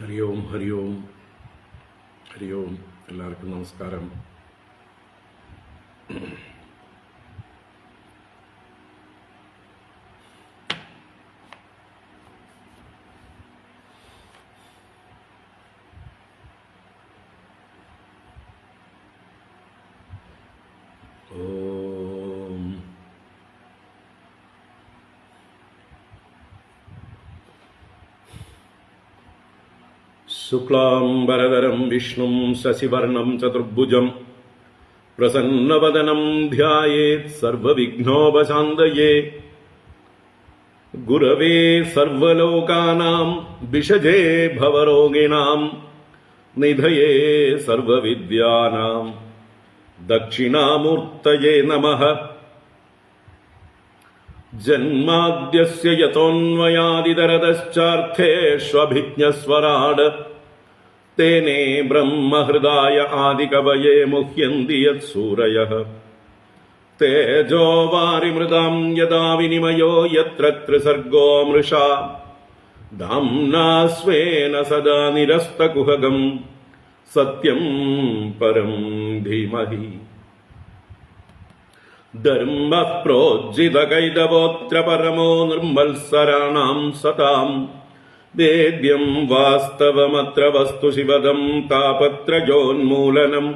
ഹരി ഓം ഹരി ഓം ഹരി ഓം. എല്ലാവർക്കും നമസ്കാരം. ഓം ശുക്ലാംബരധരം വിഷ്ണും ശശിവർണം ചതുർഭുജം പ്രസന്നവദനം ധ്യായേത് സർവവിഘ്നോപശാന്തയേ. ഗുരവേ സർവലോകാനാം ഭിഷജേ ഭവരോഗിണാം നിധയേ സർവവിദ്യാനാം ദക്ഷിണാമൂർത്തയേ നമഃ. ജന്മാദ്യസ്യ യതോന്മയാദിതരതശ്ചാർത്ഥേഷ്വഭിജ്ഞസ്വരാട് തേനേ ബ്രഹ്മഹൃദായ ആദികവയേ മുഹ്യന്തി യത്സൂരയഃ. തേജോ വാരിമൃതാം യദാ വിനിമയോ യത്ര ത്രിസർഗോ മൃഷാ ധാംനാ സ്വേന സദാ നിരസ്തകുഹകം സത്യം പരം ധീമഹി. ധർമ്മ പ്രോജ്ജിതകൈതവോത്ര പരമോ നിർമ്മത്സരാണാം സതാം വേദ്യം വാസ്തവമത്ര വസ്തു ശിവദം താപത്രയോന്മൂലനം.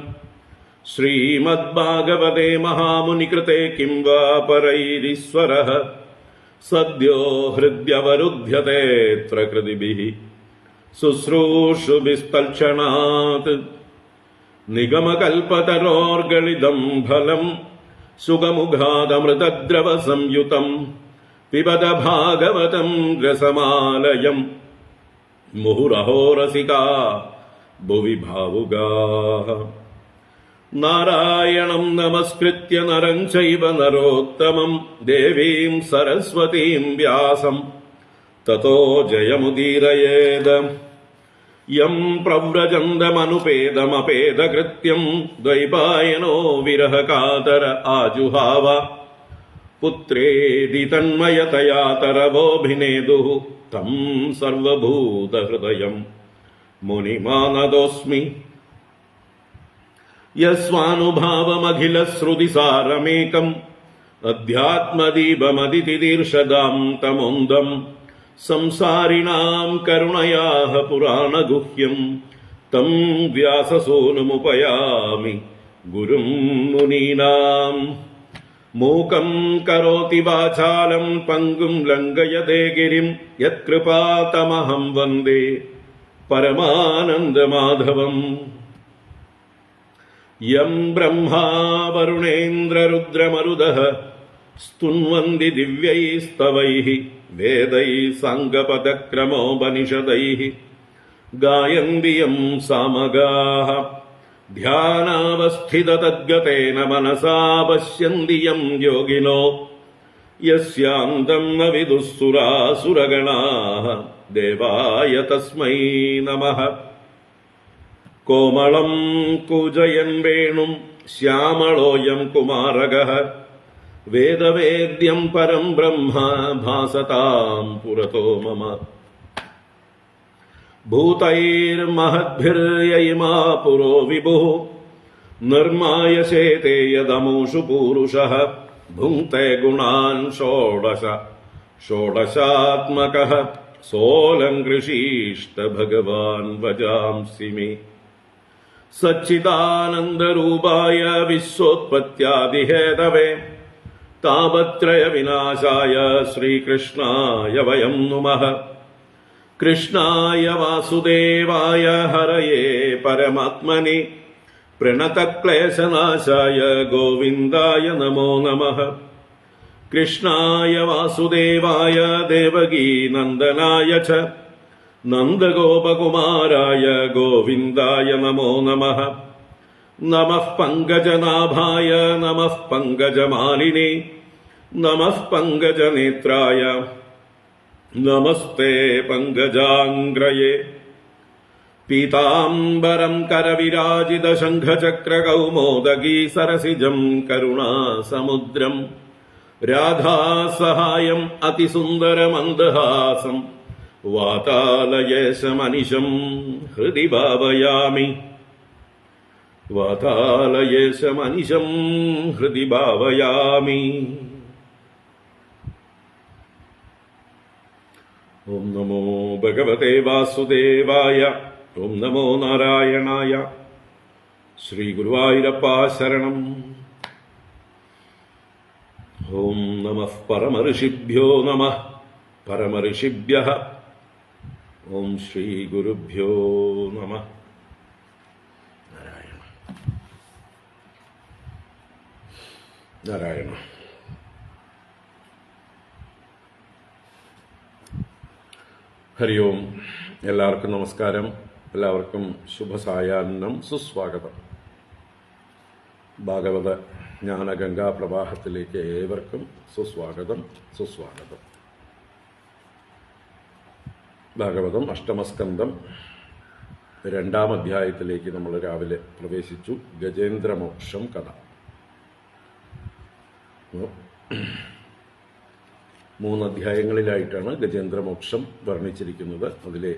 ശ്രീമദ്ഭാഗവതേ മഹാമുനികൃതേ കിം വാ പരൈരീശ്വരഃ സദ്യോ ഹൃദ്യവരുധ്യതേത്ര കൃതിഭിഃ ശുശ്രൂഷുഭിസ്തൽക്ഷണാത്. നിഗമകൽപതരോർഗളിതം ഫലം സുഖമുഖാദമൃതദ്രവ സംയുതം പിബത ഭാഗവതം രസമാലയം. മുഹുരഹോ രസികാ ഭുവി ഭാവുകാഃ. നാരായണം നമസ്കൃത്യ നരം ചൈവ നരോത്തമം ദേവീം സരസ്വതീം വ്യാസം തതോ ജയമുദീരയേത്. യം പ്രവ്രജന്തമനുപേദമപേദകൃത്യം ദ്വൈപായനോ വിരഹകാതര ആജുഹാവ. പുത്രേതി തന്മയതയാ തരവോഭിനേദുഃ തം സർവഭൂതഹൃദയം മുനിമാനതോസ്മി. യസ്വാനുഭാവമഖിലശ്രുതിസാരമേകം അധ്യാത്മദീപമതിതിദീർഷദാം തമോന്ദം. സംസാരിണാം കരുണയാഃ പുരാണഗുഹ്യം തം വ്യാസസൂനുമുപയാമി ഗുരും മുനീനാം. മൂകം കരോതി വാചാലം പങ്കും ലംഘയതേ ഗിരിം യത്കൃപാതമഹം വന്ദേ പരമാനന്ദമാധവം. യം ബ്രഹ്മാ വരുണേന്ദ്രരുദ്രമരുതഃ സ്തുന്വന്തി ദിവ്യൈസ്തവൈഃ വേദൈഃ സാംഗപദക്രമോപനിഷദൈഃ ഗായന്തി യം സാമഗാഃ. ധ്യാനാവസ്ഥിതതദ്ഗതേന മനസാ പശ്യന്തി യം യോഗിനോ യസ്യാന്തം ന വിദുഃ സുരാസുരഗണാഃ ദേവായ തസ്മൈ നമഃ. കോമളം കൂജയൻ വേണും ശ്യാമളോയം കുമാരകഃ വേദവേദ്യം പരം ബ്രഹ്മ ഭാസതാം പുരതോ മമ. ഭൂതൈർമഹദ്ഭിർയയിമാ പുരോ വിഭുഃ നിർമായശേതേ യദമൂഷു പൂരുഷഃ ഭുങ്ക്തേ ഗുണാൻ ഷോഡശ ഷോഡശാത്മകഃ സോലങ്കൃഷീഷ്ട ഭഗവാൻ വജാംസി മേ. സച്ചിദാനന്ദരൂപായ വിശ്വോത്പത്യാദിഹേതവേ താപത്രയ വിനാശായ ശ്രീകൃഷ്ണായ വയം നുമഃ. കൃഷ്ണായ വാസുദേവായ ഹരയേ പരമാത്മനി പ്രണതക്ലേശനാശായ ഗോവിന്ദായ നമോ നമഃ. കൃഷ്ണായ വാസുദേവായ ദേവകീനന്ദനായ ച നന്ദഗോപകുമാരായ ഗോവിന്ദായ നമോ നമഃ. നമഃ പങ്കജനാഭായ നമഃ പങ്കജമാലിനേ നമഃ പങ്കജനേത്രായ നമസ്തേ പങ്കജാംഗ്രയേ. പീതാംബരം കരവിരാജിതശംഖചക്രകൗമോദഗീ സരസിജം കരുണാസമുദ്രം രാധാസഹായം അതിസുന്ദരമന്ദഹാസം വാതാലയേശമനിശം ഹൃദി ഭാവയാമി. വാതാലയേശമനിശം ഹൃദി ഭാവയാമി. ഓം നമോ ഭഗവതേ വാസുദേവായ. ഓം നമോ നാരായണായ. ശ്രീ ഗുരുവായൂരപ്പ ശരണം. ഓം നമഃ പരമഋഷിഭ്യോ നമഃ പരമഋഷിഭ്യഃ. ഓം ശ്രീ ഗുരുഭ്യോ നമഃ. നാരായണ നാരായണ. ഹരി ഓം. എല്ലാവർക്കും നമസ്കാരം. എല്ലാവർക്കും ശുഭസായാഹ്നം, സുസ്വാഗതം. ഭാഗവത ജ്ഞാനഗംഗാ പ്രവാഹത്തിലേക്ക് ഏവർക്കും സുസ്വാഗതം, സുസ്വാഗതം. ഭാഗവതം അഷ്ടമസ്കന്ധം 2-ാം അധ്യായത്തിലേക്ക് നമ്മൾ രാവിലെ പ്രവേശിച്ചു. ഗജേന്ദ്രമോക്ഷം കഥ. 3 അധ്യായങ്ങളിലായിട്ടാണ് ഗജേന്ദ്രമോക്ഷം വർണ്ണിച്ചിരിക്കുന്നത്. അതിലെ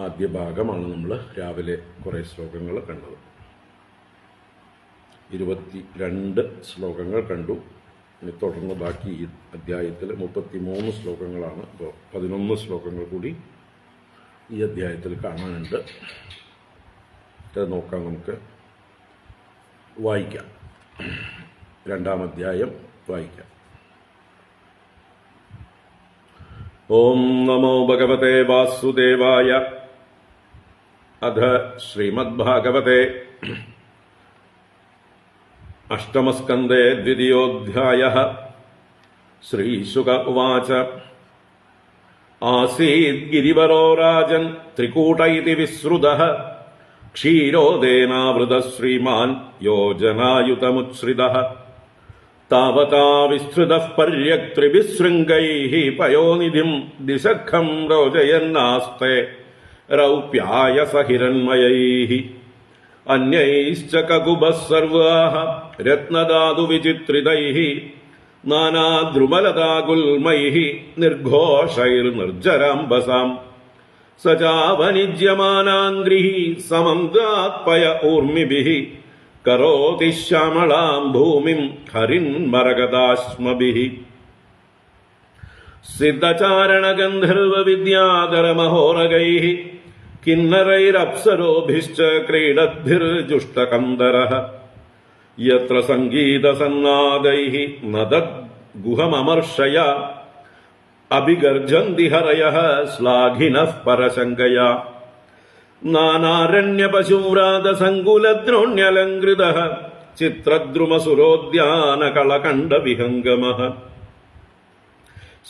ആദ്യ ഭാഗമാണ് നമ്മൾ രാവിലെ കുറേ ശ്ലോകങ്ങൾ കണ്ടത്. 22 ശ്ലോകങ്ങൾ കണ്ടു. ഇനി തുടർന്ന് ബാക്കി ഈ അധ്യായത്തിൽ 33 ശ്ലോകങ്ങളാണ്. ഇപ്പോൾ 11 ശ്ലോകങ്ങൾ കൂടി ഈ അധ്യായത്തിൽ കാണാനുണ്ട്. അത് നോക്കാം, നമുക്ക് വായിക്കാം. 2-ാം അധ്യായം വായിക്കാം. ഓം നമോ ഭഗവതേ വാസുദേവായ. അഥ ശ്രീമദ്ഭാഗവതേ അഷ്ടമസ്കന്ധേ 2-യോऽധ്യായഃ. ശ്രീശുക ഉവാച. ആസീത് ഗിരിവരോ രാജൻ ത്രികൂട ഇതി വിശ്രുതഃ. ക്ഷീരോദേനാവൃതഃ ശ്രീമാൻ യോജനായുതമുച്ഛ്രിതഃ. താവതാ വിസ്തൃതഃ പര്യക്ത്രിഭിശൃംഗൈഃ പയോനിധിം ദിശഖം രോചയന്നാസ്തേ രൗപ്യായസ ഹിരണ്മയൈഃ. അന്യൈശ്ച കകുഭഃ സർവാഃ രത്നധാതുവിചിത്രിതൈഃ. നാനാദ്രുമലതാഗുൽമൈഃ നിർഘോഷൈർനിർജരാംബസാം. സ ചാവനിജ്യമാനാംഗ്രിഃ സമന്താത്പയ ഊർമിഭിഃ. കരോതി ശ്യാമളാം ഭൂമിം ഹരിന്മരകദാശ്മഭിഃ. സിദ്ധചാരണഗന്ധർവവിദ്യാധരമഹോരഗൈഃ കിന്നരൈരപ്സരോഭിശ്ച ക്രീഡദ്ഭിർജുഷ്ടകന്ദരഃ. യത്ര സംഗീതസന്നാദൈഃ നദദ്ഗുഹമമർഷയാ. അഭിഗർജന്തി ഹരയഃ ശ്ലാഘിനഃ പരശങ്കയാ. നാനാരണ്യപശൂരാതസങ്കുലദ്രോണ്യലങ്കൃതഃ ചിത്രദ്രുമസുരോദ്യാനകളകണ്ഡവിഹംഗമഃ.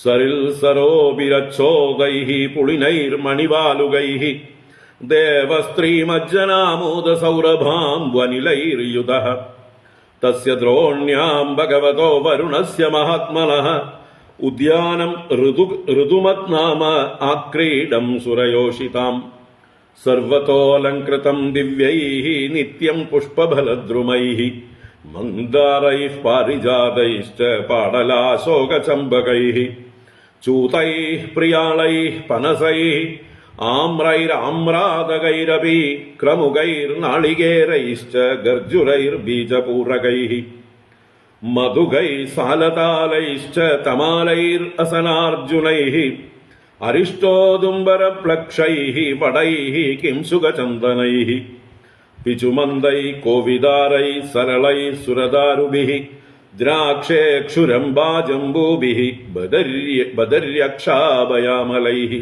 സരിൽ സരോഭിരച്ഛോദൈഃ പുളിനൈർമണിവാലുകൈഃ. ദേവസ്ത്രീമജ്ജനാമോദസൗരഭാംവനിലൈർയുതഃ. തസ്യ ദ്രോണ്യാം ഭഗവതോ വരുണസ്യ മഹാത്മനഃ. ഉദ്യാനം ഋതുമത്നാമ ആക്രീഡം സുരയോഷിതാം. സർവതോലങ്കൃതം ദിവ്യൈഃ നിത്യം പുഷ്പഫലദ്രുമൈഃ. മന്ദാരൈഃ പാരിജാതൈശ്ച പാടലാശോകചമ്പകൈഃ. ചൂതൈഃ പ്രിയാളൈഃ പനസൈഃ ആമ്രൈരാമ്രാതകൈരപി. ക്രമുകൈർനാളികേരൈശ്ച ഗർജുരൈർബീജപൂരകൈഃ. മധുഗൈഃ സാലതാലൈശ്ച തമാലൈരസനാർജുനൈഃ. അരിഷ്ടോദുംബരപ്ലക്ഷൈഃ വടൈഃ കിംസുകചന്ദനൈഃ. പിചുമന്ദൈഃ കോവിദാരൈഃ സരളൈഃ സുരദാരുഭിഃ. ദ്രാക്ഷേക്ഷുരംബാജംബൂഭിഃ ബദര്യക്ഷാഭയാമലൈഃ.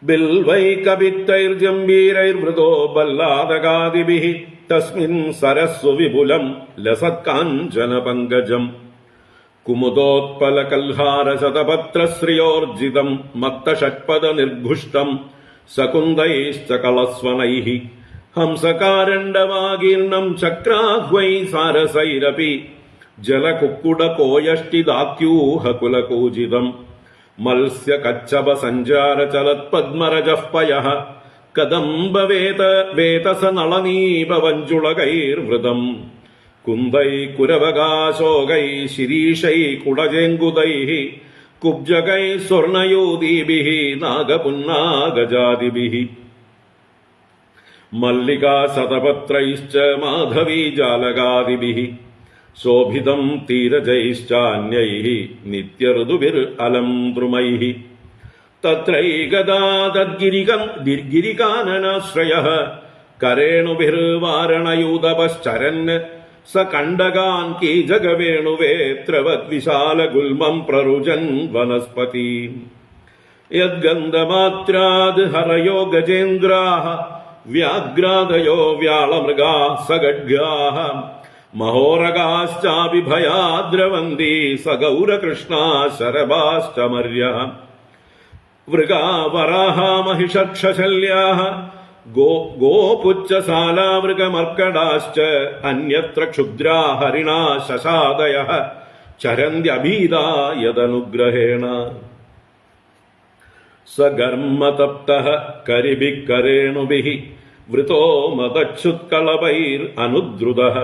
ബിൽവൈകവിത്തൈർജംബീരൈർമൃദോ ബല്ലാദകാദിഭിഃ. തസ്മിൻ സരസ്വ വിപുലം ലസത്കാഞ്ചനപങ്കജം. കുമുദോത്പലകൽഹാരശതപത്രശ്രിയോർജിതം മത്തഷട്പദനിർഘുഷ്ടം സകുന്ദൈശ്ച കളസ്വനൈഃ. ഹംസകാരണ്ഡവാകീർണം ചക്രാഹ്വൈ സാരസൈരപി. ജലകുക്കുടകോയഷ്ടിദാത്യൂഹകുലകൂജിതം. മത്സ്യകച്ഛപസഞ്ചാരചലത്പദ്മരജഃ പയഃ. കദംബവേതസനളനീപവഞ്ചുളകൈർവൃതം. കുന്ദൈ കുരവകാശോകൈ ശിരീഷൈ കുടജേങ്കുതൈഃ. കുബ്ജകൈ സ്വർണയോദീഭിഃ നാഗപുന്നാഗജാതിഭിഃ മല്ലികാ ശതപത്രൈശ്ച മാധവീജാലകാദിഭിഃ ശോഭിതം തീരജൈശ്ചാന്യൈഃ നിത്യഋതുഭിരലം ദ്രുമൈഃ തത്രൈകദാ തദ്ഗിരികാനനാശ്രയഃ കരേണുഭിർവാരണയൂതപശ്ചരൻ സ കണ്ടകാൻ കീചകവേണുവേത്രവദ്വിശാലഗുൽമം പ്രരുജൻ വനസ്പതി യദ്ഗന്ധമാത്രാത് ഹരയോ ഗജേന്ദ്രാഃ വ്യാഘ്രാദയോ വ്യാളമൃഗാ സഗഡ്ഗാഃ മഹോരഗാശ്ചാപി ഭയാദ്രവന്തി സഗൗരകൃഷ്ണാ ശരഭാശ്ചമര്യഃ വൃഗാ വരാഹ മഹിഷക്ഷശല്യാഃ ഗോപുച്ഛസാലാവൃഗമർക്കടാശ്ച അന്യത്ര ക്ഷുദ്രാ ഹരിണാ ശശാദയഃ ചരന്ത്യഭീതാ യദനുഗ്രഹേണ സഗർമ്മതപ്തഃ കരിഭിഃ കരേണുഭിഃ വൃതോ മദച്യുത്കളഭൈരനുദ്രുതഃ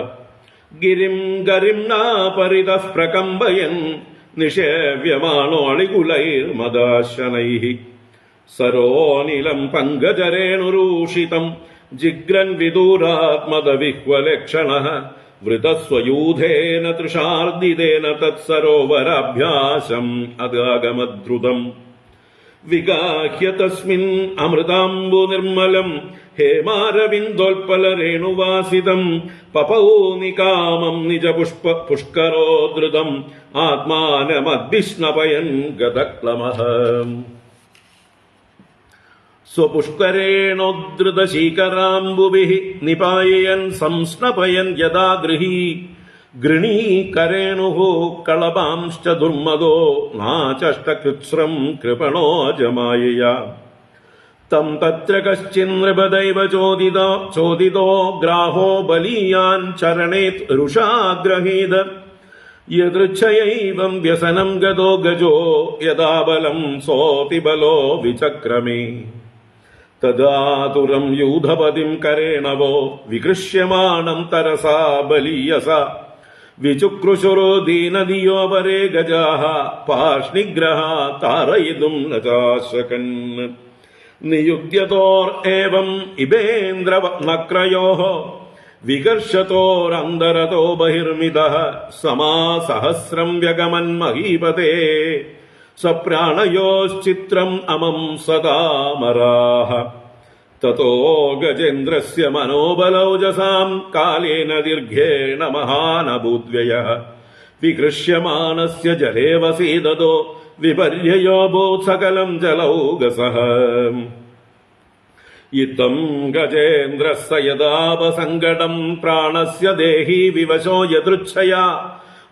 ഗിരിം ഗരിംനാ പരിതഃ പ്രകമ്പയൻ നിഷേവ്യമാണോളികുലൈർമദാശനൈഃ സരോനിലം പങ്കജരേണുരൂഷിതം ജിഗ്രൻ വിദൂരാത്മദവിഹ്വലക്ഷണഃ വൃതസ്വയൂഥേന തൃഷാർദിതേന തത്സരോവരാഭ്യാസം അദാഗമദ്രുതം വിഗാഹ്യ തസ്മിൻ അമൃതാംബു നിർമ്മലം ഹേമാരവിന്ദോൽപലരേണുവാസിതം പപൗ നികാമം നിജ പുഷ്കരോധൃതം ആത്മാനമദ്വിഷ്ണപയൻ ഗതക്ലമഃ സ്വപുഷ്കരേണോദ്ധൃതശീകരാംബുഭിഃ നിപായയൻ സംസ്നപയൻ യദാ ഗൃണീകരേണുഃ കളഭാംശ്ച ദുർമദോ നാചഷ്ടകൃത്സ്രം കൃപണോ ജമായയാ തം തത്ര കശ്ചിന്നൃപദൈവ ചോദിതോ ഗ്രാഹോ ബലീയാൻ ചരണേത് രുഷാഗ്രഹീത യദൃച്ഛയൈവം വ്യസനം ഗതോ ഗജോ യദാ ബലം സോതി ബലോ വിചക്രമേ തദാതുരം യൂഥപതിം കരേണവോ വികൃഷ്യമാണം തരസാ ബലീയസ വിചുക്രുശുരോ ദീനദിയോ പരേ ഗജാഃ പാർഷ്ണിഗ്രഹ താരയിതും ന ചാശകൻ നിയുദ്യതോർ ഏവം ഇബേന്ദ്രനക്രയോഃ വികർഷതോരന്തരതോ ബഹിർമിതഃ സമാസഹസ്രം വ്യഗമൻ മഹീപതേ സപ്രാണയോശ്ചിത്രം അമം സദാമരാഃ തതോ ഗജേന്ദ്രസ്യ മനോബലൗജസാം കാലേന ദീർഘേണ മഹാനഭൂദ്വ്യയഃ വികൃഷ്യമാനസ്യ ജലേ വസീദതോ വിപര്യയോഭൂത് സകലം ജലൗകസഃ ഇത്തം ഗജേന്ദ്രസ്യ യദാപസങ്കടം പ്രാണസ്യ ദേഹി വിവശോ യദൃച്ഛയാ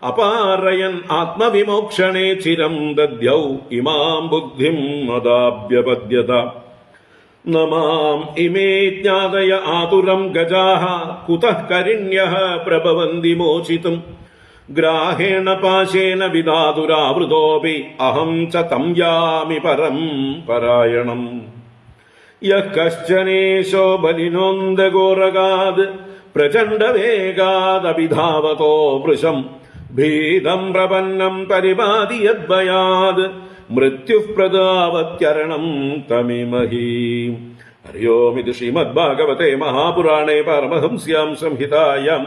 അപാരയൻ ആത്മവിമോക്ഷണേ ചിരം ദദ്യൗ ഇമാം ബുദ്ധിം മദാഭ്യപദ്യത നമാം ഇമേ ജ്ഞാതയ ആതുരം ഗജാഃ കുതഃ കരിണ്യഃ പ്രഭവന്തി മോചിതും ഗ്രാഹേണ പാശേന വിദാതുരാവൃതോപി അഹം ച തം യാമി പരം പരായണം യഃ കശ്ചനേശോ ബലിനോന്ദഗോരഗാദ് പ്രചണ്ഡവേഗാദഭിധാവതോ വൃശം ഭീതം പ്രപന്നം പരിപാതി യദ്ഭയാത് മൃത്യുഃ പ്രദാവത്യരണം തമിമഹി. ഹരി ഓം. ഇത് ശ്രീമദ്ഭാഗവതേ മഹാപുരാണേ പാരമഹംസ്യാം സംഹിതായാം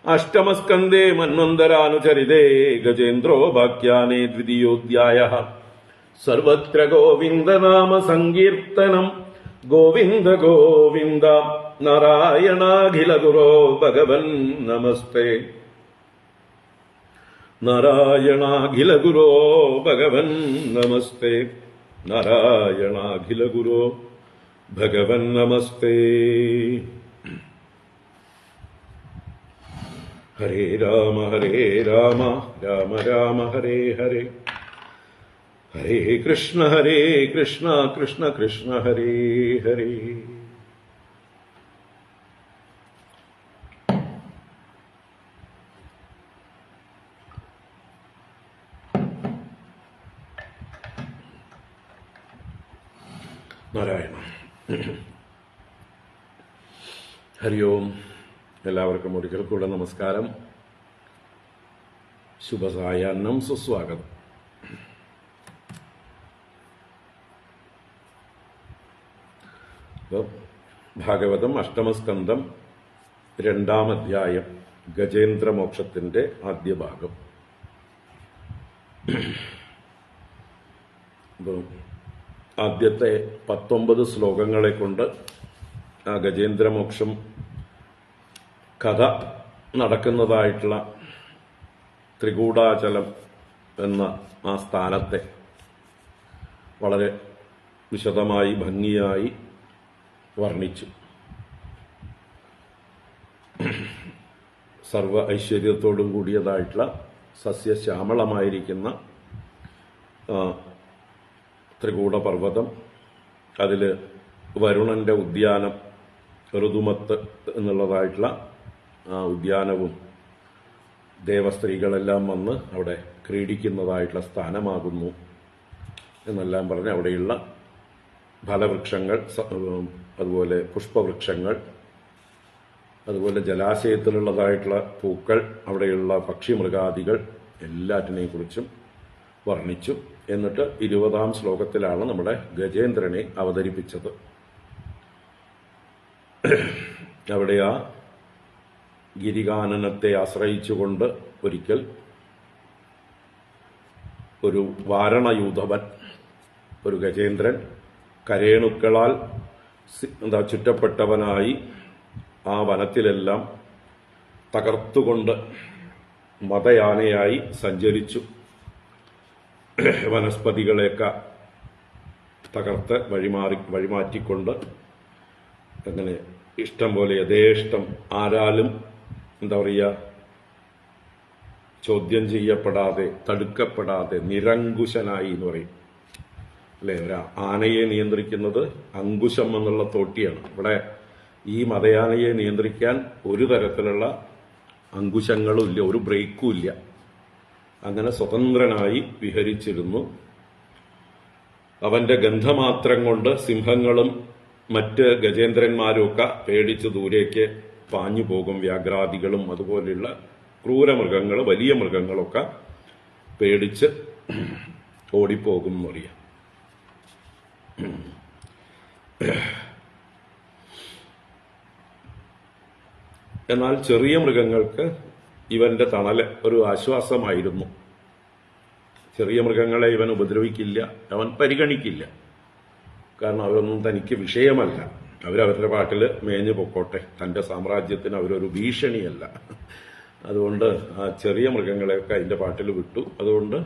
അഷ്ടമസ്കന്ധേ മന്വന്തരാനുചരിതേ ഗജേന്ദ്രോ വാക്യാനേ ദ്വിതീയോധ്യായഃ. സർവത്ര ഗോവിന്ദനാമ സങ്കീർത്തനം. ഗോവിന്ദ ഗോവിന്ദ. നാരായണാഖില ഗുരോ ഭഗവൻ നമസ്തേ. നാരായണാഖില ഗുരോ ഭഗവൻ നമസ്തേ. നാരായണാഖില ഗുരോ ഭഗവൻ നമസ്തേ. ഹരേ രാമ രാമ രാമ ഹരേ ഹരേ. ഹരേ കൃഷ്ണ കൃഷ്ണ കൃഷ്ണ ഹരേ ഹരേ. നാരായണ. ഹരി ഓം. എല്ലാവർക്കും ഒരിക്കൽ കൂടെ നമസ്കാരം. ശുഭസായാഹ്നം. സുസ്വാഗതം. അപ്പോൾ ഭാഗവതം അഷ്ടമസ്കന്ധം 2-ാം അധ്യായം ഗജേന്ദ്രമോക്ഷത്തിന്റെ ആദ്യ ഭാഗം. ആദ്യത്തെ 19 ശ്ലോകങ്ങളെ കൊണ്ട് ആ ഗജേന്ദ്രമോക്ഷം കഥ നടക്കുന്നതായിട്ടുള്ള ത്രികൂടാചലം എന്ന ആ സ്ഥാനത്തെ വളരെ വിശദമായി ഭംഗിയായി വർണ്ണിച്ചു. സർവ ഐശ്വര്യത്തോടും കൂടിയതായിട്ടുള്ള സസ്യശ്യാമളമായിരിക്കുന്ന ത്രികൂടപർവ്വതം, അതിൽ വരുണന്റെ ഉദ്യാനം ഋതുമത്ത് എന്നുള്ളതായിട്ടുള്ള ആ ഉദ്യാനവും ദേവസ്ത്രീകളെല്ലാം വന്ന് അവിടെ ക്രീഡിക്കുന്നതായിട്ടുള്ള സ്ഥാനമാകുന്നു എന്നെല്ലാം പറഞ്ഞ് അവിടെയുള്ള ഫലവൃക്ഷങ്ങൾ, അതുപോലെ പുഷ്പവൃക്ഷങ്ങൾ, അതുപോലെ ജലാശയത്തിലുള്ളതായിട്ടുള്ള പൂക്കൾ, അവിടെയുള്ള പക്ഷിമൃഗാദികൾ എല്ലാറ്റിനെയും കുറിച്ചും വർണ്ണിച്ചു. എന്നിട്ട് 20-ാം ശ്ലോകത്തിലാണ് നമ്മുടെ ഗജേന്ദ്രനെ അവതരിപ്പിച്ചത്. അവിടെ ആ ഗിരികാനനത്തെ ആശ്രയിച്ചുകൊണ്ട് ഒരിക്കൽ ഒരു വാരണയൂഥവൻ, ഒരു ഗജേന്ദ്രൻ കരേണുക്കളാൽ ചുറ്റപ്പെട്ടവനായി ആ വനത്തിലെല്ലാം തകർത്തുകൊണ്ട് മതയാനയായി സഞ്ചരിച്ചു. വനസ്പതികളെയൊക്കെ തകർത്ത് വഴിമാറ്റിക്കൊണ്ട് അങ്ങനെ ഇഷ്ടം പോലെ യഥേഷ്ടം ആരാലും ചോദ്യം ചെയ്യപ്പെടാതെ, തടുക്കപ്പെടാതെ നിരങ്കുശനായി എന്ന് പറയും അല്ലെ. ഒരു ആനയെ നിയന്ത്രിക്കുന്നത് അങ്കുശം എന്നുള്ള തോട്ടിയാണ്. ഇവിടെ ഈ മതയാനയെ നിയന്ത്രിക്കാൻ ഒരു തരത്തിലുള്ള അങ്കുശങ്ങളും ഇല്ല, ഒരു ബ്രേക്കും ഇല്ല. അങ്ങനെ സ്വതന്ത്രനായി വിഹരിച്ചിരുന്നു. അവന്റെ ഗന്ധമാത്രം കൊണ്ട് സിംഹങ്ങളും മറ്റ് ഗജേന്ദ്രന്മാരും ഒക്കെ പേടിച്ച് ദൂരേക്ക് പാഞ്ഞു പോകും. വ്യാഘ്രാദികളും അതുപോലെയുള്ള ക്രൂരമൃഗങ്ങൾ, വലിയ മൃഗങ്ങളൊക്കെ പേടിച്ച് ഓടിപ്പോകും എന്നറിയാം. എന്നാൽ ചെറിയ മൃഗങ്ങൾക്ക് ഇവന്റെ തണല് ഒരു ആശ്വാസമായിരുന്നു. ചെറിയ മൃഗങ്ങളെ ഇവൻ ഉപദ്രവിക്കില്ല, അവൻ പരിഗണിക്കില്ല. കാരണം അവരൊന്നും തനിക്ക് വിഷയമല്ല. അവരവരുടെ പാട്ടിൽ മേഞ്ഞു പൊക്കോട്ടെ, തന്റെ സാമ്രാജ്യത്തിന് അവരൊരു ഭീഷണിയല്ല. അതുകൊണ്ട് ആ ചെറിയ മൃഗങ്ങളെയൊക്കെ അതിന്റെ പാട്ടിൽ വിട്ടു. അതുകൊണ്ട്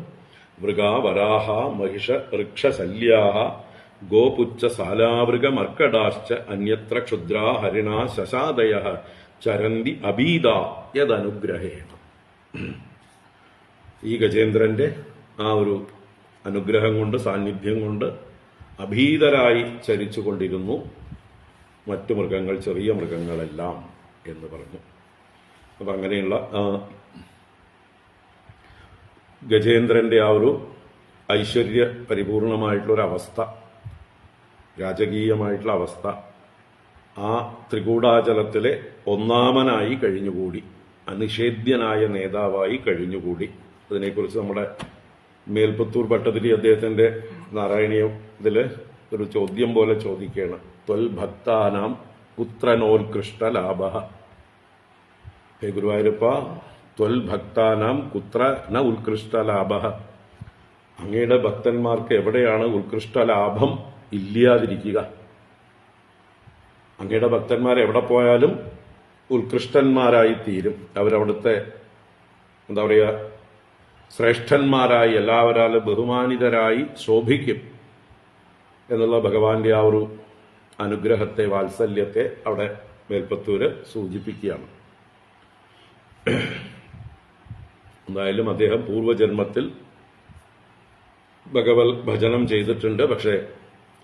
മൃഗാ വരാഹ മഹിഷ വൃക്ഷശല്യാഹ ഗോപുച്ഛ സാലാവൃഗ മർക്കടാശ്ച അന്യത്ര ക്ഷുദ്രാ ഹരിണാ ശശാദയ ചരന്തി അബീത യദനുഗ്രഹേണ. ഈ ഗജേന്ദ്രന്റെ ആ ഒരു അനുഗ്രഹം കൊണ്ട്, സാന്നിധ്യം കൊണ്ട് അഭീതരായി ചരിച്ചുകൊണ്ടിരുന്നു മറ്റു മൃഗങ്ങൾ, ചെറിയ മൃഗങ്ങളെല്ലാം എന്ന് പറഞ്ഞു. അപ്പൊ അങ്ങനെയുള്ള ഗജേന്ദ്രന്റെ ആ ഒരു ഐശ്വര്യ പരിപൂർണമായിട്ടുള്ള അവസ്ഥ, രാജകീയമായിട്ടുള്ള അവസ്ഥ ആ ത്രികൂടാചലത്തിലെ ഒന്നാമനായി കഴിഞ്ഞുകൂടി, അനിഷേധ്യനായ നേതാവായി കഴിഞ്ഞുകൂടി. അതിനെക്കുറിച്ച് നമ്മുടെ മേൽപ്പത്തൂർ ഭട്ടതിരി അദ്ദേഹത്തിന്റെ നാരായണീയം ഇതില് ഒരു ചോദ്യം പോലെ ചോദിക്കുകയാണ്. ത്വൽഭക്താനാം കുത്രനോത്കൃഷ്ട ലാഭ. ഹേ ഗുരുവായൂരപ്പ, ത്വൽഭക്താനാം കുത്ര ന ഉത്കൃഷ്ട ലാഭ. അങ്ങയുടെ ഭക്തന്മാർക്ക് എവിടെയാണ് ഉത്കൃഷ്ട ലാഭം ഇല്ലാതിരിക്കുക? അങ്ങയുടെ ഭക്തന്മാർ എവിടെ പോയാലും ഉത്കൃഷ്ടന്മാരായി തീരും. അവരവിടുത്തെ ശ്രേഷ്ഠന്മാരായി, എല്ലാവരാലും ബഹുമാനിതരായി ശോഭിക്കും എന്നുള്ള ഭഗവാന്റെ ആ ഒരു അനുഗ്രഹത്തെ, വാത്സല്യത്തെ അവിടെ മേൽപ്പത്തൂര് സൂചിപ്പിക്കുകയാണ്. എന്തായാലും അദ്ദേഹം പൂർവജന്മത്തിൽ ഭഗവത് ഭജനം ചെയ്തിട്ടുണ്ട്. പക്ഷെ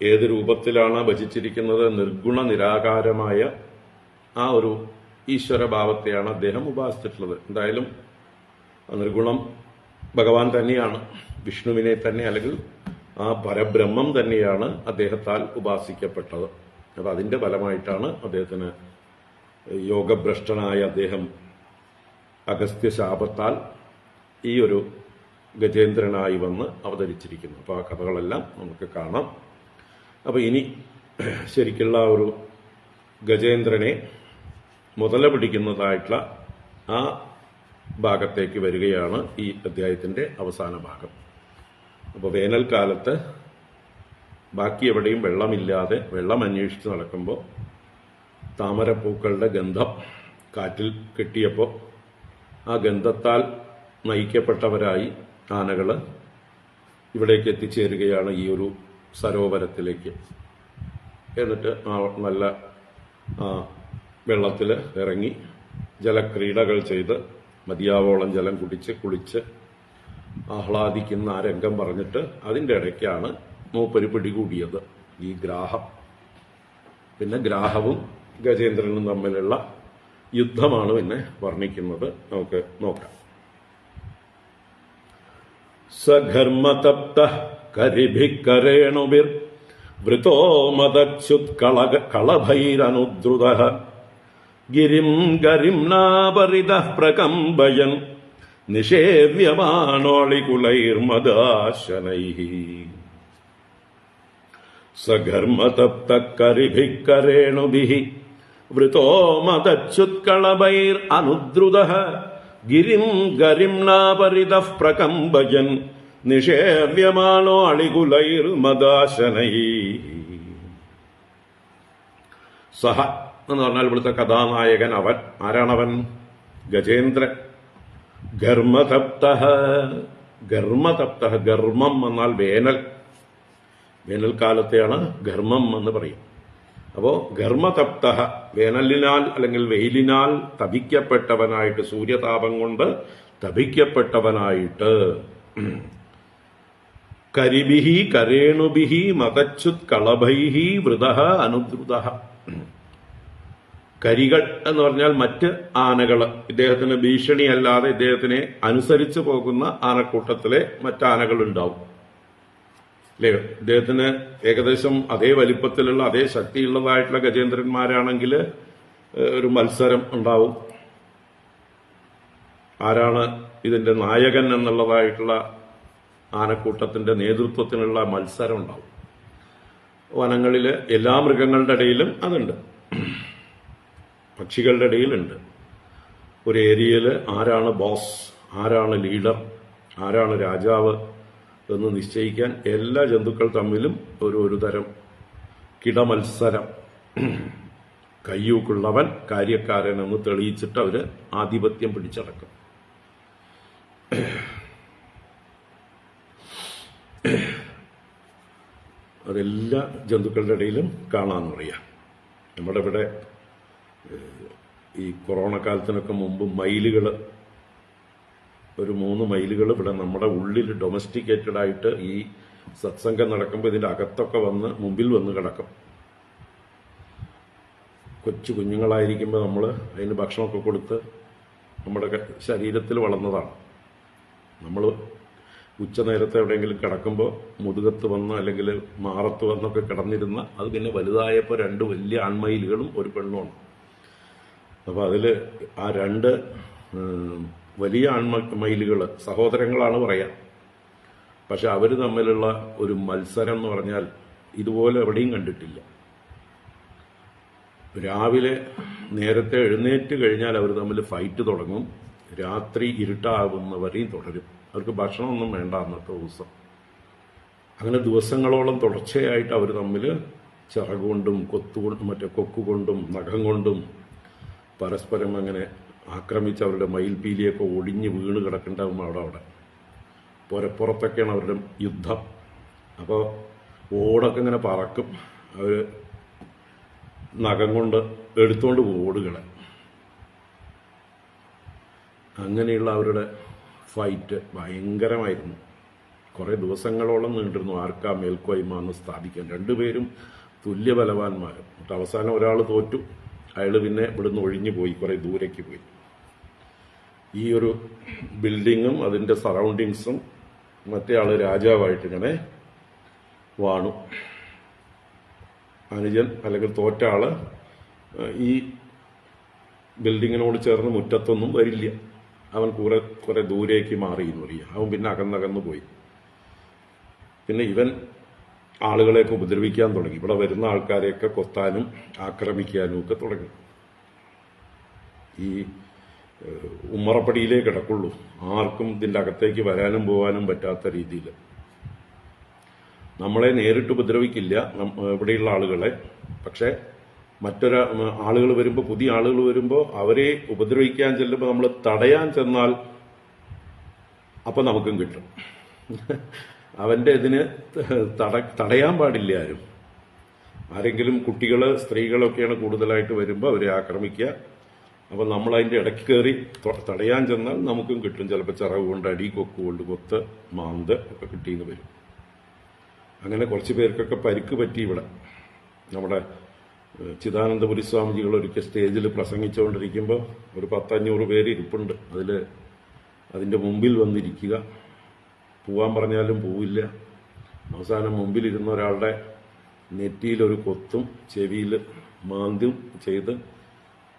ഏത് രൂപത്തിലാണ് ഭജിച്ചിരിക്കുന്നത്? നിർഗുണ നിരാകാരമായ ആ ഒരു ഈശ്വരഭാവത്തെയാണ് അദ്ദേഹം ഉപാസിച്ചിട്ടുള്ളത്. എന്തായാലും നിർഗുണം ഭഗവാൻ തന്നെയാണ്, വിഷ്ണുവിനെ തന്നെ, അല്ലെങ്കിൽ ആ പരബ്രഹ്മം തന്നെയാണ് അദ്ദേഹത്താൽ ഉപാസിക്കപ്പെട്ടത്. അപ്പൊ അതിന്റെ ഫലമായിട്ടാണ് അദ്ദേഹത്തിന് യോഗഭ്രഷ്ടനായ അദ്ദേഹം അഗസ്ത്യ ശാപത്താൽ ഈ ഒരു ഗജേന്ദ്രനായി വന്ന് അവതരിച്ചിരിക്കുന്നു. അപ്പോൾ ആ കഥകളെല്ലാം നമുക്ക് കാണാം. അപ്പോൾ ഇനി ശരിക്കുള്ള ഒരു ഗജേന്ദ്രനെ മുതല പിടിക്കുന്നതായിട്ടുള്ള ആ ഭാഗത്തേക്ക് വരികയാണ് ഈ അധ്യായത്തിന്റെ അവസാന ഭാഗം. അപ്പോൾ വേനൽക്കാലത്ത് ബാക്കി എവിടെയും വെള്ളമില്ലാതെ വെള്ളം അന്വേഷിച്ച് നടക്കുമ്പോൾ താമരപ്പൂക്കളുടെ ഗന്ധം കാറ്റിൽ കിട്ടിയപ്പോൾ ആ ഗന്ധത്താൽ നയിക്കപ്പെട്ടവരായി ആനകൾ ഇവിടേക്ക് എത്തിച്ചേരുകയാണ്, ഈ ഒരു സരോവരത്തിലേക്ക്. എന്നിട്ട് ആ നല്ല വെള്ളത്തിൽ ഇറങ്ങി ജലക്രീഡകൾ ചെയ്ത് മതിയാവോളം ജലം കുടിച്ച് കുളിച്ച് ആഹ്ലാദിക്കുന്ന ആ രംഗം പറഞ്ഞിട്ട് അതിൻ്റെ ഇടയ്ക്കാണ് മൂപ്പര് പിടികൂടിയത് ഈ ഗ്രാഹം. പിന്നെ ഗ്രാഹവും ഗജേന്ദ്രനും തമ്മിലുള്ള യുദ്ധമാണ് പിന്നെ വർണ്ണിക്കുന്നത്. നമുക്ക് നോക്കാം. സഘർമ്മതപ്ത കരിഭിക്കരേണുഭിർ വൃതോ മദച്യുത്കളഭൈരനുദ്രുതഃ ഗിരിം ഗരിംനാപരിതഃ പ്രകമ്പയൻ നിഷേവ്യമാനോളികുലൈർമദാശനൈഃ. സഘർമ്മതപ്തകരിഭിക്കരേണുഭിഃ വൃതോ മദച്യുത്കളഭൈരനുദ്രുതഃ ഗിരിം ഗരിംനാപരിതഃ പ്രകമ്പയൻ നിഷേവ്യമാനോ അളികുലൈർമദാശനൈഃ. സഹ എന്ന് പറഞ്ഞാൽ ഇവിടുത്തെ കഥാനായകൻ അവൻ. ആരാണവൻ? ഗജേന്ദ്രൻ. ഘർമ്മതപ്തഃ. ഘർമ്മതപ്തഃ, ഘർമ്മം എന്നാൽ വേനൽ. വേനൽക്കാലത്തെയാണ് ഘർമ്മം എന്ന് പറയും. അപ്പോ ഘർമ്മതപ്തഃ, വേനലിനാൽ അല്ലെങ്കിൽ വെയിലിനാൽ തപിക്കപ്പെട്ടവനായിട്ട്, സൂര്യതാപം കൊണ്ട് തപിക്കപ്പെട്ടവനായിട്ട്. കരിഭിഹി കരേണുഭിഹി മദച്യുത് കളഭൈഹി വൃതഃ അനുദ്രുതഃ. കരികൾ എന്ന് പറഞ്ഞാൽ മറ്റ് ആനകൾ, ഇദ്ദേഹത്തിന് ഭീഷണിയല്ലാതെ ഇദ്ദേഹത്തിനെ അനുസരിച്ചു പോകുന്ന ആനക്കൂട്ടത്തിലെ മറ്റാനകൾ ഉണ്ടാവും അല്ലേ? ഇദ്ദേഹത്തിന് ഏകദേശം അതേ വലിപ്പത്തിലുള്ള അതേ ശക്തിയുള്ളതായിട്ടുള്ള ഗജേന്ദ്രന്മാരാണെങ്കിൽ ഒരു മത്സരം ഉണ്ടാവും. ആരാണ് ഇതിന്റെ നായകൻ എന്നുള്ളതായിട്ടുള്ള ആനക്കൂട്ടത്തിന്റെ നേതൃത്വത്തിനുള്ള മത്സരം ഉണ്ടാവും. വനങ്ങളില് എല്ലാ മൃഗങ്ങളുടെ ഇടയിലും അതുണ്ട്, പക്ഷികളുടെ ഇടയിലുണ്ട്. ഒരു ഏരിയയിൽ ആരാണ് ബോസ്, ആരാണ് ലീഡർ, ആരാണ് രാജാവ് എന്ന് നിശ്ചയിക്കാൻ എല്ലാ ജന്തുക്കൾ തമ്മിലും ഒരു തരം കിടമത്സരം. കയ്യൂക്കുള്ളവൻ കാര്യക്കാരൻ എന്ന് തെളിയിച്ചിട്ട് അവര് ആധിപത്യം പിടിച്ചടക്കും. അതെല്ലാ ജന്തുക്കളുടെ ഇടയിലും കാണാമെന്ന് പറയാം. നമ്മുടെ ഇവിടെ ഈ കൊറോണ കാലത്തിനൊക്കെ മുമ്പ് മയിലുകൾ, ഒരു 3 മയിലുകൾ ഇവിടെ നമ്മുടെ ഉള്ളിൽ ഡൊമസ്റ്റിക്കേറ്റഡ് ആയിട്ട് ഈ സത്സംഗം നടക്കുമ്പോൾ ഇതിന്റെ അകത്തൊക്കെ വന്ന് മുമ്പിൽ വന്ന് കിടക്കും. കൊച്ചു കുഞ്ഞുങ്ങളായിരിക്കുമ്പോൾ നമ്മൾ അതിന് ഭക്ഷണമൊക്കെ കൊടുത്ത് നമ്മുടെ ശരീരത്തിൽ വളർന്നതാണ്. നമ്മൾ ഉച്ചനേരത്തെ എവിടെയെങ്കിലും കിടക്കുമ്പോൾ മുതുകത്ത് വന്ന് അല്ലെങ്കിൽ മാറത്ത് വന്നൊക്കെ കിടന്നിരുന്ന അത് പിന്നെ വലുതായപ്പോൾ 2 വലിയ ആൺമയിലുകളും ഒരു പെണ്ണുമാണ്. അപ്പോൾ അതിൽ ആ 2 വലിയ ആൺമയിലുകൾ സഹോദരങ്ങളാണ് പറയാം. പക്ഷെ അവർ തമ്മിലുള്ള ഒരു മത്സരം എന്ന് പറഞ്ഞാൽ ഇതുപോലെ എവിടെയും കണ്ടിട്ടില്ല. രാവിലെ നേരത്തെ എഴുന്നേറ്റ് കഴിഞ്ഞാൽ അവർ തമ്മിൽ ഫൈറ്റ് തുടങ്ങും, രാത്രി ഇരുട്ടാകുന്നവരെയും തുടരും. അവർക്ക് ഭക്ഷണമൊന്നും വേണ്ട അന്നത്തെ ദിവസം. അങ്ങനെ ദിവസങ്ങളോളം തുടർച്ചയായിട്ട് അവർ തമ്മിൽ ചിറകുകൊണ്ടും കൊക്കുകൊണ്ടും നഖം കൊണ്ടും പരസ്പരം അങ്ങനെ ആക്രമിച്ച് അവരുടെ മയിൽപീലിയൊക്കെ ഒടിഞ്ഞ് വീണ് കിടക്കേണ്ടാവും അവിടെ. പുറത്തൊക്കെയാണ് അവരുടെ യുദ്ധം. അപ്പോൾ ഓടൊക്കെ ഇങ്ങനെ പറക്കും. അവർ നഖം കൊണ്ട് എടുത്തുകൊണ്ട് പോകും ഓടുകളെ. അങ്ങനെയുള്ള അവരുടെ ഫൈറ്റ് ഭയങ്കരമായിരുന്നു. കുറേ ദിവസങ്ങളോളം നീണ്ടിരുന്നു ആർക്കാ മേൽക്കോയ്മ എന്ന് സ്ഥാപിക്കാൻ. 2 പേരും തുല്യബലവാന്മാർ. എന്നിട്ട് അവസാനം ഒരാൾ തോറ്റു. അയാൾ പിന്നെ ഇവിടുന്ന് ഒഴിഞ്ഞു പോയി, കുറേ ദൂരേക്ക് പോയി. ഈ ഒരു ബിൽഡിങ്ങും അതിന്റെ സറൗണ്ടിങ്സും മറ്റേ ആള് രാജാവായിട്ട് ഇങ്ങനെ വാണു. അനുജൻ അല്ലെങ്കിൽ തോറ്റ ആള് ഈ ബിൽഡിങ്ങിനോട് ചേർന്ന് മുറ്റത്തൊന്നും വരില്ല. അവൻ കുറെ ദൂരേക്ക് മാറി എന്ന് പറയും. അവൻ പിന്നെ അകന്നകന്നു പോയി. പിന്നെ ഇവൻ ആളുകളെയൊക്കെ ഉപദ്രവിക്കാൻ തുടങ്ങി. ഇവിടെ വരുന്ന ആൾക്കാരെയൊക്കെ കൊത്താനും ആക്രമിക്കാനും ഒക്കെ തുടങ്ങി. ഈ ഉമ്മറപ്പടിയിലേ കിടക്കുള്ളൂ, ആർക്കും ഇതിൻ്റെ അകത്തേക്ക് വരാനും പോകാനും പറ്റാത്ത രീതിയിൽ. നമ്മളെ നേരിട്ട് ഉപദ്രവിക്കില്ല ഇവിടെയുള്ള ആളുകളെ, പക്ഷെ ആളുകൾ വരുമ്പോൾ, പുതിയ ആളുകൾ വരുമ്പോൾ അവരെ ഉപദ്രവിക്കാൻ ചെല്ലുമ്പോൾ നമ്മൾ തടയാൻ ചെന്നാൽ അപ്പം നമുക്കും കിട്ടും. അവന്റെ ഇതിന് തടയാൻ പാടില്ല ആരും. ആരെങ്കിലും കുട്ടികൾ, സ്ത്രീകളൊക്കെയാണ് കൂടുതലായിട്ട് വരുമ്പോൾ അവരെ ആക്രമിക്കുക. അപ്പം നമ്മൾ അതിൻ്റെ ഇടയ്ക്ക് കയറി തടയാൻ ചെന്നാൽ നമുക്കും കിട്ടും. ചിലപ്പോൾ ചിറവ് കൊണ്ട് അടി, കൊക്ക് കൊണ്ട് കൊത്ത്, മാന്ത് ഒക്കെ കിട്ടിയെന്ന് വരും. അങ്ങനെ കുറച്ച് പേർക്കൊക്കെ പരിക്ക് പറ്റി. ഇവിടെ നമ്മുടെ ചിദാനന്ദപുരി സ്വാമിജികൾ ഒരിക്കൽ സ്റ്റേജിൽ പ്രസംഗിച്ചുകൊണ്ടിരിക്കുമ്പോൾ ഒരു 10-500 പേര് ഇരിപ്പുണ്ട്. അതിൻ്റെ മുമ്പിൽ വന്നിരിക്കുക. പോവാൻ പറഞ്ഞാലും പോവില്ല. അവസാനം മുമ്പിലിരുന്ന ഒരാളുടെ നെറ്റിയിലൊരു കൊത്തും ചെവിയിൽ മാന്തും ചെയ്ത്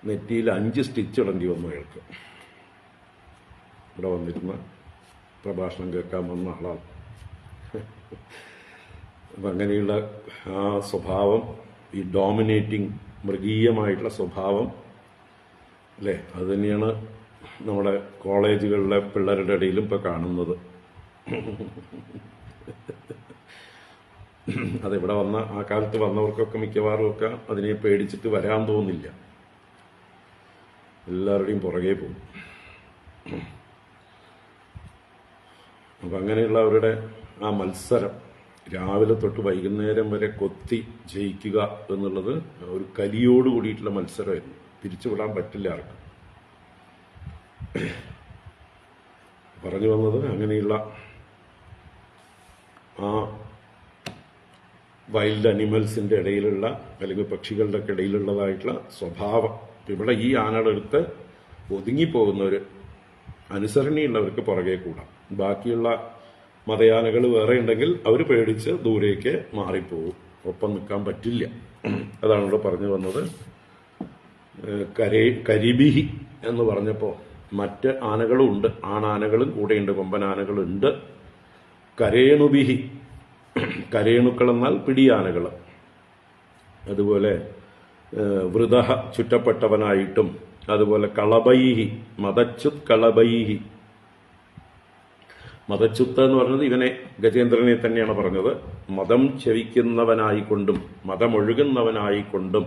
നെറ്റിയിൽ 5 സ്റ്റിച്ച് ഇടേണ്ടി വന്നു അയാൾക്ക്. ഇവിടെ വന്നിരുന്ന പ്രഭാഷണം കേൾക്കാൻ വന്ന ആളാണ്. അപ്പം അങ്ങനെയുള്ള ആ സ്വഭാവം, ഈ ഡോമിനേറ്റിംഗ് മൃഗീയമായിട്ടുള്ള സ്വഭാവം അല്ലേ, അത് തന്നെയാണ് നമ്മുടെ കോളേജുകളിലെ പിള്ളേരുടെ ഇടയിലും ഇപ്പം കാണുന്നത്. അതിവിടെ വന്ന ആ കാലത്ത് വന്നവർക്കൊക്കെ മിക്കവാറും ഒക്കെ അതിനെ പേടിച്ചിട്ട് വരാൻ തോന്നില്ല. എല്ലാവരുടെയും പുറകെ പോകും. അപ്പം അങ്ങനെയുള്ള അവരുടെ ആ മത്സരം, രാവിലെ തൊട്ട് വൈകുന്നേരം വരെ കൊത്തി ജയിക്കുക എന്നുള്ളത് ഒരു കലിയോട് കൂടിയിട്ടുള്ള മത്സരമായിരുന്നു. പിരിച്ചുവിടാൻ പറ്റില്ല ആർക്കും. പറഞ്ഞു വന്നത് അങ്ങനെയുള്ള ആ വൈൽഡ് അനിമൽസിന്റെ ഇടയിലുള്ള, അല്ലെങ്കിൽ പക്ഷികളുടെ ഒക്കെ ഇടയിലുള്ളതായിട്ടുള്ള സ്വഭാവം. ഇവിടെ ഈ ആനകളെടുത്ത് ഒതുങ്ങിപ്പോകുന്നവർ, അനുസരണയുള്ളവർക്ക് പുറകെ കൂടാം. ബാക്കിയുള്ള മതയാനകൾ വേറെ ഉണ്ടെങ്കിൽ അവർ പേടിച്ച് ദൂരേക്ക് മാറിപ്പോകും, ഒപ്പം നിൽക്കാൻ പറ്റില്ല. അതാണ് ഇവിടെ പറഞ്ഞു വന്നത്. കരിബിഹി എന്ന് പറഞ്ഞപ്പോൾ മറ്റ് ആനകളും ഉണ്ട്, ആണാനകളും കൂടെയുണ്ട്, കൊമ്പനാനകളുണ്ട്. കരേണുബിഹി, കരേണുക്കൾ എന്നാൽ പിടിയാനകൾ. അതുപോലെ വൃതഹ, ചുറ്റപ്പെട്ടവനായിട്ടും. അതുപോലെ കളബൈഹി, മതച്ചുത് കളബൈഹി. മതച്ചുത്ത് എന്ന് പറഞ്ഞത് ഇവനെ, ഗജേന്ദ്രനെ തന്നെയാണ് പറഞ്ഞത്. മതം ചെവിക്കുന്നവനായിക്കൊണ്ടും മതമൊഴുകുന്നവനായിക്കൊണ്ടും.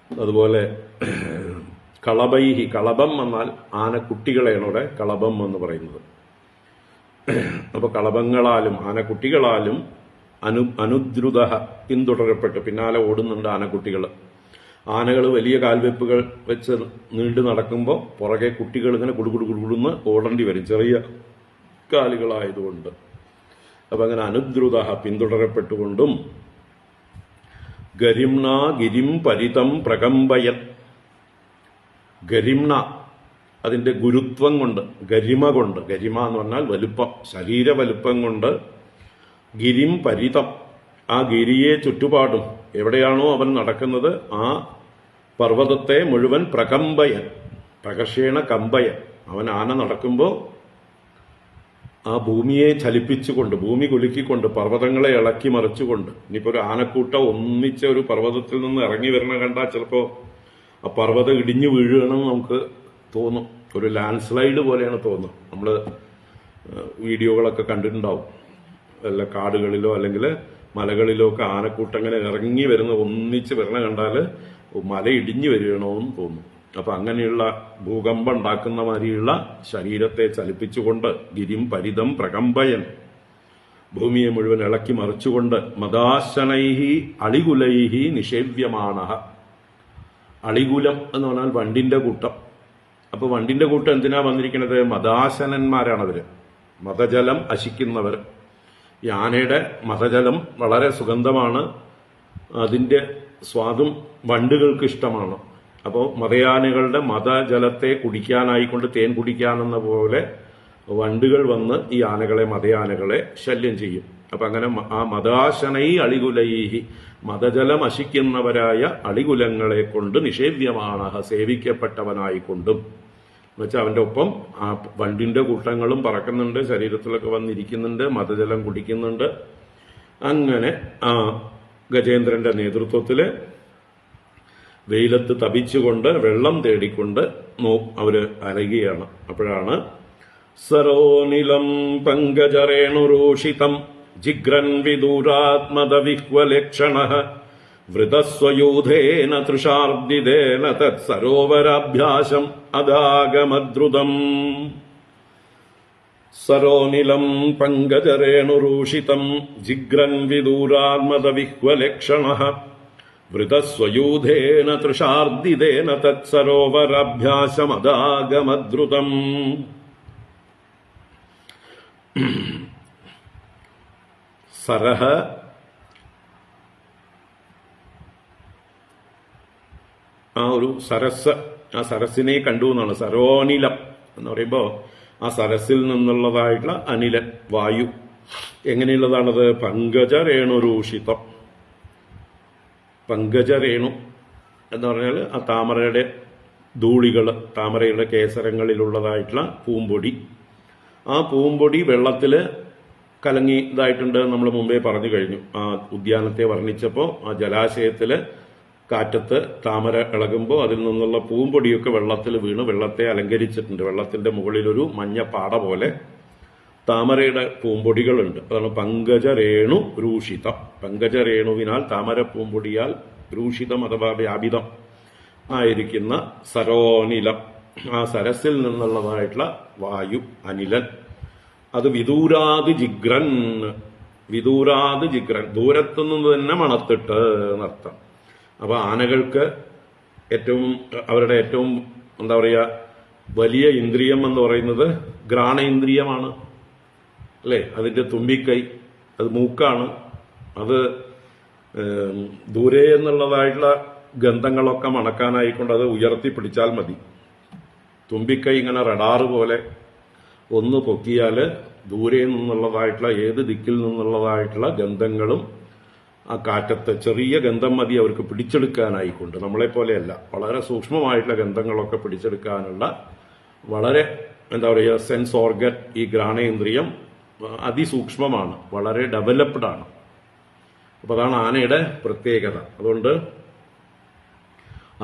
അതുപോലെ കളബൈഹി, കളബം എന്നാൽ ആനക്കുട്ടികളെയാണ് ഇവിടെ കളബം എന്ന് പറയുന്നത്. അപ്പൊ കളബങ്ങളാലും ആനക്കുട്ടികളാലും അനുദ്രുത പിന്തുടരപ്പെട്ട് പിന്നാലെ ഓടുന്നുണ്ട് ആനക്കുട്ടികൾ. ആനകൾ വലിയ കാൽവെപ്പുകൾ വെച്ച് നീണ്ടു നടക്കുമ്പോൾ പുറകെ കുട്ടികൾ ഇങ്ങനെ കുടുകുടുകുടുന്ന് ഓടേണ്ടി വരും, ചെറിയ കാലുകളായതുകൊണ്ട്. അപ്പൊ അങ്ങനെ അനുദ്രുത പിന്തുടരപ്പെട്ടുകൊണ്ടും. ഗരിംണ ഗിരിം പരിതം പ്രകമ്പയൻ. ഗരിംണ അതിന്റെ ഗുരുത്വം കൊണ്ട്, ഗരിമ കൊണ്ട്, ഗരിമ എന്ന് പറഞ്ഞാൽ വലുപ്പം, ശരീര വലുപ്പം കൊണ്ട്. ഗിരിം പരിതം, ആ ഗിരിയെ ചുറ്റുപാടും എവിടെയാണോ അവൻ നടക്കുന്നത് ആ പർവ്വതത്തെ മുഴുവൻ പ്രകമ്പയൻ, പ്രകർഷേണ കമ്പയൻ. അവൻ ആന നടക്കുമ്പോൾ ആ ഭൂമിയെ ചലിപ്പിച്ചുകൊണ്ട്, ഭൂമി കുലുക്കിക്കൊണ്ട്, പർവ്വതങ്ങളെ ഇളക്കി മറിച്ചുകൊണ്ട്. ഇനിയിപ്പോൾ ഒരു ആനക്കൂട്ടം ഒന്നിച്ച ഒരു പർവ്വതത്തിൽ നിന്ന് ഇറങ്ങി വരണ കണ്ടാൽ ചിലപ്പോൾ ആ പർവ്വതം ഇടിഞ്ഞു വീഴുകയാണെന്ന് നമുക്ക് തോന്നും. ഒരു ലാൻഡ് സ്ലൈഡ് പോലെയാണ് തോന്നുന്നത്. നമ്മൾ വീഡിയോകളൊക്കെ കണ്ടിട്ടുണ്ടാവും. വല്ല കാടുകളിലോ അല്ലെങ്കിൽ മലകളിലോ ഒക്കെ ആനക്കൂട്ടം ഇങ്ങനെ ഇറങ്ങി വരുന്ന, ഒന്നിച്ച് വരണ കണ്ടാൽ മല ഇടിഞ്ഞു വരികയാണോന്ന് തോന്നും. അപ്പൊ അങ്ങനെയുള്ള ഭൂകമ്പം ഉണ്ടാക്കുന്ന മാതിരിയുള്ള ശരീരത്തെ ചലിപ്പിച്ചുകൊണ്ട് ഗിരിം പരിതം പ്രകമ്പയൻ, ഭൂമിയെ മുഴുവൻ ഇളക്കി മറിച്ചുകൊണ്ട്. മദാശനൈഹി അളികുലൈഹി നിഷേവ്യമാണ. അളികുലം എന്ന് പറഞ്ഞാൽ വണ്ടിന്റെ കൂട്ടം. അപ്പൊ വണ്ടിന്റെ കൂട്ടം എന്തിനാ വന്നിരിക്കുന്നത്? മദാശനന്മാരാണവര്, മതജലം അശിക്കുന്നവർ. ഈ ആനയുടെ മതജലം വളരെ സുഗന്ധമാണ്, അതിന്റെ സ്വാദും വണ്ടുകൾക്ക് ഇഷ്ടമാണ്. അപ്പോൾ മതയാനകളുടെ മതജലത്തെ കുടിക്കാനായിക്കൊണ്ട്, തേൻ കുടിക്കാനെന്ന പോലെ വണ്ടുകൾ വന്ന് ഈ ആനകളെ, മതയാനകളെ ശല്യം ചെയ്യും. അപ്പൊ അങ്ങനെ ആ മദാശനൈ അളികുലൈഹി, മതജലം അശിക്കുന്നവരായ അളികുലങ്ങളെ കൊണ്ട് നിഷേവ്യമാണ്, സേവിക്കപ്പെട്ടവനായിക്കൊണ്ടും. എന്നുവെച്ചാൽ അവന്റെ ഒപ്പം ആ വണ്ടിന്റെ കൂട്ടങ്ങളും പറക്കുന്നുണ്ട്, ശരീരത്തിലൊക്കെ വന്നിരിക്കുന്നുണ്ട്, മതജലം കുടിക്കുന്നുണ്ട്. അങ്ങനെ ആ ഗജേന്ദ്രന്റെ നേതൃത്വത്തില് വെയിലത്ത് തപിച്ചുകൊണ്ട് വെള്ളം തേടിക്കൊണ്ട് അവര് അലയുകയാണ്. അപ്പോഴാണ് സരോനിലം പങ്കജരേണുരൂഷിതം ജിഗ്രൻ വിദൂരാത്മത വിഹ്വലക്ഷണഃ വൃതസ്വയൂഥേന തൃഷാർദിതേന തത് സരോവരാഭ്യാസം അദാഗമദ്രുതം. സരോനിലം പങ്കജരേണുരൂഷിതം ജിഗ്രൻ വിദൂരാത്മത വിഹ്വലക്ഷണഃ വൃതസ്വയൂഥേന തൃഷാർദിതേന തത് സരോവരാഭ്യാസം അദാഗമദ്രുതം. സരഹ ആ ഒരു സരസ്, ആ സരസിനെ കണ്ടു എന്നാണ്. സരോനിലം എന്ന് പറയുമ്പോൾ ആ സരസിൽ നിന്നുള്ളതായിട്ടുള്ള അനിലൻ, വായു. എങ്ങനെയുള്ളതാണത്? പങ്കജരേണുരൂഷിതം. പങ്കജരേണു എന്ന് പറഞ്ഞാൽ ആ താമരയുടെ ധൂളികള്, താമരയുടെ കേസരങ്ങളിലുള്ളതായിട്ടുള്ള പൂമ്പൊടി. ആ പൂമ്പൊടി വെള്ളത്തിൽ കലങ്ങി ഇതായിട്ടുണ്ട്. നമ്മൾ മുമ്പേ പറഞ്ഞു കഴിഞ്ഞു. ആ ഉദ്യാനത്തെ വർണ്ണിച്ചപ്പോൾ ആ ജലാശയത്തില് കാറ്റത്ത് താമര ഇളകുമ്പോൾ അതിൽ നിന്നുള്ള പൂമ്പൊടിയൊക്കെ വെള്ളത്തിൽ വീണ് വെള്ളത്തെ അലങ്കരിച്ചിട്ടുണ്ട്. വെള്ളത്തിന്റെ മുകളിലൊരു മഞ്ഞ പാട പോലെ താമരയുടെ പൂമ്പൊടികളുണ്ട്. അതാണ് പങ്കജരേണു രൂഷിതം. പങ്കജരേണുവിനാൽ താമര പൂമ്പൊടിയാൽ രൂഷിതം അഥവാ വ്യാപിതം ആയിരിക്കുന്ന സരോനിലം, ആ സരസിൽ നിന്നുള്ളതായിട്ടുള്ള വായു, അനിലൻ. അത് വിദൂരാത് ജിഗ്രൻ, വിദൂരാത് ജിഗ്രൻ, ദൂരത്തുനിന്ന് തന്നെ മണത്തിട്ട് എന്നർത്ഥം. അപ്പൊ ആനകൾക്ക് അവരുടെ ഏറ്റവും എന്താ പറയുക വലിയ ഇന്ദ്രിയം എന്ന് പറയുന്നത് ഘ്രാണേന്ദ്രിയമാണ് അല്ലെ. അതിന്റെ തുമ്പിക്കൈ, അത് മൂക്കാണ്. അത് ദൂരെ എന്നുള്ളതായിട്ടുള്ള ഗന്ധങ്ങളൊക്കെ മണക്കാനായിക്കൊണ്ട് അത് ഉയർത്തിപ്പിടിച്ചാൽ മതി. തുമ്പിക്കൈ ഇങ്ങനെ റഡാറ് പോലെ ഒന്ന് പൊക്കിയാല് ദൂരെ നിന്നുള്ളതായിട്ടുള്ള ഏത് ദിക്കിൽ നിന്നുള്ളതായിട്ടുള്ള ഗന്ധങ്ങളും ആ കാറ്റത്ത് ചെറിയ ഗന്ധം മതി അവർക്ക് പിടിച്ചെടുക്കാനായിക്കൊണ്ട്. നമ്മളെ പോലെയല്ല, വളരെ സൂക്ഷ്മമായിട്ടുള്ള ഗന്ധങ്ങളൊക്കെ പിടിച്ചെടുക്കാനുള്ള വളരെ എന്താ പറയുക സെൻസ് ഓർഗൻ ഈ ഘ്രാണേന്ദ്രിയം അതിസൂക്ഷ്മമാണ്, വളരെ ഡെവലപ്ഡ് ആണ്. അപ്പൊ അതാണ് ആനയുടെ പ്രത്യേകത. അതുകൊണ്ട്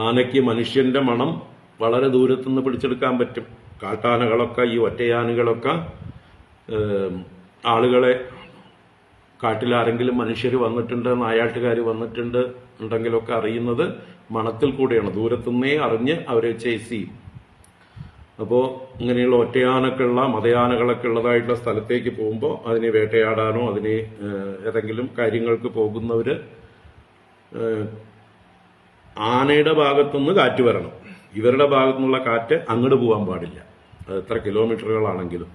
ആനയ്ക്ക് മനുഷ്യന്റെ മണം വളരെ ദൂരത്തുനിന്ന് പിടിച്ചെടുക്കാൻ പറ്റും. കാട്ടാനകളൊക്കെ, ഈ ഒറ്റയാനകളൊക്കെ ആളുകളെ കാട്ടിലാരെങ്കിലും മനുഷ്യർ വന്നിട്ടുണ്ട്, നായാട്ടുകാർ വന്നിട്ടുണ്ട് ഉണ്ടെങ്കിലൊക്കെ അറിയുന്നത് മണത്തിൽ കൂടെയാണ്. ദൂരത്തുനിന്നേ അറിഞ്ഞ് അവരെ ചേസ് ചെയ്യും. അപ്പോൾ ഇങ്ങനെയുള്ള ഒറ്റയാനൊക്കെയുള്ള മതയാനകളൊക്കെ ഉള്ളതായിട്ടുള്ള സ്ഥലത്തേക്ക് പോകുമ്പോൾ അതിനെ വേട്ടയാടാനോ അതിനെ ഏതെങ്കിലും കാര്യങ്ങൾക്ക് പോകുന്നവര് ആനയുടെ ഭാഗത്തുനിന്ന് കാറ്റ് വരണം. ഇവരുടെ ഭാഗത്തുനിന്നുള്ള കാറ്റ് അങ്ങോട്ട് പോകാൻ പാടില്ല, അത് എത്ര കിലോമീറ്ററുകളാണെങ്കിലും.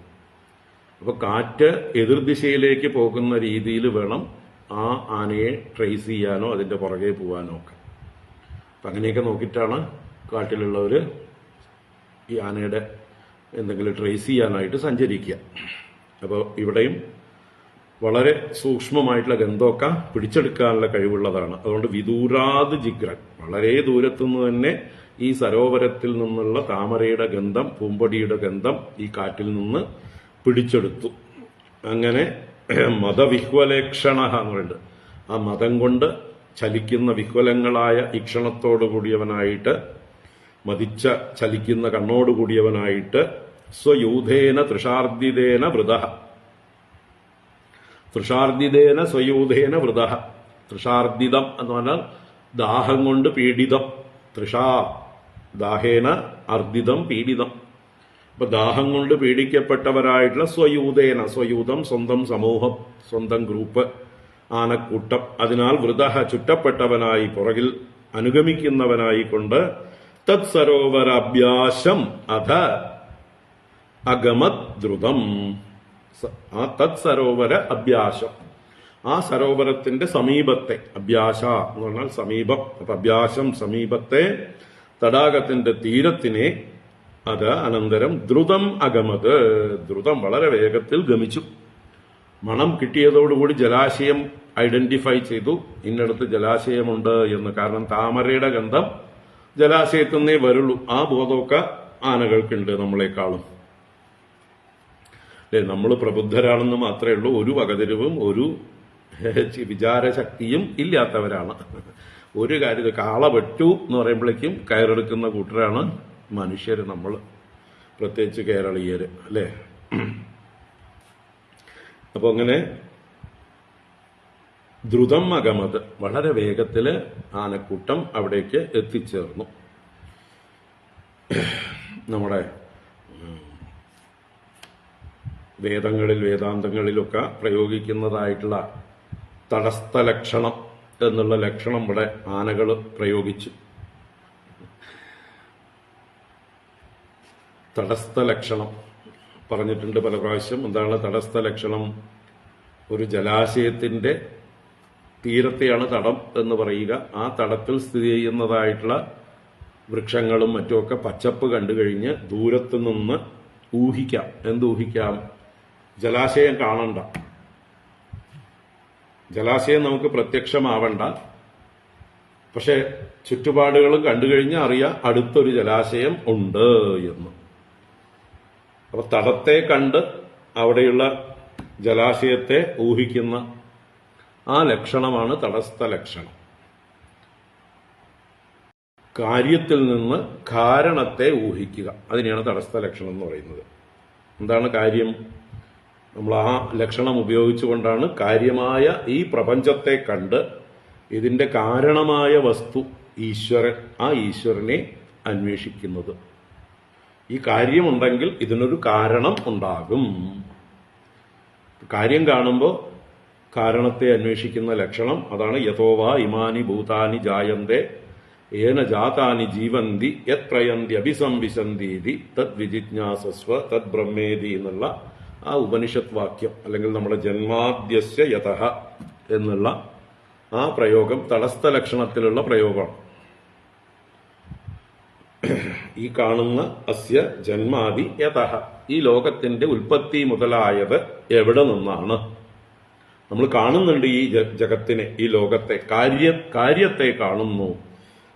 അപ്പൊ കാറ്റ് എതിർദിശയിലേക്ക് പോകുന്ന രീതിയിൽ വേണം ആ ആനയെ ട്രേസ് ചെയ്യാനോ അതിന്റെ പുറകെ പോകാനോ ഒക്കെ. അപ്പൊ അങ്ങനെയൊക്കെ നോക്കിയിട്ടാണ് കാട്ടിലുള്ളവര് ഈ ആനയുടെ എന്തെങ്കിലും ട്രേസ് ചെയ്യാനായിട്ട് സഞ്ചരിക്കുക. അപ്പോൾ ഇവിടെയും വളരെ സൂക്ഷ്മമായിട്ടുള്ള ഗന്ധമൊക്കെ പിടിച്ചെടുക്കാനുള്ള കഴിവുള്ളതാണ്. അതുകൊണ്ട് വിദൂരാത് ജിഗ്രൻ, വളരെ ദൂരത്തുനിന്ന് തന്നെ ഈ സരോവരത്തിൽ നിന്നുള്ള താമരയുടെ ഗന്ധം, പൂമ്പൊടിയുടെ ഗന്ധം ഈ കാറ്റിൽ നിന്ന് പിടിച്ചെടുത്തു. അങ്ങനെ മതവിഹ്വലേക്ഷണ എന്ന് പറയുന്നത് ആ മതം കൊണ്ട് ചലിക്കുന്ന വിഹ്വലങ്ങളായ ഈക്ഷണത്തോടു കൂടിയവനായിട്ട്, മതിച്ച ചലിക്കുന്ന കണ്ണോടുകൂടിയവനായിട്ട് സ്വയൂഥേന തൃഷാർദിതേന വൃത, തൃഷാർദിതേന സ്വയൂഥേന വൃത. തൃഷാർദിതം എന്ന് പറഞ്ഞാൽ ദാഹം കൊണ്ട് പീഡിതം. തൃഷാ ദാഹേന അർദിതം പീഡിതം. അപ്പൊ ദാഹം കൊണ്ട് പീഡിക്കപ്പെട്ടവരായിട്ടുള്ള സ്വയൂഥേന, സ്വയൂഥം സ്വന്തം സമൂഹം, സ്വന്തം ഗ്രൂപ്പ്, ആനക്കൂട്ടം. അതിനാൽ വൃത ചുറ്റപ്പെട്ടവനായി, പുറകിൽ അനുഗമിക്കുന്നവനായി കൊണ്ട് തത് സരോവരാഭ്യാസം അധ അഗമത് ദ്രുതം. ആ തത് സരോവര അഭ്യാസം, ആ സരോവരത്തിന്റെ സമീപത്തെ, അഭ്യാസ എന്ന് പറഞ്ഞാൽ സമീപം. അപ്പൊ അഭ്യാസം സമീപത്തെ തടാകത്തിന്റെ തീരത്തിനെ അത് അനന്തരം ദ്രുതം അഗമത്, ദ്രുതം വളരെ വേഗത്തിൽ ഗമിച്ചു. മണം കിട്ടിയതോടുകൂടി ജലാശയം ഐഡന്റിഫൈ ചെയ്തു, ഇന്നടത്ത് ജലാശയമുണ്ട് എന്ന്. കാരണം താമരയുടെ ഗന്ധം ജലാശയത്തിൽ നിന്നേ വരുള്ളൂ. ആ ബോധമൊക്കെ ആനകൾക്കുണ്ട് നമ്മളെക്കാളും. നമ്മൾ പ്രബുദ്ധരാണെന്ന് മാത്രമേ ഉള്ളൂ. ഒരു വകതിരിവും ഒരു വിചാരശക്തിയും ഇല്ലാത്തവരാണ്. ഒരു കാര്യം, കാള വെട്ടു എന്ന് പറയുമ്പോഴേക്കും കയറെടുക്കുന്ന കൂട്ടരാണ് മനുഷ്യർ, നമ്മൾ പ്രത്യേകിച്ച് കേരളീയർ അല്ലേ. അപ്പൊ അങ്ങനെ ദ്രുതം അഗമത്, വളരെ വേഗത്തില് ആനക്കൂട്ടം അവിടേക്ക് എത്തിച്ചേർന്നു. നമ്മുടെ വേദാന്തങ്ങളിലൊക്കെ പ്രയോഗിക്കുന്നതായിട്ടുള്ള തടസ്ഥ ലക്ഷണം എന്നുള്ള ലക്ഷണം ഇവിടെ ആനകൾ പ്രയോഗിച്ചു. തടസ്ഥ ലക്ഷണം പറഞ്ഞിട്ടുണ്ട് പല പ്രാവശ്യം. എന്താണ് തടസ്ഥ ലക്ഷണം? ഒരു ജലാശയത്തിന്റെ തീരത്തെയാണ് തടം എന്ന് പറയുക. ആ തടത്തിൽ സ്ഥിതി ചെയ്യുന്നതായിട്ടുള്ള വൃക്ഷങ്ങളും മറ്റുമൊക്കെ പച്ചപ്പ് കണ്ടു കഴിഞ്ഞ് ദൂരത്ത് നിന്ന് ഊഹിക്കാം. എന്ത് ജലാശയം കാണണ്ട, ജലാശയം നമുക്ക് പ്രത്യക്ഷമാവണ്ട, പക്ഷെ ചുറ്റുപാടുകളും കണ്ടു കഴിഞ്ഞാൽ അറിയാം അടുത്തൊരു ജലാശയം ഉണ്ട് എന്ന്. അപ്പൊ തടത്തെ കണ്ട് അവിടെയുള്ള ജലാശയത്തെ ഊഹിക്കുന്ന ആ ലക്ഷണമാണ് തടസ്ഥ ലക്ഷണം. കാര്യത്തിൽ നിന്ന് കാരണത്തെ ഊഹിക്കുക, അതിനെയാണ് തടസ്ഥ ലക്ഷണം എന്ന് പറയുന്നത്. എന്താണ് കാര്യം? നമ്മൾ ആ ലക്ഷണം ഉപയോഗിച്ചുകൊണ്ടാണ് കാര്യമായ ഈ പ്രപഞ്ചത്തെ കണ്ട് ഇതിന്റെ കാരണമായ വസ്തു ഈശ്വരൻ, ആ ഈശ്വരനെ അന്വേഷിക്കുന്നത്. ഈ കാര്യമുണ്ടെങ്കിൽ ഇതിനൊരു കാരണം ഉണ്ടാകും. കാര്യം കാണുമ്പോൾ കാരണത്തെ അന്വേഷിക്കുന്ന ലക്ഷണം അതാണ്. യഥോവാ ഇമാനി ഭൂതാനി ജായന്തേ ഏന ജാതാനി ജീവന്തി യത് പ്രയന്തി അഭിസംവിശന്തീതി തദ് വിജിജ്ഞാസസ്വ തദ് ബ്രഹ്മേതി എന്നുള്ള ആ ഉപനിഷത്ത് വാക്യം, അല്ലെങ്കിൽ നമ്മുടെ ജന്മാദ്യസ്യ യതഃ എന്നുള്ള ആ പ്രയോഗം തടസ്ഥ ലക്ഷണത്തിലുള്ള പ്രയോഗമാണ്. ഈ കാണുന്ന അസ്യ ജന്മാദി യതഃ, ഈ ലോകത്തിന്റെ ഉൽപ്പത്തി മുതലായത് എവിടെ നിന്നാണ്? നമ്മൾ കാണുന്നുണ്ട് ഈ ജഗത്തിനെ, ഈ ലോകത്തെ, കാര്യത്തെ കാണുന്നു.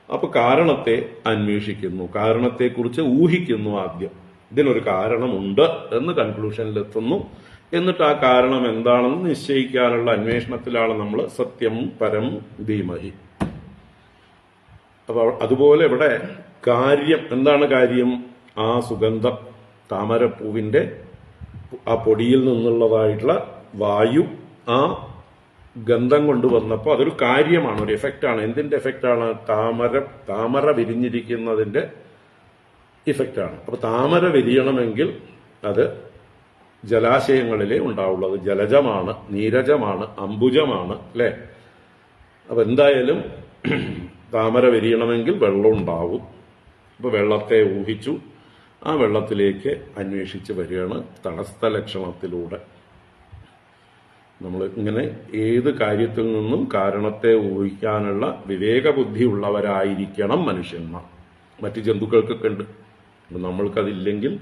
അപ്പൊ കാരണത്തെ അന്വേഷിക്കുന്നു, കാരണത്തെക്കുറിച്ച് ഊഹിക്കുന്നു. ആദ്യം ഇതിനൊരു കാരണമുണ്ട് എന്ന് കൺക്ലൂഷനിലെത്തുന്നു. എന്നിട്ട് ആ കാരണം എന്താണെന്ന് നിശ്ചയിക്കാനുള്ള അന്വേഷണത്തിലാണ് നമ്മൾ. സത്യം പരം ധീമഹി. അപ്പൊ അതുപോലെ ഇവിടെ കാര്യം എന്താണ്? കാര്യം ആ സുഗന്ധം, താമരപ്പൂവിന്റെ ആ പൊടിയിൽ നിന്നുള്ളതായിട്ടുള്ള വായു ആ ഗന്ധം കൊണ്ടുവന്നപ്പോൾ അതൊരു കാര്യമാണ്, ഒരു എഫക്റ്റാണ്. എന്തിന്റെ എഫക്റ്റാണ്? താമര വിരിഞ്ഞിരിക്കുന്നതിന്റെ ഇഫക്റ്റാണ്. അപ്പൊ താമര വിരിയണമെങ്കിൽ അത് ജലാശയങ്ങളിലേ ഉണ്ടാവുള്ളൂ. അത് ജലജമാണ്, നീരജമാണ്, അംബുജമാണ്, അല്ലെ? അപ്പൊ എന്തായാലും താമര വിരിയണമെങ്കിൽ വെള്ളം ഉണ്ടാവും. അപ്പൊ വെള്ളത്തെ ഊഹിച്ചു, ആ വെള്ളത്തിലേക്ക് അന്വേഷിച്ച് വരികയാണ് തടസ്ഥ ലക്ഷണത്തിലൂടെ. നമ്മൾ ഇങ്ങനെ ഏത് കാര്യത്തിൽ നിന്നും കാരണത്തെ ഊഹിക്കാനുള്ള വിവേകബുദ്ധി ഉള്ളവരായിരിക്കണം മനുഷ്യന്മാർ. മറ്റു ജന്തുക്കൾക്കൊക്കെ ഉണ്ട്, നമ്മൾക്കതില്ലെങ്കിൽ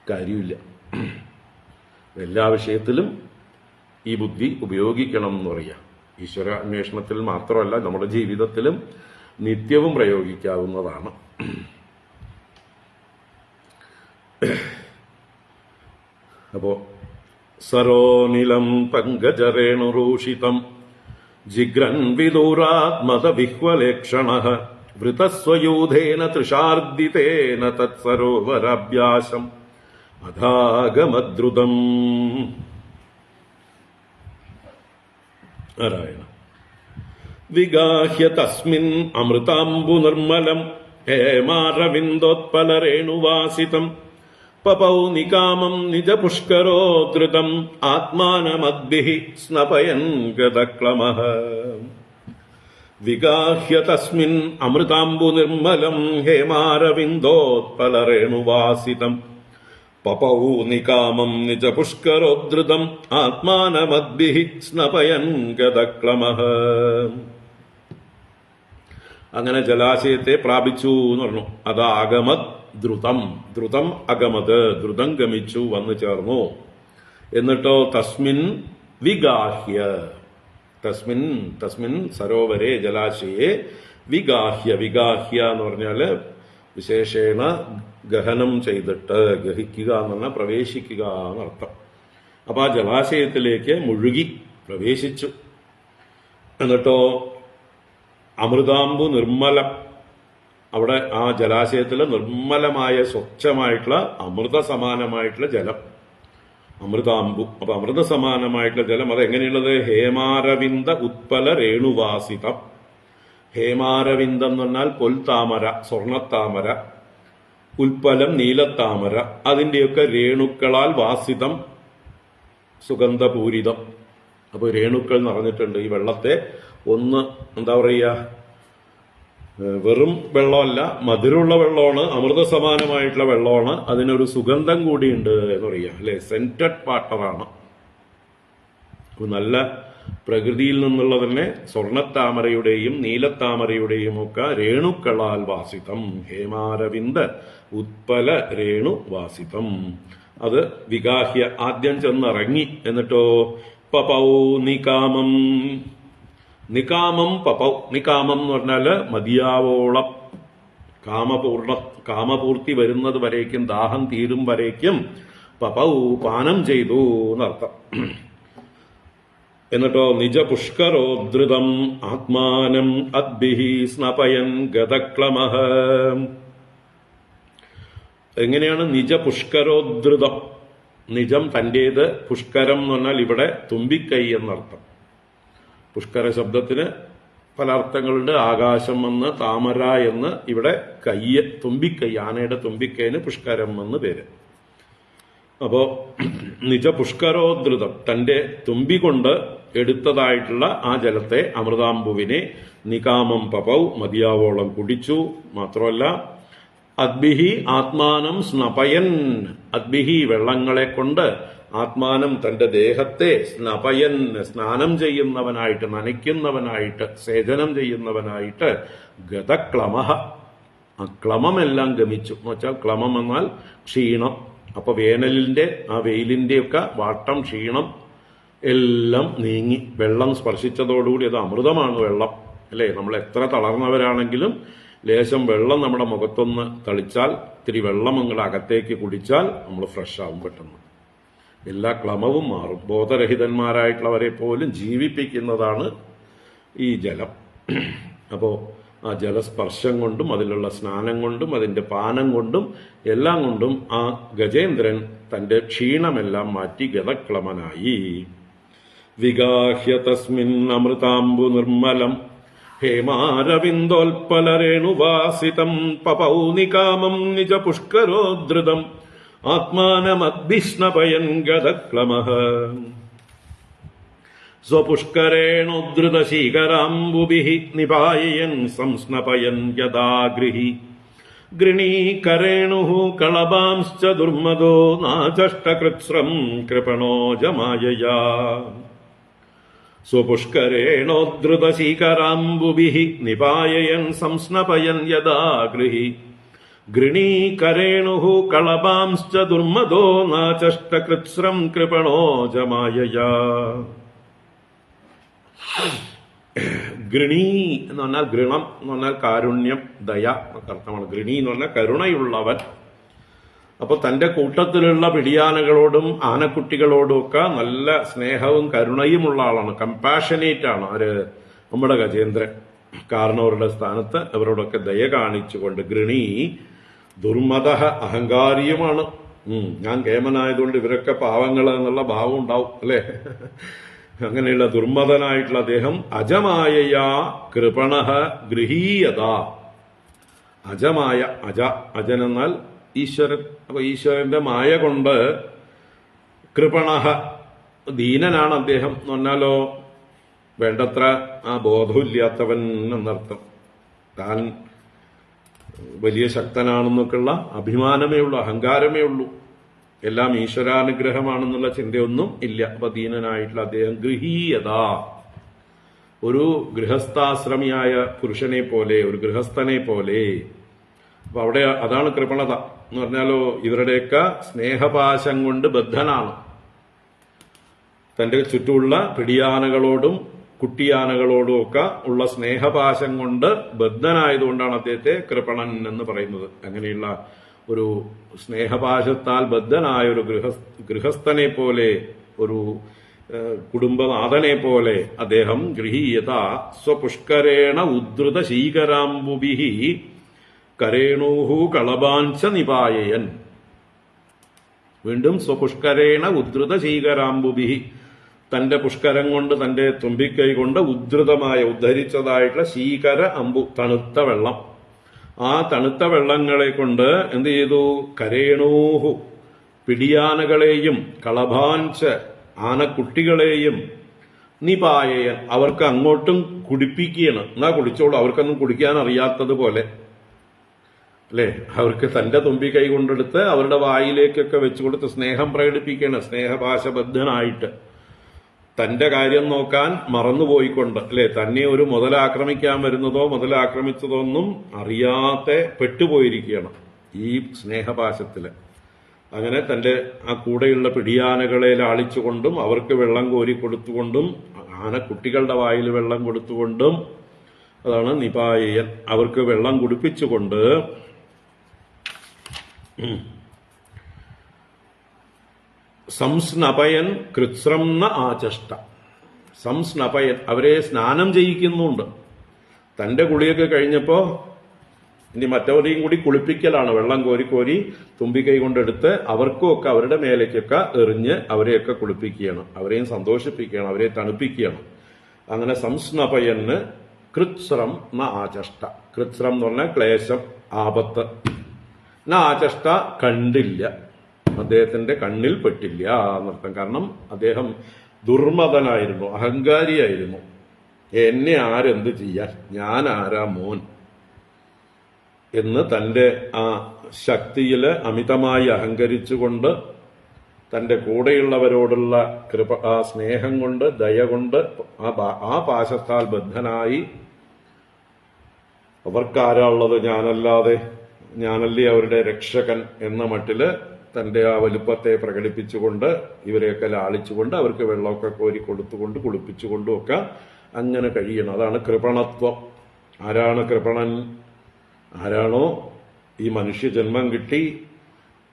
കാര്യമില്ല. എല്ലാ വിഷയത്തിലും ഈ ബുദ്ധി ഉപയോഗിക്കണം എന്ന് പറയാം. ഈശ്വര അന്വേഷണത്തിൽ മാത്രമല്ല, നമ്മുടെ ജീവിതത്തിലും നിത്യവും പ്രയോഗിക്കാവുന്നതാണ്. അപ്പോ സരോനിലം പങ്കജരേണുരൂഷിതം ജിഗ്രൻ വിദൂരാത്മത വിഹ്വലേക്ഷണഃ വൃതസ്വയൂഥേന തൃഷാർദിതേന തത്സരോവരാഭ്യാസം അധാഗമദ്രുതം. നാരായണ. വിഗാഹ്യ തസ്മിൻ അമൃതാംബു നിർമ്മലം ഹേമാരവിന്ദോത്പലരേണുവാസിതം പപൗ നികാമം നിജപുഷ്കരോധൃതം ആത്മാനമദ്ഭിഃ സ്നപയൻ ഗതക്ലമഃ. വിഗാഹ്യ തസ്മിൻ അമൃതാംബു നിർമ്മലം ഹേമാരവിന്ദോത്പലരേണുവാസിതം പപൗ നികാമം നിജപുഷ്കരോധൃതം ആത്മാനമദ്ഭിഃ സ്നപയൻ ഗതക്ലമഃ. അങ്ങനെ ജലാശയത്തെ പ്രാപിച്ചു എന്ന് പറഞ്ഞു. അതാഗമത് ദ്രുതം, ദ്രുതം അഗമത്, ദ്രുതം ഗമിച്ചു, വന്നു ചേർന്നു. എന്നിട്ടോ തസ്മിൻ വിഗാഹ്യ, തസ്മിൻ സരോവരെ, ജലാശയെ, വിഗാഹ്യ, വിഗാഹ്യ എന്ന് പറഞ്ഞാല് വിശേഷേണ ഗഹനം ചെയ്തിട്ട്, ഗഹിക്കുക എന്ന് പറഞ്ഞാൽ പ്രവേശിക്കുക എന്നർത്ഥം. അപ്പൊ ആ ജലാശയത്തിലേക്ക് മുഴുകി പ്രവേശിച്ചു. എന്നിട്ടോ അമൃതാംബു നിർമ്മലം, അവിടെ ആ ജലാശയത്തിൽ നിർമ്മലമായ സ്വച്ഛമായിട്ടുള്ള അമൃത സമാനമായിട്ടുള്ള ജലം, അമൃതാംബു. അപ്പൊ അമൃത സമാനമായിട്ടുള്ള ജലം അതെങ്ങനെയുള്ളത്? ഹേമാരവിന്ദ ഉത്പല രേണുവാസിതം. ഹേമാരവിന്ദം എന്ന് പറഞ്ഞാൽ പൊൽത്താമര, സ്വർണത്താമര, ഉൽപ്പലം നീലത്താമര, അതിന്റെയൊക്കെ രേണുക്കളാൽ വാസിതം, സുഗന്ധപൂരിതം. അപ്പൊ രേണുക്കൾ നിറഞ്ഞിട്ടുണ്ട് ഈ വെള്ളത്തെ. ഒന്ന് എന്താ പറയുക, വെറും വെള്ളമല്ല, മധുരമുള്ള വെള്ളമാണ്, അമൃത സമാനമായിട്ടുള്ള വെള്ളമാണ്, അതിനൊരു സുഗന്ധം കൂടിയുണ്ട് എന്ന് പറയാം അല്ലെ. സെന്റഡ് വാട്ടറാണ്. നല്ല പ്രകൃതിയിൽ നിന്നുള്ള തന്നെ സ്വർണത്താമരയുടെയും നീലത്താമരയുടെയും ഒക്കെ രേണുക്കളാൽ വാസിതം. ഹേമാരവിന്ദ ഉത്പല രേണു വാസിതം. അത് വിഗാഹ്യ ആദ്യം ചെന്നിറങ്ങി. എന്നിട്ടോ പപൗ നികാമം. നികാമം പപൗ. നികാമം എന്ന് പറഞ്ഞാല് മതിയാവോളം, കാമപൂർത്തി വരുന്നത് വരേക്കും, ദാഹം തീരും വരേക്കും പപൗ പാനം ചെയ്തു എന്നർത്ഥം. എന്നിട്ടോ നിജ പുഷ്കരോദ്ധൃതം ആത്മാനം അദ്ഭിഹി സ്നപയൻ ഗതക്ലമഃ. എങ്ങനെയാണ് നിജ പുഷ്കരോദ്ധൃതം? നിജം തന്റേത്, പുഷ്കരം എന്ന് പറഞ്ഞാൽ ഇവിടെ തുമ്പിക്കൈ എന്നർത്ഥം. പുഷ്കര ശബ്ദത്തിന് പല അർത്ഥങ്ങളുണ്ട്. ആകാശം എന്ന്, താമര എന്ന്, ഇവിടെ കയ്യ്, തുമ്പിക്കൈ, ആനയുടെ തുമ്പിക്കൈന് പുഷ്കരം എന്ന് പേര്. അപ്പോ നിജ പുഷ്കരോദ്ധൃതം, തന്റെ തുമ്പി കൊണ്ട് എടുത്തതായിട്ടുള്ള ആ ജലത്തെ, അമൃതാംബുവിനെ, നികാമം പപൗ മതിയാവോളം കുടിച്ചു. മാത്രമല്ല അദ്ഭിഹി ആത്മാനം സ്നപയൻ. അദ്ഭിഹി വെള്ളങ്ങളെ കൊണ്ട്, ആത്മാനം തന്റെ ദേഹത്തെ, സ്നപയൻ സ്നാനം ചെയ്യുന്നവനായിട്ട്, നനയ്ക്കുന്നവനായിട്ട്, സേചനം ചെയ്യുന്നവനായിട്ട്, ഗതക്ലമഃ ആ ക്ലമമെല്ലാം ഗമിച്ചു എന്ന് വെച്ചാൽ, ക്ലമം എന്നാൽ ക്ഷീണം. അപ്പൊ വേനലിന്റെ ആ വെയിലിന്റെയൊക്കെ വാട്ടം, ക്ഷീണം എല്ലാം നീങ്ങി. വെള്ളം സ്പർശിച്ചതോടുകൂടി, അത് അമൃതമാണ് വെള്ളം അല്ലേ. നമ്മൾ എത്ര തളർന്നവരാണെങ്കിലും ലേശം വെള്ളം നമ്മുടെ മുഖത്തൊന്ന് തളിച്ചാൽ, ഇത്തിരി വെള്ളം നിങ്ങളുടെ അകത്തേക്ക് കുടിച്ചാൽ നമ്മൾ ഫ്രഷ് ആവും പെട്ടെന്ന്. എല്ലാ ക്ലമവും മാറും. ബോധരഹിതന്മാരായിട്ടുള്ളവരെ പോലും ജീവിപ്പിക്കുന്നതാണ് ഈ ജലം. അപ്പോ ആ ജലസ്പർശം കൊണ്ടും അതിലുള്ള സ്നാനം കൊണ്ടും അതിന്റെ പാനം കൊണ്ടും എല്ലാം കൊണ്ടും ആ ഗജേന്ദ്രൻ തന്റെ ക്ഷീണമെല്ലാം മാറ്റി ഗതക്ലമനായി. വിഗാഹ്യ തസ്മിൻ അമൃതാംബു നിർമ്മലം ഹേമാരവിന്ദോൽപലരേണുവാസിതം പപൗ നികാമം നിജ പുഷ്കരോദ്ധൃതം ആത്മാനമദ്ഭിസ്നപയൻ ഗതക്ലമഃ. സ്വപുഷ്കരേണോദ്ധൃതശീകരാംബുഭിഃ നിപായയൻ സംസ്നപയൻ യദാ ഗൃണീകരേണുഃ കളഭാംശ്ച ദുർമദോ നാചഷ്ടകൃത്സ്രം കൃപണോജമായയാ. സ്വപുഷ്കരേണോദ്ധൃതശീകരാംബുഭിഃ നിപായയൻ സംസ്നപയൻ യദാ ഗൃണീകരേണുഃ കളഭാംശ്ച ദുർമദോ നാചഷ്ടകൃത്സ്രം കൃപണോജമായയാ. ഗൃണീ എന്ന് പറഞ്ഞാൽ, ഗൃണം എന്ന് പറഞ്ഞാൽ കാരുണ്യം, ദയ എന്നൊക്കെ അർത്ഥമാണ്. ഗൃണി എന്ന് പറഞ്ഞാൽ കരുണയുള്ളവൻ. അപ്പൊ തന്റെ കൂട്ടത്തിലുള്ള പിടിയാനകളോടും ആനക്കുട്ടികളോടും ഒക്കെ നല്ല സ്നേഹവും കരുണയുമുള്ള ആളാണ്. കമ്പാഷനേറ്റ് ആണ് ആര്? നമ്മുടെ ഗജേന്ദ്രൻ. കാരണവരുടെ സ്ഥാനത്ത് അവരോടൊക്കെ ദയ കാണിച്ചുകൊണ്ട്. ഗൃണി ദുർമദ, അഹങ്കാരിയുമാണ്. ഞാൻ കേമനായതുകൊണ്ട് ഇവരൊക്കെ പാവങ്ങൾ എന്നുള്ള ഭാവം ഉണ്ടാവും അല്ലെ. അങ്ങനെയുള്ള ദുർമദനായിട്ടുള്ള അദ്ദേഹം അജമായയാ കൃപണഃ ഗൃഹീയത. അജമായ, അജൻ എന്നാൽ ഈശ്വരൻ. അപ്പൊ ഈശ്വരന്റെ മായ കൊണ്ട് കൃപണഃ, ദീനനാണ് അദ്ദേഹം എന്ന് പറഞ്ഞാലോ വേണ്ടത്ര ആ ബോധമില്ലാത്തവൻ എന്നർത്ഥം. താൻ വലിയ ശക്തനാണെന്നൊക്കെയുള്ള അഭിമാനമേ ഉള്ളൂ, അഹങ്കാരമേ ഉള്ളൂ. എല്ലാം ഈശ്വരാനുഗ്രഹമാണെന്നുള്ള ചിന്തയൊന്നും ഇല്ല. അപ്പൊ ദീനനായിട്ടുള്ള അദ്ദേഹം ഗൃഹീയത, ഒരു ഗൃഹസ്ഥാശ്രമിയായ പുരുഷനെ പോലെ, ഒരു ഗൃഹസ്ഥനെ പോലെ. അപ്പൊ അവിടെ അതാണ് കൃപണത എന്ന് പറഞ്ഞാലോ, ഇവരുടെയൊക്കെ സ്നേഹപാശം കൊണ്ട് ബദ്ധനാണ്. തന്റെ ചുറ്റുമുള്ള പിടിയാനകളോടും കുട്ടിയാനകളോടും ഒക്കെ ഉള്ള സ്നേഹപാശം കൊണ്ട് ബദ്ധനായതുകൊണ്ടാണ് അദ്ദേഹത്തെ കൃപണൻ എന്ന് പറയുന്നത്. അങ്ങനെയുള്ള ഒരു സ്നേഹപാശത്താൽ ബദ്ധനായ ഒരു ഗൃഹസ്ഥനെ പോലെ, ഒരു കുടുംബനാഥനെ പോലെ അദ്ദേഹം ഗൃഹീയത സ്വപുഷ്കരേണ ഉദ്ധൃത ശീകരാംബുഭിഃ കരേണൂഹു കളഭാഞ്ച നിപായയൻ. വീണ്ടും സ്വപുഷ്കരേണ ഉദ്ധൃത ശീകരാംബുഭിഃ, തന്റെ പുഷ്കരം കൊണ്ട്, തന്റെ തുമ്പിക്കൈ കൊണ്ട് ഉദ്ധൃതമായ ഉദ്ധരിച്ചതായിട്ടുള്ള ശീകര അമ്പു, തണുത്ത വെള്ളം. ആ തണുത്ത വെള്ളങ്ങളെ കൊണ്ട് എന്ത് ചെയ്തു? കരേണൂഹു, പിടിയാനകളെയും കളഭാഞ്ച്, ആനക്കുട്ടികളെയും നിപായയൻ, അവർക്ക് അങ്ങോട്ടും കുടിപ്പിക്കുകയാണ്. എന്നാ കുടിച്ചോളൂ, അവർക്കൊന്നും കുടിക്കാൻ അറിയാത്തതുപോലെ അല്ലേ. അവർക്ക് തന്റെ തുമ്പിക്കൈ കൊണ്ടെടുത്ത് അവരുടെ വായിലേക്കൊക്കെ വെച്ചു കൊടുത്ത് സ്നേഹം പ്രകടിപ്പിക്കുകയാണ്. സ്നേഹപാശബദ്ധനായിട്ട് തന്റെ കാര്യം നോക്കാൻ മറന്നുപോയിക്കൊണ്ട് അല്ലെ, തന്നെ ഒരു മുതലാക്രമിക്കാൻ വരുന്നതോ മുതലാക്രമിച്ചതോ ഒന്നും അറിയാതെ പെട്ടുപോയിരിക്കുകയാണ് ഈ സ്നേഹപാശത്തില്. അങ്ങനെ തന്റെ ആ കൂടെയുള്ള പിടിയാനകളെ ലാളിച്ചുകൊണ്ടും അവർക്ക് വെള്ളം കോരി കൊടുത്തുകൊണ്ടും ആനക്കുട്ടികളുടെ വായിൽ വെള്ളം കൊടുത്തുകൊണ്ടും, അതാണ് നിപായയൻ, അവർക്ക് വെള്ളം കുടിപ്പിച്ചുകൊണ്ട് സംസ്നപയൻ കൃത്സ്രം ന ആചഷ്ട. സംസ്നപയൻ, അവരെ സ്നാനം ചെയ്യിക്കുന്നുണ്ട്. തന്റെ കുളിയൊക്കെ കഴിഞ്ഞപ്പോ ഇനി മറ്റവരെയും കൂടി കുളിപ്പിക്കലാണ്. വെള്ളം കോരി കോരി തുമ്പിക്കൈ കൊണ്ടെടുത്ത് അവർക്കുമൊക്കെ അവരുടെ മേലേക്കൊക്കെ എറിഞ്ഞ് അവരെയൊക്കെ കുളിപ്പിക്കുകയാണ്, അവരെയും സന്തോഷിപ്പിക്കുകയാണ്, അവരെ തണുപ്പിക്കുകയാണ്. അങ്ങനെ സംസ്നപയന് കൃത്സ്രം ന ആചഷ്ട. കൃത്സ്രം എന്ന് പറഞ്ഞാൽ ക്ലേശം, ആപത്ത്. ന ആചഷ്ട, കണ്ടില്ല, അദ്ദേഹത്തിന്റെ കണ്ണിൽ പെട്ടില്ല എന്നർത്ഥം. കാരണം അദ്ദേഹം ദുർമതനായിരുന്നു, അഹങ്കാരിയായിരുന്നു. എന്നെ ആരെന്ത് ചെയ്യാൻ, ഞാൻ ആരാ മോൻ എന്ന് തന്റെ ആ ശക്തിയില് അമിതമായി അഹങ്കരിച്ചുകൊണ്ട് തന്റെ കൂടെയുള്ളവരോടുള്ള ആ സ്നേഹം കൊണ്ട്, ദയ കൊണ്ട്, ആ പാശത്താൽ ബദ്ധനായി അവർക്കാരാ ഉള്ളത്, ഞാനല്ലാതെ, ഞാനല്ലേ അവരുടെ രക്ഷകൻ എന്ന മട്ടില് തന്റെ ആ വലുപ്പത്തെ പ്രകടിപ്പിച്ചുകൊണ്ട് ഇവരെയൊക്കെ ലാളിച്ചുകൊണ്ട് അവർക്ക് വെള്ളമൊക്കെ കോരി കൊടുത്തുകൊണ്ട് കുളിപ്പിച്ചുകൊണ്ടും ഒക്കെ അങ്ങനെ കഴിയണം. അതാണ് കൃപണത്വം. ആരാണ് കൃപണൻ? ആരാണോ ഈ മനുഷ്യജന്മം കിട്ടി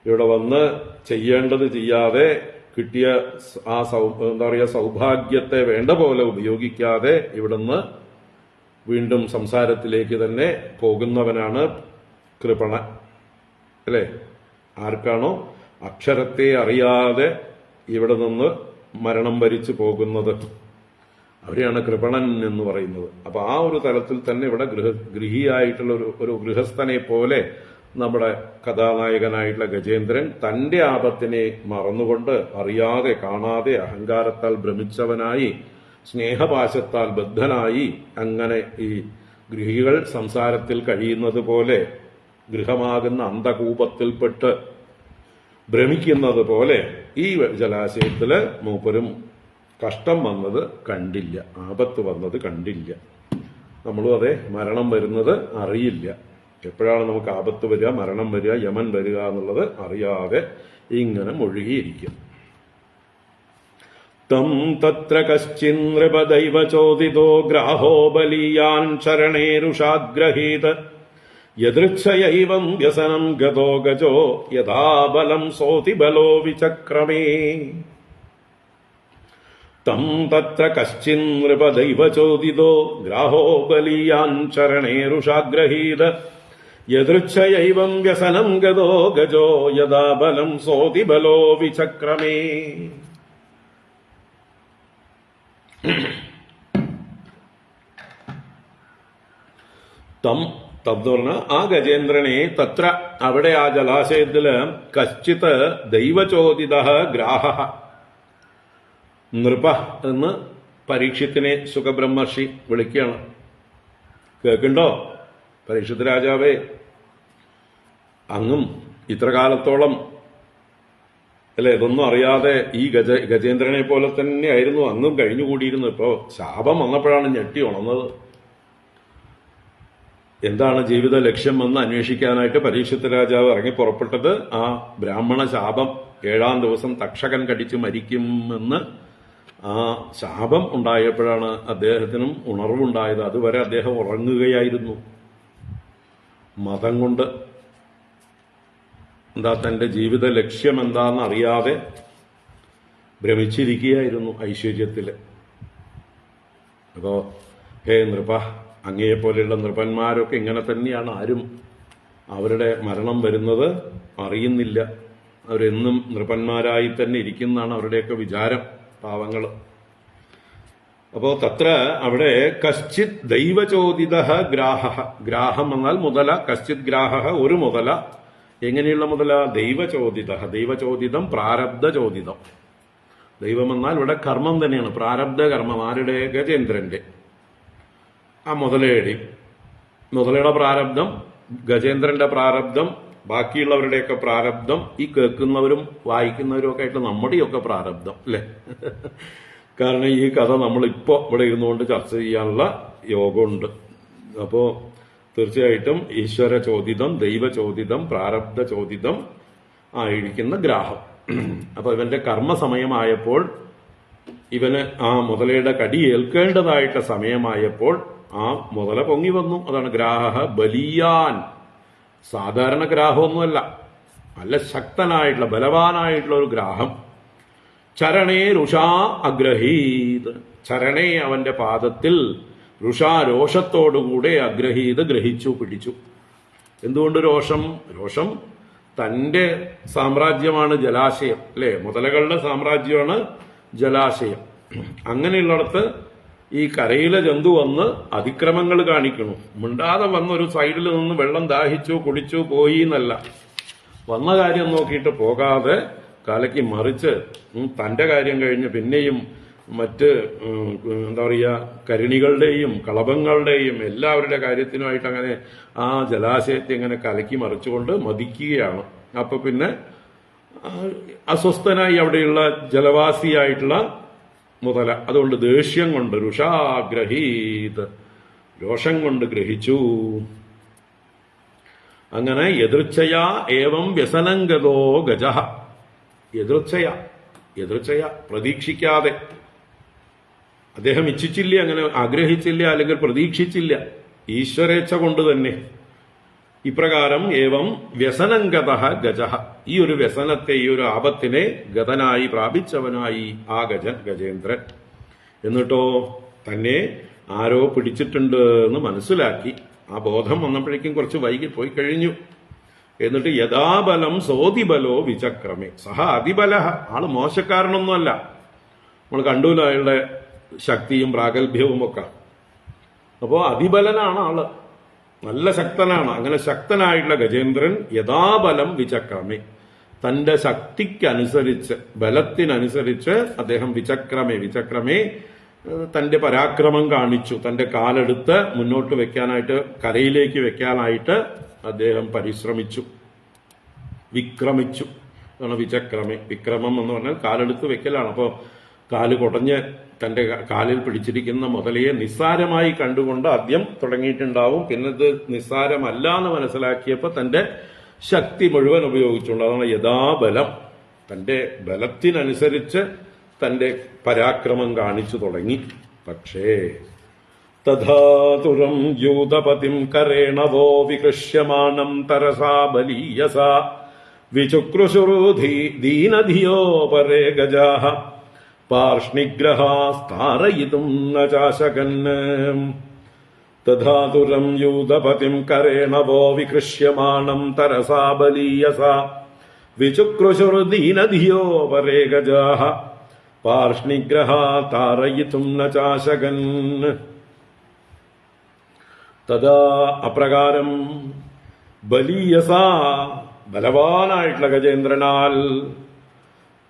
ഇവിടെ വന്ന് ചെയ്യേണ്ടത് ചെയ്യാതെ കിട്ടിയ ആ എന്താ പറയുക സൗഭാഗ്യത്തെ വേണ്ട പോലെ ഉപയോഗിക്കാതെ ഇവിടുന്ന് വീണ്ടും സംസാരത്തിലേക്ക് തന്നെ പോകുന്നവനാണ് കൃപണൻ, അല്ലേ? ആർക്കാണോ അക്ഷരത്തെ അറിയാതെ ഇവിടെ നിന്ന് മരണം വരിച്ചു പോകുന്നത്, അവരെയാണ് കൃപണൻ എന്ന് പറയുന്നത്. അപ്പൊ ആ ഒരു തലത്തിൽ തന്നെ ഇവിടെ ഗൃഹിയായിട്ടുള്ള ഒരു ഗൃഹസ്ഥനെ പോലെ നമ്മുടെ കഥാനായകനായിട്ടുള്ള ഗജേന്ദ്രൻ തന്റെ ആപത്തിനെ മറന്നുകൊണ്ട്, അറിയാതെ, കാണാതെ, അഹങ്കാരത്താൽ ഭ്രമിച്ചവനായി, സ്നേഹപാശത്താൽ ബദ്ധനായി, അങ്ങനെ ഈ ഗൃഹികൾ സംസാരത്തിൽ കഴിയുന്നത് പോലെ ഗൃഹമാകുന്ന അന്ധകൂപത്തിൽപ്പെട്ട് ഭ്രമിക്കുന്നത് പോലെ ഈ ജലാശയത്തില് മൂപ്പരും കഷ്ടം വന്നത് കണ്ടില്ല, ആപത്ത് വന്നത് കണ്ടില്ല. നമ്മളും അതെ, മരണം വരുന്നത് അറിയില്ല. എപ്പോഴാണ് നമുക്ക് ആപത്ത് വരിക, മരണം വരിക, യമൻ വരിക എന്നുള്ളത് അറിയാതെ ഇങ്ങനെ മുഴുകിയിരിക്കും. തം തത്ര കശ്ചിന്നൃപദൈവ ചോദിതോ ഗ്രാഹോ ബലീയാൻ ശരണേരുഷാഗ്രഹീത യദൃച്ഛയൈവം വ്യസനം ഗതോ ഗജോ യഥാ ബലം സോതി ബലോ വിചക്രമേ. തം തത്ര കശ്ചിന്നൃപദൈവ ചോദിതോ ഗ്രാഹോ ബലീയാൻ ശരണേരുഷാഗ്രഹീത യദൃച്ഛയൈവം വ്യസനം ഗതോ ഗജോ യഥാ ബലം സോതി ബലോ വിചക്രമേ. തം തന്ന് പറഞ്ഞ ആ ഗജേന്ദ്രനെ തത്ര അവിടെ ആ ജലാശയത്തില് കശ്ചിത് ദൈവചോദിത ഗ്രാഹ, നൃപ എന്ന് പരീക്ഷത്തിനെ സുഖബ്രഹ്മർഷി വിളിക്കുകയാണ്. കേൾക്കുണ്ടോ പരീക്ഷത്ത് രാജാവേ? അങ്ങും ഇത്ര കാലത്തോളം അല്ലെ ഇതൊന്നും അറിയാതെ ഈ ഗജേന്ദ്രനെ പോലെ തന്നെയായിരുന്നു അങ്ങും കഴിഞ്ഞുകൂടിയിരുന്നു. ഇപ്പോ ശാപം വന്നപ്പോഴാണ് ഞെട്ടി ഉണർന്നത്. എന്താണ് ജീവിത ലക്ഷ്യം എന്ന് അന്വേഷിക്കാനായിട്ട് പരീക്ഷത്ത് രാജാവ് ഇറങ്ങി പുറപ്പെട്ടത്. ആ ബ്രാഹ്മണ ശാപം 7-ാം ദിവസം തക്ഷകൻ കടിച്ച് മരിക്കുമെന്ന് ആ ശാപം ഉണ്ടായപ്പോഴാണ് അദ്ദേഹത്തിനും ഉണർവുണ്ടായത്. അതുവരെ അദ്ദേഹം ഉറങ്ങുകയായിരുന്നു. മതം കൊണ്ട് എന്താ തന്റെ ജീവിത ലക്ഷ്യം എന്താണെന്ന് അറിയാതെ ഭ്രമിച്ചിരിക്കുകയായിരുന്നു ഐശ്വര്യത്തിൽ. അപ്പോൾ ഹേ നൃപ, അങ്ങയെപ്പോലെയുള്ള നൃപന്മാരൊക്കെ ഇങ്ങനെ തന്നെയാണ്. ആരും അവരുടെ മരണം വരുന്നത് അറിയുന്നില്ല. അവരെന്നും നൃപന്മാരായി തന്നെ ഇരിക്കുന്നതാണ് അവരുടെയൊക്കെ വിചാരം, പാവങ്ങൾ. അപ്പോൾ തത്ര അവിടെ കശ്ചിത് ദൈവചോദിത ഗ്രാഹ, ഗ്രാഹം എന്നാൽ മുതല, കശ്ചിത് ഗ്രാഹ ഒരു മുതല. എങ്ങനെയുള്ള മുതല? ദൈവചോദിത, ദൈവചോദിതം പ്രാരബ്ധചോദിതം. ദൈവം എന്നാൽ ഇവിടെ കർമ്മം തന്നെയാണ്, പ്രാരബ്ധ കർമ്മം. ആരുടെ? ഗജേന്ദ്രന്റെ. ആ മുതലയുടെ പ്രാരബ്ധം, ഗജേന്ദ്രന്റെ പ്രാരബ്ധം, ബാക്കിയുള്ളവരുടെയൊക്കെ പ്രാരബ്ധം, ഈ കേൾക്കുന്നവരും വായിക്കുന്നവരും ഒക്കെ ആയിട്ട് നമ്മുടെയൊക്കെ പ്രാരബ്ധം, അല്ലേ? കാരണം ഈ കഥ നമ്മളിപ്പോൾ ഇവിടെ ഇരുന്നുകൊണ്ട് ചർച്ച ചെയ്യാനുള്ള യോഗമുണ്ട്. അപ്പോൾ തീർച്ചയായിട്ടും ഈശ്വര ചോദിതം, ദൈവചോദിതം, പ്രാരബ്ധ ചോദിതം ആയിരിക്കുന്ന ഗ്രാഹം. അപ്പൊ ഇവന്റെ കർമ്മസമയമായപ്പോൾ, ഇവന് ആ മുതലയുടെ കടി ഏൽക്കേണ്ടതായിട്ട് സമയമായപ്പോൾ ആ മുതല പൊങ്ങി വന്നു. അതാണ് ഗ്രാഹ ബലിയാൻ. സാധാരണ ഗ്രാഹമൊന്നുമല്ല, നല്ല ശക്തനായിട്ടുള്ള ബലവാനായിട്ടുള്ള ഒരു ഗ്രാഹം. ചരണേ രുഷാ അഗ്രഹീത്, ചരണേ അവന്റെ പാദത്തിൽ, രുഷാ രോഷത്തോടുകൂടെ, അഗ്രഹീത് ഗ്രഹിച്ചു, പിടിച്ചു. എന്തുകൊണ്ട് രോഷം? രോഷം തന്റെ സാമ്രാജ്യമാണ് ജലാശയം, അല്ലെ? മുതലകളുടെ സാമ്രാജ്യമാണ് ജലാശയം. അങ്ങനെയുള്ളിടത്ത് ഈ കരയിലെ ജന്തു വന്ന് അതിക്രമങ്ങൾ കാണിക്കുന്നു. മിണ്ടാതെ വന്ന് ഒരു സൈഡിൽ നിന്ന് വെള്ളം ദാഹിച്ചു കുടിച്ചു പോയി എന്നല്ല, വന്ന കാര്യം നോക്കിയിട്ട് പോകാതെ കലക്കി മറിച്ച് തന്റെ കാര്യം കഴിഞ്ഞ് പിന്നെയും മറ്റ് എന്താ പറയുക, കരുണികളുടെയും കളഭങ്ങളുടെയും എല്ലാവരുടെ കാര്യത്തിനുമായിട്ട് അങ്ങനെ ആ ജലാശയത്തെ ഇങ്ങനെ കലക്കി മറിച്ചുകൊണ്ട് മതിക്കുകയാണ്. അപ്പൊ പിന്നെ അസ്വസ്ഥനായി അവിടെയുള്ള ജലവാസിയായിട്ടുള്ള മുതല. അതുകൊണ്ട് ദേഷ്യം കൊണ്ട് രുഷാഗ്രഹീത്, രോഷം കൊണ്ട് ഗ്രഹിച്ചു. അങ്ങനെ എതിർച്ചയാ ഏവം വ്യസനംഗതോ ഗജഃ. എതിർച്ചയ പ്രതീക്ഷിക്കാതെ, അദ്ദേഹം ഇച്ഛിച്ചില്ല, അങ്ങനെ ആഗ്രഹിച്ചില്ല, അല്ലെങ്കിൽ പ്രതീക്ഷിച്ചില്ല, ഈശ്വരേച്ഛ കൊണ്ട് തന്നെ ഇപ്രകാരം ഏവം വ്യസനംഗത ഗജഃ, ഈ ഒരു വ്യസനത്തെ, ഈ ഒരു ആപത്തിനെ ഗതനായി പ്രാപിച്ചവനായി ആ ഗജേന്ദ്രൻ. എന്നിട്ടോ തന്നെ ആരോ പിടിച്ചിട്ടുണ്ട് എന്ന് മനസ്സിലാക്കി. ആ ബോധം വന്നപ്പോഴേക്കും കുറച്ച് വൈകി പോയി കഴിഞ്ഞു. എന്നിട്ട് യഥാബലം സോതിബലോ വിചക്രമേ സഹ അതിബല. ആള് മോശക്കാരനൊന്നുമല്ല, നമ്മൾ കണ്ടൂല അയാളുടെ ശക്തിയും പ്രാഗൽഭ്യവും ഒക്കെ. അപ്പോ അതിബലനാണ് ആള്, നല്ല ശക്തനാണ്. അങ്ങനെ ശക്തനായിട്ടുള്ള ഗജേന്ദ്രൻ യഥാബലം വിചക്രമേ, തന്റെ ശക്തിക്കനുസരിച്ച്, ബലത്തിനനുസരിച്ച് അദ്ദേഹം വിചക്രമേ തന്റെ പരാക്രമം കാണിച്ചു. തന്റെ കാലെടുത്ത് മുന്നോട്ട് വെക്കാനായിട്ട്, കരയിലേക്ക് വെക്കാനായിട്ട് അദ്ദേഹം പരിശ്രമിച്ചു, വിക്രമിച്ചു. അതാണ് വിചക്രമേ. വിക്രമം എന്ന് പറഞ്ഞാൽ കാലെടുത്ത് വെക്കലാണ്. അപ്പോൾ കാല് കുടഞ്ഞ് തന്റെ കാലിൽ പിടിച്ചിരിക്കുന്ന മുതലയെ നിസ്സാരമായി കണ്ടുകൊണ്ട് ആദ്യം തുടങ്ങിയിട്ടുണ്ടാവും. പിന്നെ ഇത് നിസ്സാരമല്ല എന്ന് മനസ്സിലാക്കിയപ്പോൾ തന്റെ ശക്തി മുഴുവൻ ഉപയോഗിച്ചുകൊണ്ട്, അതാണ് യഥാബലം, തന്റെ ബലത്തിനനുസരിച്ച് തന്റെ പരാക്രമം കാണിച്ചു തുടങ്ങി. പക്ഷേ തഥാതുരം യൂതപതിം കരേണവോ വികൃഷ്യമാണം തരസാ ബലീയസ വിചുക്രുശുരു ദീനധിയോ പരേ ഗജാഃ പാർഷ്ണിഗ്രഹാസ്താരയിതും ന ചാശകൻ. തഥാതുരം യൂതപതിം കരേണവോ വികൃഷ്യമാണം തരസാ ബലീയസ വിചുക്രുശുരു ദീനധിയോ പരേ ഗജാഃ പാർഷ്ണിഗ്രഹാ താരയിതും ന ചാശകൻ. തഥാ അപ്രകാരം ബലീയസ ബലവാനായിട്ടുള്ള ഗജേന്ദ്രനാൽ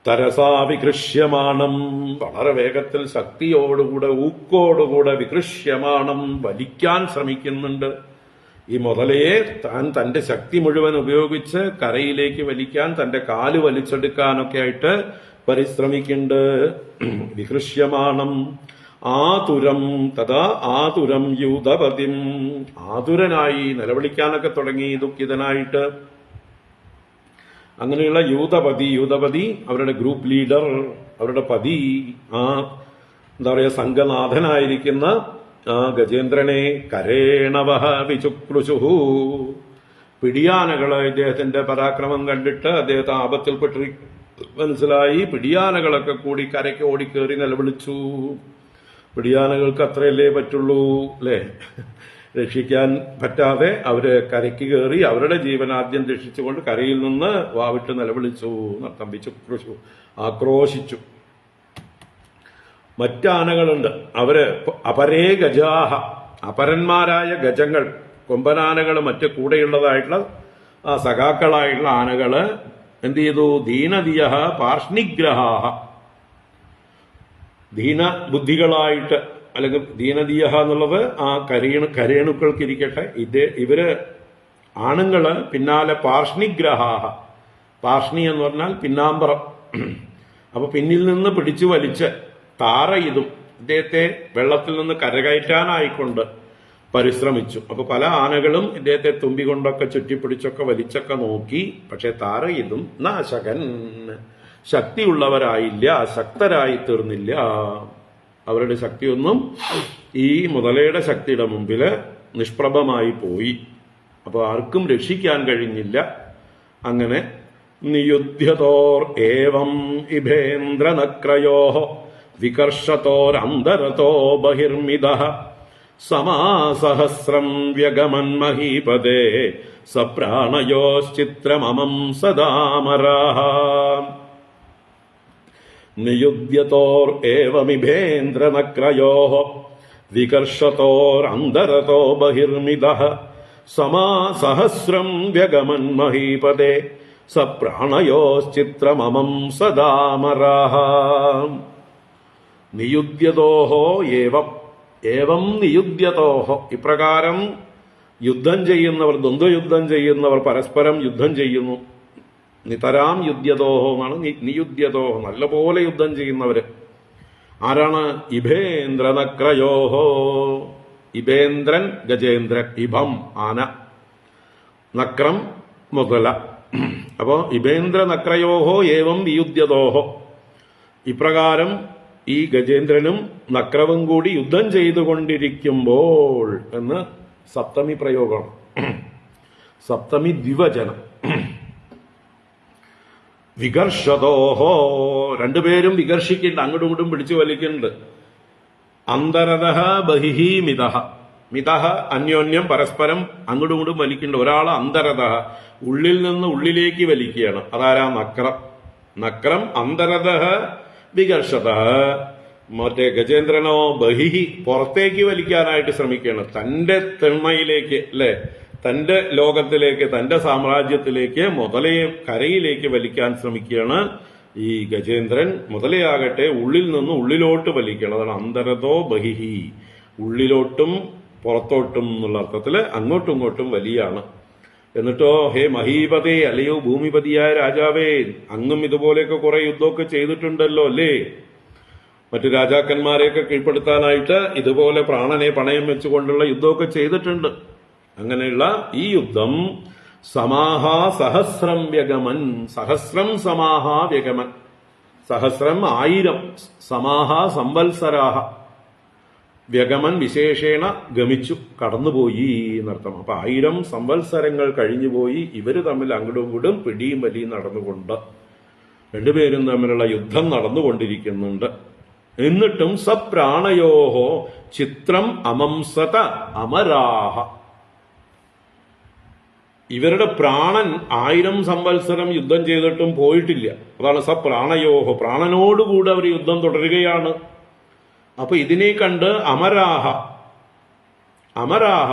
തരസാ വികൃഷ്യമാണം വളരെ വേഗത്തിൽ ശക്തിയോടുകൂടെ ഊക്കോടുകൂടെ വികൃഷ്യമാണം വലിക്കാൻ ശ്രമിക്കുന്നുണ്ട്. ഈ മുതലയെ താൻ തന്റെ ശക്തി മുഴുവൻ ഉപയോഗിച്ച് കരയിലേക്ക് വലിക്കാൻ, തന്റെ കാല് വലിച്ചെടുക്കാനൊക്കെ ആയിട്ട് പരിശ്രമിക്കുന്നുണ്ട്. വികൃഷ്യമാണം ആതുരം തഥാ ആതുരം യൂതപതിം, ആതുരനായി നിലവിളിക്കാനൊക്കെ തുടങ്ങി ദുഃഖിതനായിട്ട്. അങ്ങനെയുള്ള യൂതപതി അവരുടെ ഗ്രൂപ്പ് ലീഡർ, അവരുടെ പതി, ആ എന്താ പറയുക സംഘനാഥനായിരിക്കുന്ന ആ ഗജേന്ദ്രനെ കരേണവഹ വിചുക്രുശുഹു, പിടിയാനകള് ഇദ്ദേഹത്തിന്റെ പരാക്രമം കണ്ടിട്ട് അദ്ദേഹത്തെ മനസ്സിലായി. പിടിയാനകളൊക്കെ കൂടി കരയ്ക്ക് ഓടിക്കേറി നിലവിളിച്ചു. പിടിയാനകൾക്ക് അത്രയല്ലേ പറ്റുള്ളൂ, അല്ലേ? രക്ഷിക്കാൻ പറ്റാതെ അവര് കരയ്ക്ക് കയറി അവരുടെ ജീവൻ ആദ്യം രക്ഷിച്ചുകൊണ്ട് കരയിൽ നിന്ന് വാവിട്ട് നിലവിളിച്ചു, തമ്പിച്ചു, ആക്രോശിച്ചു. മറ്റാനകളുണ്ട്, അവര് അപരേ ഗജാഹ, അപരന്മാരായ ഗജങ്ങൾ, കൊമ്പനാനകൾ, മറ്റ് കൂടെയുള്ളതായിട്ടുള്ള ആ സഖാക്കളായിട്ടുള്ള ആനകള് എന്ത് ചെയ്തു? ദീനദിയ പാർഷ്ണിഗ്രഹാഹ, ദീനബുദ്ധികളായിട്ട്, അല്ലെങ്കിൽ ദീനദിയ എന്നുള്ളത് ആ കരേണുക്കൾക്കിരിക്കട്ടെ, ഇവര് ആണുങ്ങള് പിന്നാലെ പാർഷ്ണിഗ്രഹാഹ, പാർഷ്ണി എന്ന് പറഞ്ഞാൽ പിന്നാമ്പറം, അപ്പൊ പിന്നിൽ നിന്ന് പിടിച്ചു വലിച്ച് താറയിതും ഇദ്ദേഹത്തെ വെള്ളത്തിൽ നിന്ന് കരകയറ്റാനായിക്കൊണ്ട് പരിശ്രമിച്ചു. അപ്പൊ പല ആനകളും ഇദ്ദേഹത്തെ തുമ്പി കൊണ്ടൊക്കെ ചുറ്റിപ്പിടിച്ചൊക്കെ വലിച്ചൊക്കെ നോക്കി. പക്ഷെ താറയിതും നാശകൻ, ശക്തിയുള്ളവരായില്ല, ശക്തരായി തീർന്നില്ല. അവരുടെ ശക്തിയൊന്നും ഈ മുതലയുടെ ശക്തിയുടെ മുമ്പില് നിഷ്പ്രഭമായി പോയി. അപ്പൊ ആർക്കും രക്ഷിക്കാൻ കഴിഞ്ഞില്ല. അങ്ങനെ നിയുധ്യതോർ ഏവം ഇഭേന്ദ്രനക്രയോ വികർഷതോരന്തരതോ ബഹിർമിദഃ സമാസഹസ്രം വ്യഗമന്മഹീപദേ സപ്രാണയോശ്ചിത്രമമം സദാമരാഃ. നിയുധ്യതോർ ഏവമിഭേന്ദ്രനക്രയോ വികർഷതോരന്തരതോ ബഹിർമിദഃ സമാസഹസ്രം വ്യഗമന്മഹീപദേ സപ്രാണയോശ്ചിത്രമമം സദാമരാഃ. നിയുധ്യതോഹോ ഏവം, ഏവം നിയുധ്യതോഹോ, ഇപ്രകാരം യുദ്ധം ചെയ്യുന്നവർ, ദ്വന്ദ്വയുദ്ധം ചെയ്യുന്നവർ പരസ്പരം യുദ്ധം ചെയ്യുന്നു. നിതരാം യുദ്ധ്യതോഹോ എന്നാണ് നിയുദ്ധ്യതോഹോ, നല്ലപോലെ യുദ്ധം ചെയ്യുന്നവര് ആരാണ്? ഇഭേന്ദ്രനക്രയോഹോ, ഇഭേന്ദ്രൻ ഗജേന്ദ്രൻ, ഇഭം ആന, നക്രം മുതല. അപ്പോ ഇഭേന്ദ്രനക്രയോഹോ ഏവം വിയുദ്ധ്യതോഹോ, ഇപ്രകാരം ഈ ഗജേന്ദ്രനും നക്രവും കൂടി യുദ്ധം ചെയ്തുകൊണ്ടിരിക്കുമ്പോൾ എന്ന് സപ്തമി പ്രയോഗം, സപ്തമി ദ്വിവചനം. വികർഷതോഹോ, രണ്ടുപേരും വികർഷിക്കുന്നുണ്ട്, അങ്ങോട്ടും ഇങ്ങോട്ടും പിടിച്ചു വലിക്കുന്നുണ്ട്. അന്തരതഃ ബഹിഹി മിതഃ, മിതഃ അന്യോന്യം പരസ്പരം അങ്ങോട്ടും ഇങ്ങോട്ടും വലിക്കുന്നുണ്ട്. ഒരാള് അന്തരതഃ, ഉള്ളിൽ നിന്ന് ഉള്ളിലേക്ക് വലിക്കുകയാണ്. അതാരാ? നക്രം. നക്രം അന്തരതഃ വികർഷതഃ. മറ്റേ ഗജേന്ദ്രനോ ബഹിഹി, പുറത്തേക്ക് വലിക്കാനായിട്ട് ശ്രമിക്കുകയാണ്. തന്റെ തിണ്ണയിലേക്ക്, അല്ലെ, തന്റെ ലോകത്തിലേക്ക്, തന്റെ സാമ്രാജ്യത്തിലേക്ക് മുതലയെ കരയിലേക്ക് വലിക്കാൻ ശ്രമിക്കുകയാണ് ഈ ഗജേന്ദ്രൻ. മുതലയാകട്ടെ ഉള്ളിൽ നിന്ന് ഉള്ളിലോട്ട് വലിക്കണം. അതാണ് അന്തരതോ ബഹിഹി, ഉള്ളിലോട്ടും പുറത്തോട്ടും എന്നുള്ള അർത്ഥത്തില് അങ്ങോട്ടും ഇങ്ങോട്ടും വലിയാണ്. എന്നിട്ടോ ഹേ മഹീപതേ, അല്ലയോ ഭൂമിപതിയായ രാജാവേ, അങ്ങും ഇതുപോലെയൊക്കെ കുറെ യുദ്ധമൊക്കെ ചെയ്തിട്ടുണ്ടല്ലോ അല്ലേ? മറ്റു രാജാക്കന്മാരെയൊക്കെ കീഴ്പ്പെടുത്താനായിട്ട് ഇതുപോലെ പ്രാണനെ പണയം വെച്ചുകൊണ്ടുള്ള യുദ്ധമൊക്കെ ചെയ്തിട്ടുണ്ട്. അങ്ങനെയുള്ള ഈ യുദ്ധം സമാഹാ സഹസ്രം വ്യഗമൻ, സഹസ്രം സമാഹാ വ്യഗമൻ, സഹസ്രം 1000, സമാഹാ സംവത്സരാഹ, വ്യഗമൻ വിശേഷേണ ഗമിച്ചു, കടന്നുപോയി എന്നർത്ഥം. അപ്പൊ 1000 സംവത്സരങ്ങൾ കഴിഞ്ഞുപോയി. ഇവര് തമ്മിൽ അങ്ങോട്ടും ഇങ്ങോട്ടും പിടിയും വലിയും നടന്നുകൊണ്ട് രണ്ടുപേരും തമ്മിലുള്ള യുദ്ധം നടന്നുകൊണ്ടിരിക്കുന്നുണ്ട്. എന്നിട്ടും സപ്രാണയോഹോ ചിത്രം അമംസത അമരാഹ, ഇവരുടെ പ്രാണൻ 1000 സംവത്സരം യുദ്ധം ചെയ്തിട്ടും പോയിട്ടില്ല. അതാണ് സപ്രാണയോഹോ, പ്രാണനോടുകൂടി അവർ യുദ്ധം തുടരുകയാണ്. അപ്പൊ ഇതിനെ കണ്ട് അമരാഹ, അമരാഹ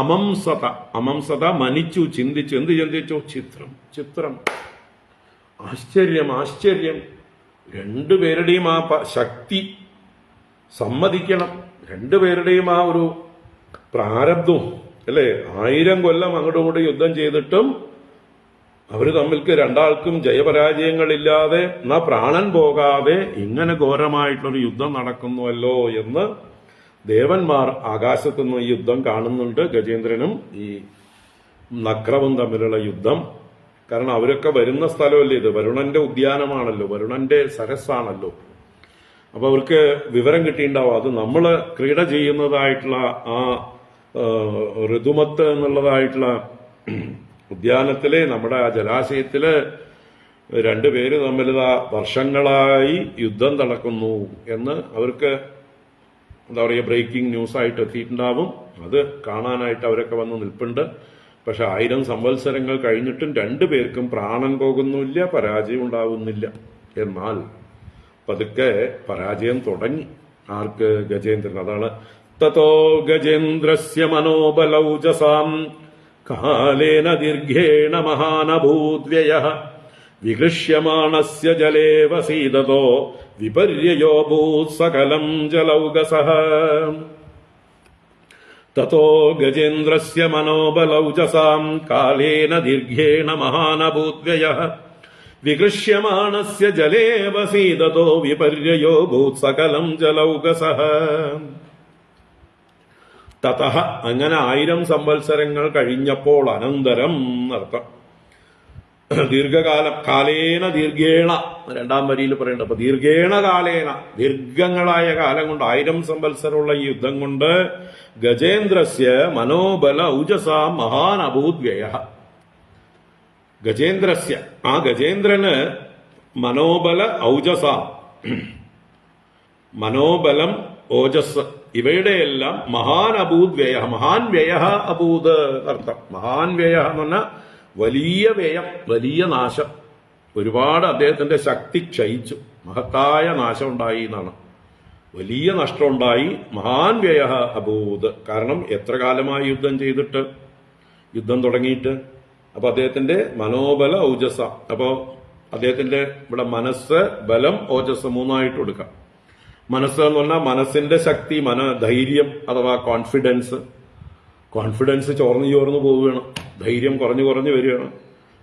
അമംസത, അമംസത മനിച്ചു, ചിന്തിച്ചു. എന്ത് ചിന്തിച്ചു? ചിത്രം, ചിത്രം, ആശ്ചര്യം, ആശ്ചര്യം. രണ്ടുപേരുടെയും ആ ശക്തി സമ്മതിക്കണം. രണ്ടുപേരുടെയും ആ ഒരു പ്രാരബ്ധവും, അല്ലെ, 1000 കൊല്ലം അങ്ങോട്ടും ഇങ്ങോട്ടും യുദ്ധം ചെയ്തിട്ടും അവര് തമ്മിൽക്ക് രണ്ടാൾക്കും ജയപരാജയങ്ങളില്ലാതെ, എന്നാ പ്രാണൻ പോകാതെ ഇങ്ങനെ ഘോരമായിട്ടുള്ളൊരു യുദ്ധം നടക്കുന്നുവല്ലോ എന്ന് ദേവന്മാർ ആകാശത്തുനിന്ന് ഈ യുദ്ധം കാണുന്നുണ്ട്. ഗജേന്ദ്രനും ഈ നക്രവും തമ്മിലുള്ള യുദ്ധം. കാരണം അവരൊക്കെ വരുന്ന സ്ഥലമല്ലേ ഇത്, വരുണന്റെ ഉദ്യാനമാണല്ലോ, വരുണന്റെ സരസ്സാണല്ലോ. അപ്പൊ അവർക്ക് വിവരം കിട്ടിയിട്ടുണ്ടാവും. അത് നമ്മള് ക്രീഡ ചെയ്യുന്നതായിട്ടുള്ള ആ ഋതുമത്ത് എന്നുള്ളതായിട്ടുള്ള ഉദ്യാനത്തിലെ, നമ്മുടെ ആ ജലാശയത്തില് രണ്ടുപേര് തമ്മിൽ വർഷങ്ങളായി യുദ്ധം നടക്കുന്നു എന്ന് അവർക്ക് എന്താ പറയുക ബ്രേക്കിംഗ് ന്യൂസായിട്ട് എത്തിയിട്ടുണ്ടാവും. അത് കാണാനായിട്ട് അവരൊക്കെ വന്ന് നിൽപ്പുണ്ട്. പക്ഷെ 1000 സംവത്സരങ്ങൾ കഴിഞ്ഞിട്ടും രണ്ടുപേർക്കും പ്രാണൻ പോകുന്നില്ല, പരാജയം ഉണ്ടാവുന്നില്ല. എന്നാൽ പതുക്കെ പരാജയം തുടങ്ങി. ആർക്ക്? ഗജേന്ദ്രൻ. അതാണ് തതോ ഗജേന്ദ്രസ്യ മനോബലൗജസാം കാലേന ദീർഘേണ മഹാനഭൂദ്വ്യയഃ വികൃഷ്യമാണസ്യ ജലേ വസീദതോ വിപര്യയോ ഭൂത് സകലം ജലൗകസഃ. തതോ ഗജേന്ദ്രസ്യ മനോബലൗജസാം കാലേന ദീർഘേണ മഹാനഭൂദ്വ്യയഃ വികൃഷ്യമാണസ്യ ജലേ വസീദതോ വിപര്യയോ ഭൂത് സകലം ജലൗകസഃ. തതഃ അങ്ങനെ 1000 സംവത്സരങ്ങൾ കഴിഞ്ഞപ്പോൾ അനന്തരം അർത്ഥം ദീർഘകാലം കാലേന ദീർഘേണ രണ്ടാം വരിയിൽ പറയേണ്ട. അപ്പൊ ദീർഘേണ കാലേന ദീർഘങ്ങളായ കാലം കൊണ്ട് 1000 സംവത്സരമുള്ള ഈ യുദ്ധം കൊണ്ട് ഗജേന്ദ്രസ്യ മനോബല ഔജസ മഹാൻ അഭൂദ്വ്യയ. ഗജേന്ദ്രസ്യ ആ ഗജേന്ദ്രന് മനോബല ഔജസ മനോബലം ഓജസ് ഇവയുടെയെല്ലാം മഹാൻ അഭൂദ്വ്യയ. മഹാൻ വ്യയ അഭൂത് അർത്ഥം. മഹാൻ വ്യയ എന്ന് പറഞ്ഞാൽ വലിയ വ്യയം, വലിയ നാശം. ഒരുപാട് അദ്ദേഹത്തിന്റെ ശക്തി ക്ഷയിച്ചു, മഹത്തായ നാശം ഉണ്ടായി എന്നാണ്. വലിയ നഷ്ടമുണ്ടായി. മഹാൻ വ്യയ അഭൂത്. കാരണം എത്ര കാലമായി യുദ്ധം ചെയ്തിട്ട്, യുദ്ധം തുടങ്ങിയിട്ട്. അപ്പൊ അദ്ദേഹത്തിന്റെ മനോബല ഔജസ. അപ്പോ അദ്ദേഹത്തിന്റെ ഇവിടെ മനസ്സ്, ബലം, ഓജസ് മൂന്നായിട്ട് കൊടുക്കാം. മനസ്സ് എന്ന് പറഞ്ഞാൽ മനസ്സിന്റെ ശക്തി, ധൈര്യം അഥവാ കോൺഫിഡൻസ്. കോൺഫിഡൻസ് ചോർന്നു പോവുകയാണ്, ധൈര്യം കുറഞ്ഞു വരികയാണ്.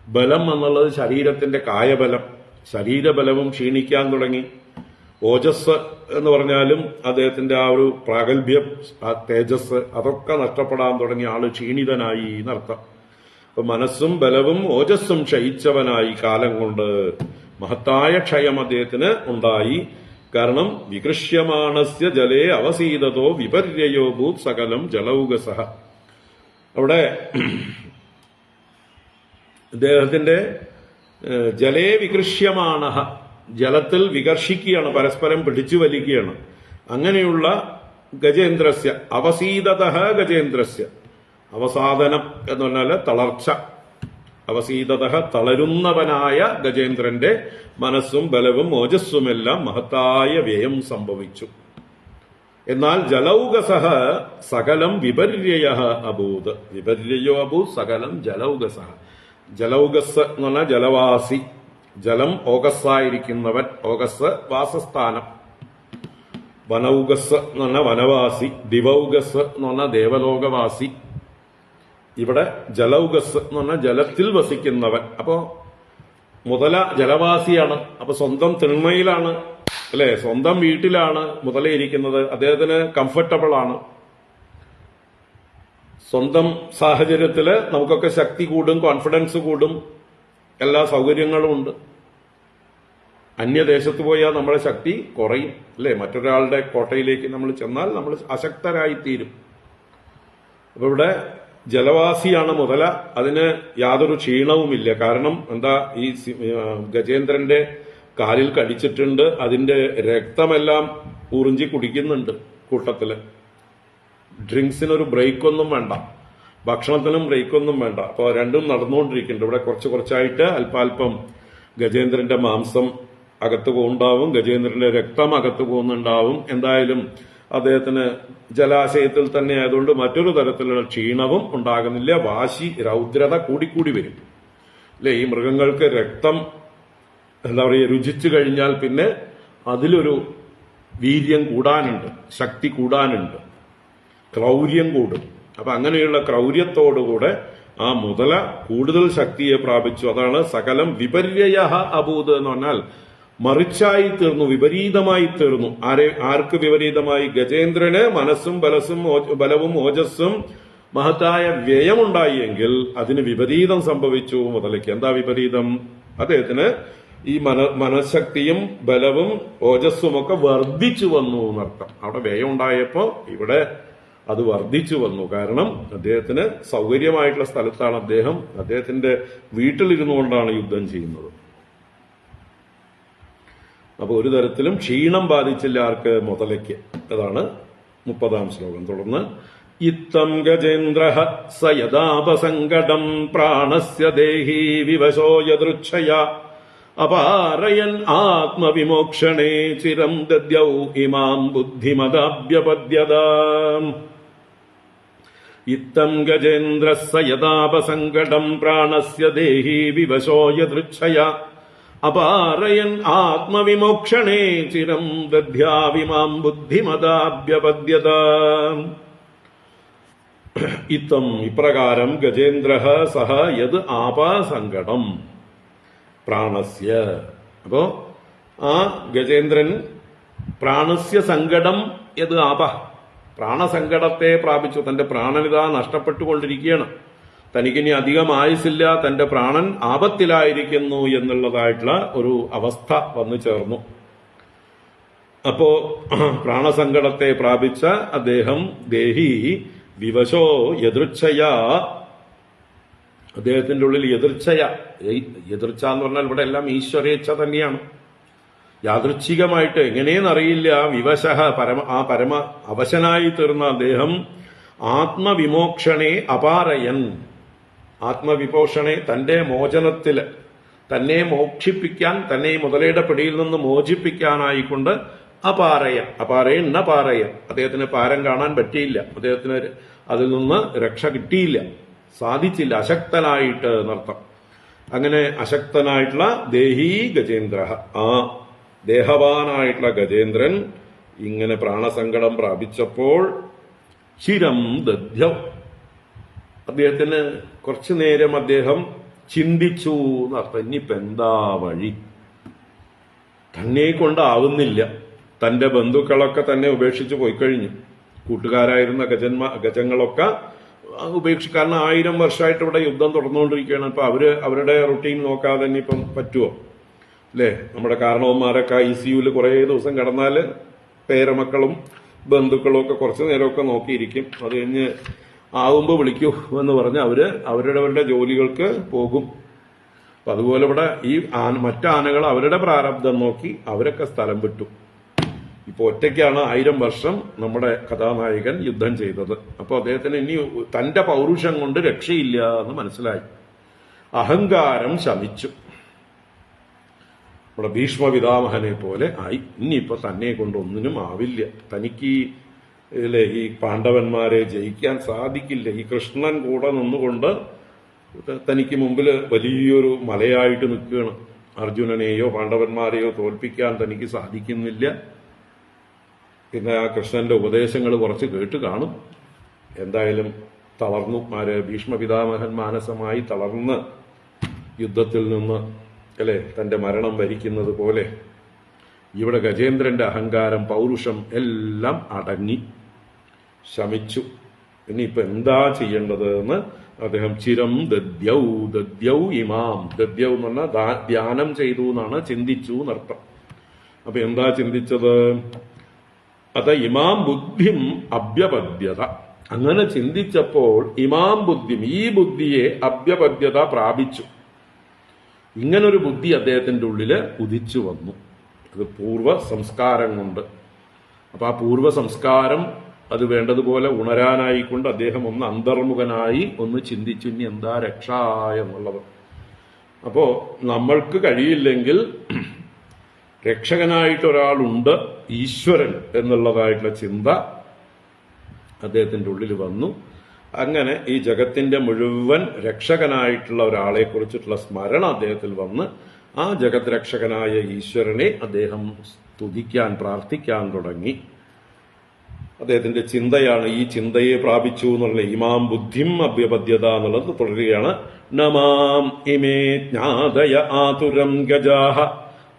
ബലം എന്നുള്ളത് ശരീരത്തിന്റെ കായബലം, ശരീരബലവും ക്ഷീണിക്കാൻ തുടങ്ങി. ഓജസ് എന്ന് പറഞ്ഞാലും അദ്ദേഹത്തിന്റെ ആ ഒരു പ്രാഗൽഭ്യം, ആ തേജസ് അതൊക്കെ നഷ്ടപ്പെടാൻ തുടങ്ങി. ആള് ക്ഷീണിതനായി എന്നർത്ഥം. അപ്പൊ മനസ്സും ബലവും ഓജസ്സും ക്ഷയിച്ചവനായി കാലം കൊണ്ട് മഹത്തായ ക്ഷയം അദ്ദേഹത്തിന് ഉണ്ടായി. കാരണം വികൃഷ്യമാണസ്യ ജലേ അവസീതതോ വിപര്യയോ ഭൂത് സകലം ജലൗകസഃ. അവിടെ അദ്ദേഹത്തിന്റെ ജലേ വികൃഷ്യമാണ, ജലത്തിൽ വികർഷിക്കുകയാണ്, പരസ്പരം പിടിച്ചു വലിക്കുകയാണ്. അങ്ങനെയുള്ള ഗജേന്ദ്രസ്യ അവസീതതഃ ഗജേന്ദ്രസ്യ, അവസാദനം എന്ന് പറഞ്ഞാല് തളർച്ച. അവസീതതഃ തളരുന്നവനായ ഗജേന്ദ്രന്റെ മനസ്സും ബലവും ഓജസ്സുമെല്ലാം മഹത്തായ വ്യയം സംഭവിച്ചു. എന്നാൽ ജലൗകസഃ സകലം വിപര്യയഃ അഭൂത്. വിപര്യയോ അഭൂത് സകലം ജലൗകസഃ. ജലൗകസ് എന്ന് പറഞ്ഞാൽ ജലവാസി, ജലം ഓകസ്സായിരിക്കുന്നവൻ. ഓകസ് വാസസ്ഥാനം. വനൗകസ് എന്ന് പറഞ്ഞാൽ വനവാസി. ദിവൗകസ് എന്ന് പറഞ്ഞാൽ ദേവലോകവാസി. ഇവിടെ ജലൗകസ് എന്ന് പറഞ്ഞാൽ ജലത്തിൽ വസിക്കുന്നവൻ. അപ്പോ മുതല ജലവാസിയാണ്. അപ്പൊ സ്വന്തം തിന്മയിലാണ്, അല്ലെ, സ്വന്തം വീട്ടിലാണ് മുതലയിരിക്കുന്നത്. അദ്ദേഹത്തിന് കംഫർട്ടബിൾ ആണ്. സ്വന്തം സാഹചര്യത്തില് നമുക്കൊക്കെ ശക്തി കൂടും, കോൺഫിഡൻസ് കൂടും, എല്ലാ സൗകര്യങ്ങളും ഉണ്ട്. അന്യദേശത്ത് പോയാൽ നമ്മുടെ ശക്തി കുറയും, അല്ലെ. മറ്റൊരാളുടെ കോട്ടയിലേക്ക് നമ്മൾ ചെന്നാൽ നമ്മൾ അശക്തരായിത്തീരും. അപ്പൊ ഇവിടെ ജലവാസിയാണ് മുതല. അതിന് യാതൊരു ക്ഷീണവുമില്ല. കാരണം എന്താ, ഈ ഗജേന്ദ്രന്റെ കാലിൽ കടിച്ചിട്ടുണ്ട്. അതിന്റെ രക്തമെല്ലാം ഉറിഞ്ചി കുടിക്കുന്നുണ്ട് കൂട്ടത്തില്. ഡ്രിങ്ക്സിനൊരു ബ്രേക്കൊന്നും വേണ്ട, ഭക്ഷണത്തിനും ബ്രേക്കൊന്നും വേണ്ട. അപ്പൊ രണ്ടും നടന്നുകൊണ്ടിരിക്കുന്നുണ്ട്. ഇവിടെ കുറച്ചായിട്ട് അല്പാൽപ്പം ഗജേന്ദ്രന്റെ മാംസം അകത്ത് പോകുന്നുണ്ടാവും, ഗജേന്ദ്രന്റെ രക്തം അകത്ത് പോകുന്നുണ്ടാവും. എന്തായാലും അദ്ദേഹത്തിന് ജലാശയത്തിൽ തന്നെ ആയതുകൊണ്ട് മറ്റൊരു തരത്തിലുള്ള ക്ഷീണവും ഉണ്ടാകുന്നില്ല. വാശി, രൗദ്രത കൂടിക്കൂടി വരും, അല്ലെ. ഈ മൃഗങ്ങൾക്ക് രക്തം എന്താ പറയുക, രുചിച്ചു കഴിഞ്ഞാൽ പിന്നെ അതിലൊരു വീര്യം കൂടാനുണ്ട്, ശക്തി കൂടാനുണ്ട്, ക്രൗര്യം കൂടും. അപ്പൊ അങ്ങനെയുള്ള ക്രൗര്യത്തോടുകൂടെ ആ മുതല കൂടുതൽ ശക്തിയെ പ്രാപിച്ചു. അതാണ് സകലം വിപര്യയഃ അഭൂത് എന്ന് പറഞ്ഞാൽ മറിച്ചായി തീർന്നു, വിപരീതമായി തീർന്നു. ആർക്ക് വിപരീതമായി? ഗജേന്ദ്രന് മനസ്സും ബലവും ഓജസ്സും മഹത്തായ വ്യയമുണ്ടായി എങ്കിൽ അതിന് വിപരീതം സംഭവിച്ചു മുതലയ്ക്ക്. എന്താ വിപരീതം? അദ്ദേഹത്തിന് ഈ മനഃശക്തിയും ബലവും ഓജസ്സും ഒക്കെ വർദ്ധിച്ചു വന്നു എന്നർത്ഥം. അവിടെ വ്യയം ഉണ്ടായപ്പോ ഇവിടെ അത് വർദ്ധിച്ചു വന്നു. കാരണം അദ്ദേഹത്തിന് സൗകര്യമായിട്ടുള്ള സ്ഥലത്താണ് അദ്ദേഹത്തിന്റെ വീട്ടിലിരുന്നു കൊണ്ടാണ് യുദ്ധം ചെയ്യുന്നത്. അപ്പോൾ ഒരു തരത്തിലും ക്ഷീണം ബാധിച്ചില്ല ആർക്ക്? മുതലയ്ക്ക്. അതാണ് 30-ാം ശ്ലോകം. തുടർന്ന് ഇത്തം ഗജേന്ദ്ര സ യദാപസങ്കടം പ്രാണസ്യ ദേഹി വിവശോ യദൃച്ഛയ അപാരയൻ ആത്മവിമോക്ഷണേ ചിരം ദദ്യൗ ഇമാം ബുദ്ധിമദാഭ്യപദ്യത. ഇത്തം ഗജേന്ദ്ര സ യദാപസങ്കടം പ്രാണസ്യ ദേഹി വിവശോ യദൃച്ഛയ അപാരയൻ ആത്മവിമോക്ഷണേ ചിരം ദദ്യാവിമാം ബുദ്ധിമദാഭ്യപദ്യത. ഇത്തം ഇപ്രകാരം ഗജേന്ദ്ര സഹ യത് ആപസങ്കടം പ്രാണസ്യ. അപ്പോ ആ ഗജേന്ദ്രൻ പ്രാണസ്യ സങ്കടം യത് ആപ, പ്രാണസങ്കടത്തെ പ്രാപിച്ചു. തന്റെ പ്രാണനിതാ നഷ്ടപ്പെട്ടുകൊണ്ടിരിക്കുകയാണ്. തനിക്കിനി അധികം ആയുസില്ല, തന്റെ പ്രാണൻ ആപത്തിലായിരിക്കുന്നു എന്നുള്ളതായിട്ടുള്ള ഒരു അവസ്ഥ വന്നു ചേർന്നു. അപ്പോ പ്രാണസങ്കടത്തെ പ്രാപിച്ച അദ്ദേഹം ദേഹി വിവശോ യദൃച്ഛയ, അദ്ദേഹത്തിന്റെ ഉള്ളിൽ എതിർച്ഛയ, എതിർച്ച എന്ന് പറഞ്ഞാൽ ഇവിടെ എല്ലാം ഈശ്വരേച്ഛ തന്നെയാണ്. യാദൃച്ഛികമായിട്ട് എങ്ങനെയെന്നറിയില്ല വിവശഃ പരമ അവശനായി തീർന്ന അദ്ദേഹം ആത്മവിമോക്ഷണേ അപാരയൻ, ആത്മവിമോക്ഷണെ തന്റെ മോചനത്തിൽ തന്നെ മോക്ഷിപ്പിക്കാൻ, തന്നെ മുതലയുടെ പിടിയിൽ നിന്ന് മോചിപ്പിക്കാനായിക്കൊണ്ട് അപാരയൻ അദ്ദേഹത്തിന് പാരം കാണാൻ പറ്റിയില്ല, അദ്ദേഹത്തിന് അതിൽ നിന്ന് രക്ഷ കിട്ടിയില്ല, സാധിച്ചില്ല, അശക്തനായിട്ട് എന്നർത്ഥം. അങ്ങനെ അശക്തനായിട്ടുള്ള ദേഹി ഗജേന്ദ്ര, ആ ദേഹവാനായിട്ടുള്ള ഗജേന്ദ്രൻ ഇങ്ങനെ പ്രാണസങ്കടം പ്രാപിച്ചപ്പോൾ ചിരം ദദ്ധ്യം, അദ്ദേഹത്തിന് കുറച്ചു നേരം അദ്ദേഹം ചിന്തിച്ചു എന്നർത്ഥം. ഇനിയിപ്പോ എന്താ വഴി? തന്നെ കൊണ്ടാവുന്നില്ല. തന്റെ ബന്ധുക്കളൊക്കെ തന്നെ ഉപേക്ഷിച്ച് പോയി കഴിഞ്ഞു. കൂട്ടുകാരായിരുന്ന ഗജങ്ങളൊക്കെ കാരണം 1000 വർഷമായിട്ട് ഇവിടെ യുദ്ധം തുടർന്നുകൊണ്ടിരിക്കുകയാണ്. ഇപ്പൊ അവരുടെ റുട്ടീൻ നോക്കാതെ തന്നെ ഇപ്പം പറ്റുമോ? അല്ലേ? നമ്മുടെ കാരണവന്മാരൊക്കെ ICUവിൽ കുറേ ദിവസം കിടന്നാല് പേരമക്കളും ബന്ധുക്കളും ഒക്കെ കുറച്ചു നേരമൊക്കെ നോക്കിയിരിക്കും. അത് കഴിഞ്ഞ് ആവുമ്പോ വിളിക്കൂ എന്ന് പറഞ്ഞ് അവരുടെ ജോലികൾക്ക് പോകും. അപ്പൊ അതുപോലെ ഇവിടെ ഈ മറ്റാനകൾ അവരുടെ പ്രാരബ്ധം നോക്കി അവരൊക്കെ സ്ഥലം വിട്ടു. ഇപ്പൊ ഒറ്റയ്ക്കാണ് 1000 വർഷം നമ്മുടെ കഥാനായകൻ യുദ്ധം ചെയ്തത്. അപ്പൊ അദ്ദേഹത്തിന് ഇനി തന്റെ പൗരുഷം കൊണ്ട് രക്ഷയില്ല എന്ന് മനസ്സിലായി. അഹങ്കാരം ശമിച്ചു. നമ്മുടെ ഭീഷ്മപിതാമഹനെ പോലെ ആയി. ഇനിയിപ്പോ തന്നെ കൊണ്ട് ഒന്നിനും ആവില്ല. തനിക്ക് ഈ പാണ്ഡവന്മാരെ ജയിക്കാൻ സാധിക്കില്ല. ഈ കൃഷ്ണൻ കൂടെ നിന്നുകൊണ്ട് തനിക്ക് മുമ്പിൽ വലിയൊരു മലയായിട്ട് നിൽക്കുകയാണ്. അർജുനനെയോ പാണ്ഡവന്മാരെയോ തോൽപ്പിക്കാൻ തനിക്ക് സാധിക്കുന്നില്ല. പിന്നെ ആ കൃഷ്ണന്റെ ഉപദേശങ്ങൾ കുറച്ച് കേട്ട് കാണും. എന്തായാലും തളർന്നു. ഭീഷ്മപിതാമഹൻ മാനസമായി തളർന്ന് യുദ്ധത്തിൽ നിന്ന് തന്റെ മരണം വരിക്കുന്നത് പോലെ ഇവിടെ ഗജേന്ദ്രന്റെ അഹങ്കാരം, പൗരുഷം എല്ലാം അടങ്ങി ശമിച്ചു. ഇനിയിപ്പോ എന്താ ചെയ്യേണ്ടത് എന്ന് അദ്ദേഹം ചിരം ദദ്യൗ ഇമാം, ദദ്യൗ എന്ന് പറഞ്ഞാൽ ധ്യാനം ചെയ്തു എന്നാണ്, ചിന്തിച്ചു എന്നർത്ഥം. അപ്പൊ എന്താ ചിന്തിച്ചത്? അത് ഇമാം ബുദ്ധിം അഭ്യപദ്യത. അങ്ങനെ ചിന്തിച്ചപ്പോൾ ഇമാം ബുദ്ധിം, ഈ ബുദ്ധിയെ അഭ്യപദ്യത പ്രാപിച്ചു. ഇങ്ങനൊരു ബുദ്ധി അദ്ദേഹത്തിന്റെ ഉള്ളില് ഉദിച്ചു വന്നു. അത് പൂർവ്വ സംസ്കാരം കൊണ്ട്. അപ്പൊ ആ പൂർവ്വ സംസ്കാരം അത് വേണ്ടതുപോലെ ഉണരാനായിക്കൊണ്ട് അദ്ദേഹം ഒന്ന് അന്തർമുഖനായി ഒന്ന് ചിന്തിച്ചു, ഇനി എന്താ രക്ഷ എന്നുള്ളത്. അപ്പോ നമ്മൾക്ക് കഴിയില്ലെങ്കിൽ രക്ഷകനായിട്ടൊരാളുണ്ട്, ഈശ്വരൻ എന്നുള്ളതായിട്ടുള്ള ചിന്ത അദ്ദേഹത്തിന്റെ ഉള്ളിൽ വന്നു. അങ്ങനെ ഈ ജഗത്തിന്റെ മുഴുവൻ രക്ഷകനായിട്ടുള്ള ഒരാളെ കുറിച്ചിട്ടുള്ള സ്മരണ അദ്ദേഹത്തിൽ വന്ന് ആ ജഗത് രക്ഷകനായ ഈശ്വരനെ അദ്ദേഹം സ്തുതിക്കാൻ, പ്രാർത്ഥിക്കാൻ തുടങ്ങി. അദ്ദേഹത്തിന്റെ ചിന്തയാണ്, ഈ ചിന്തയെ പ്രാപിച്ചു എന്നുള്ള ഇമാം ബുദ്ധിം അഭ്യപദ്യത എന്നുള്ളത് തുടരുകയാണ്. നമാം ഇമേ ജ്ഞാതയ ആതുരം ഗജാഹ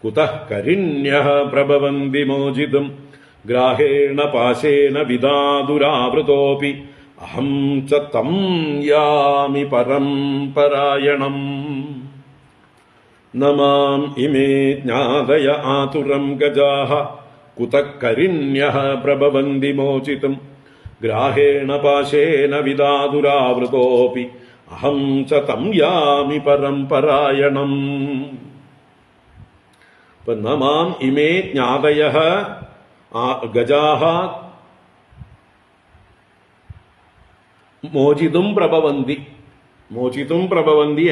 കുതഃ കരിണ്യഃ പ്രഭവന്തി മോചിതും ഗ്രാഹേണ പാശേന വിദാതുരാവൃതോപി അഹം ച തം യാമി പരംപരായണം. നമാം ഇമേ ജ്ഞാതയ ആതുരം ഗജാഹ കുതഃ കരിണ്യഃ പ്രഭവന്തി മോചിതും ഗ്രാഹേണ പാശേന വിദാതുരാവൃതോപി അഹം ച തം യാമി പരംപരായണം. ഇപ്പൊ നമാം ഇമേ ജ്ഞാതയ ഗജാഹ മോചിതും പ്രഭവന്തി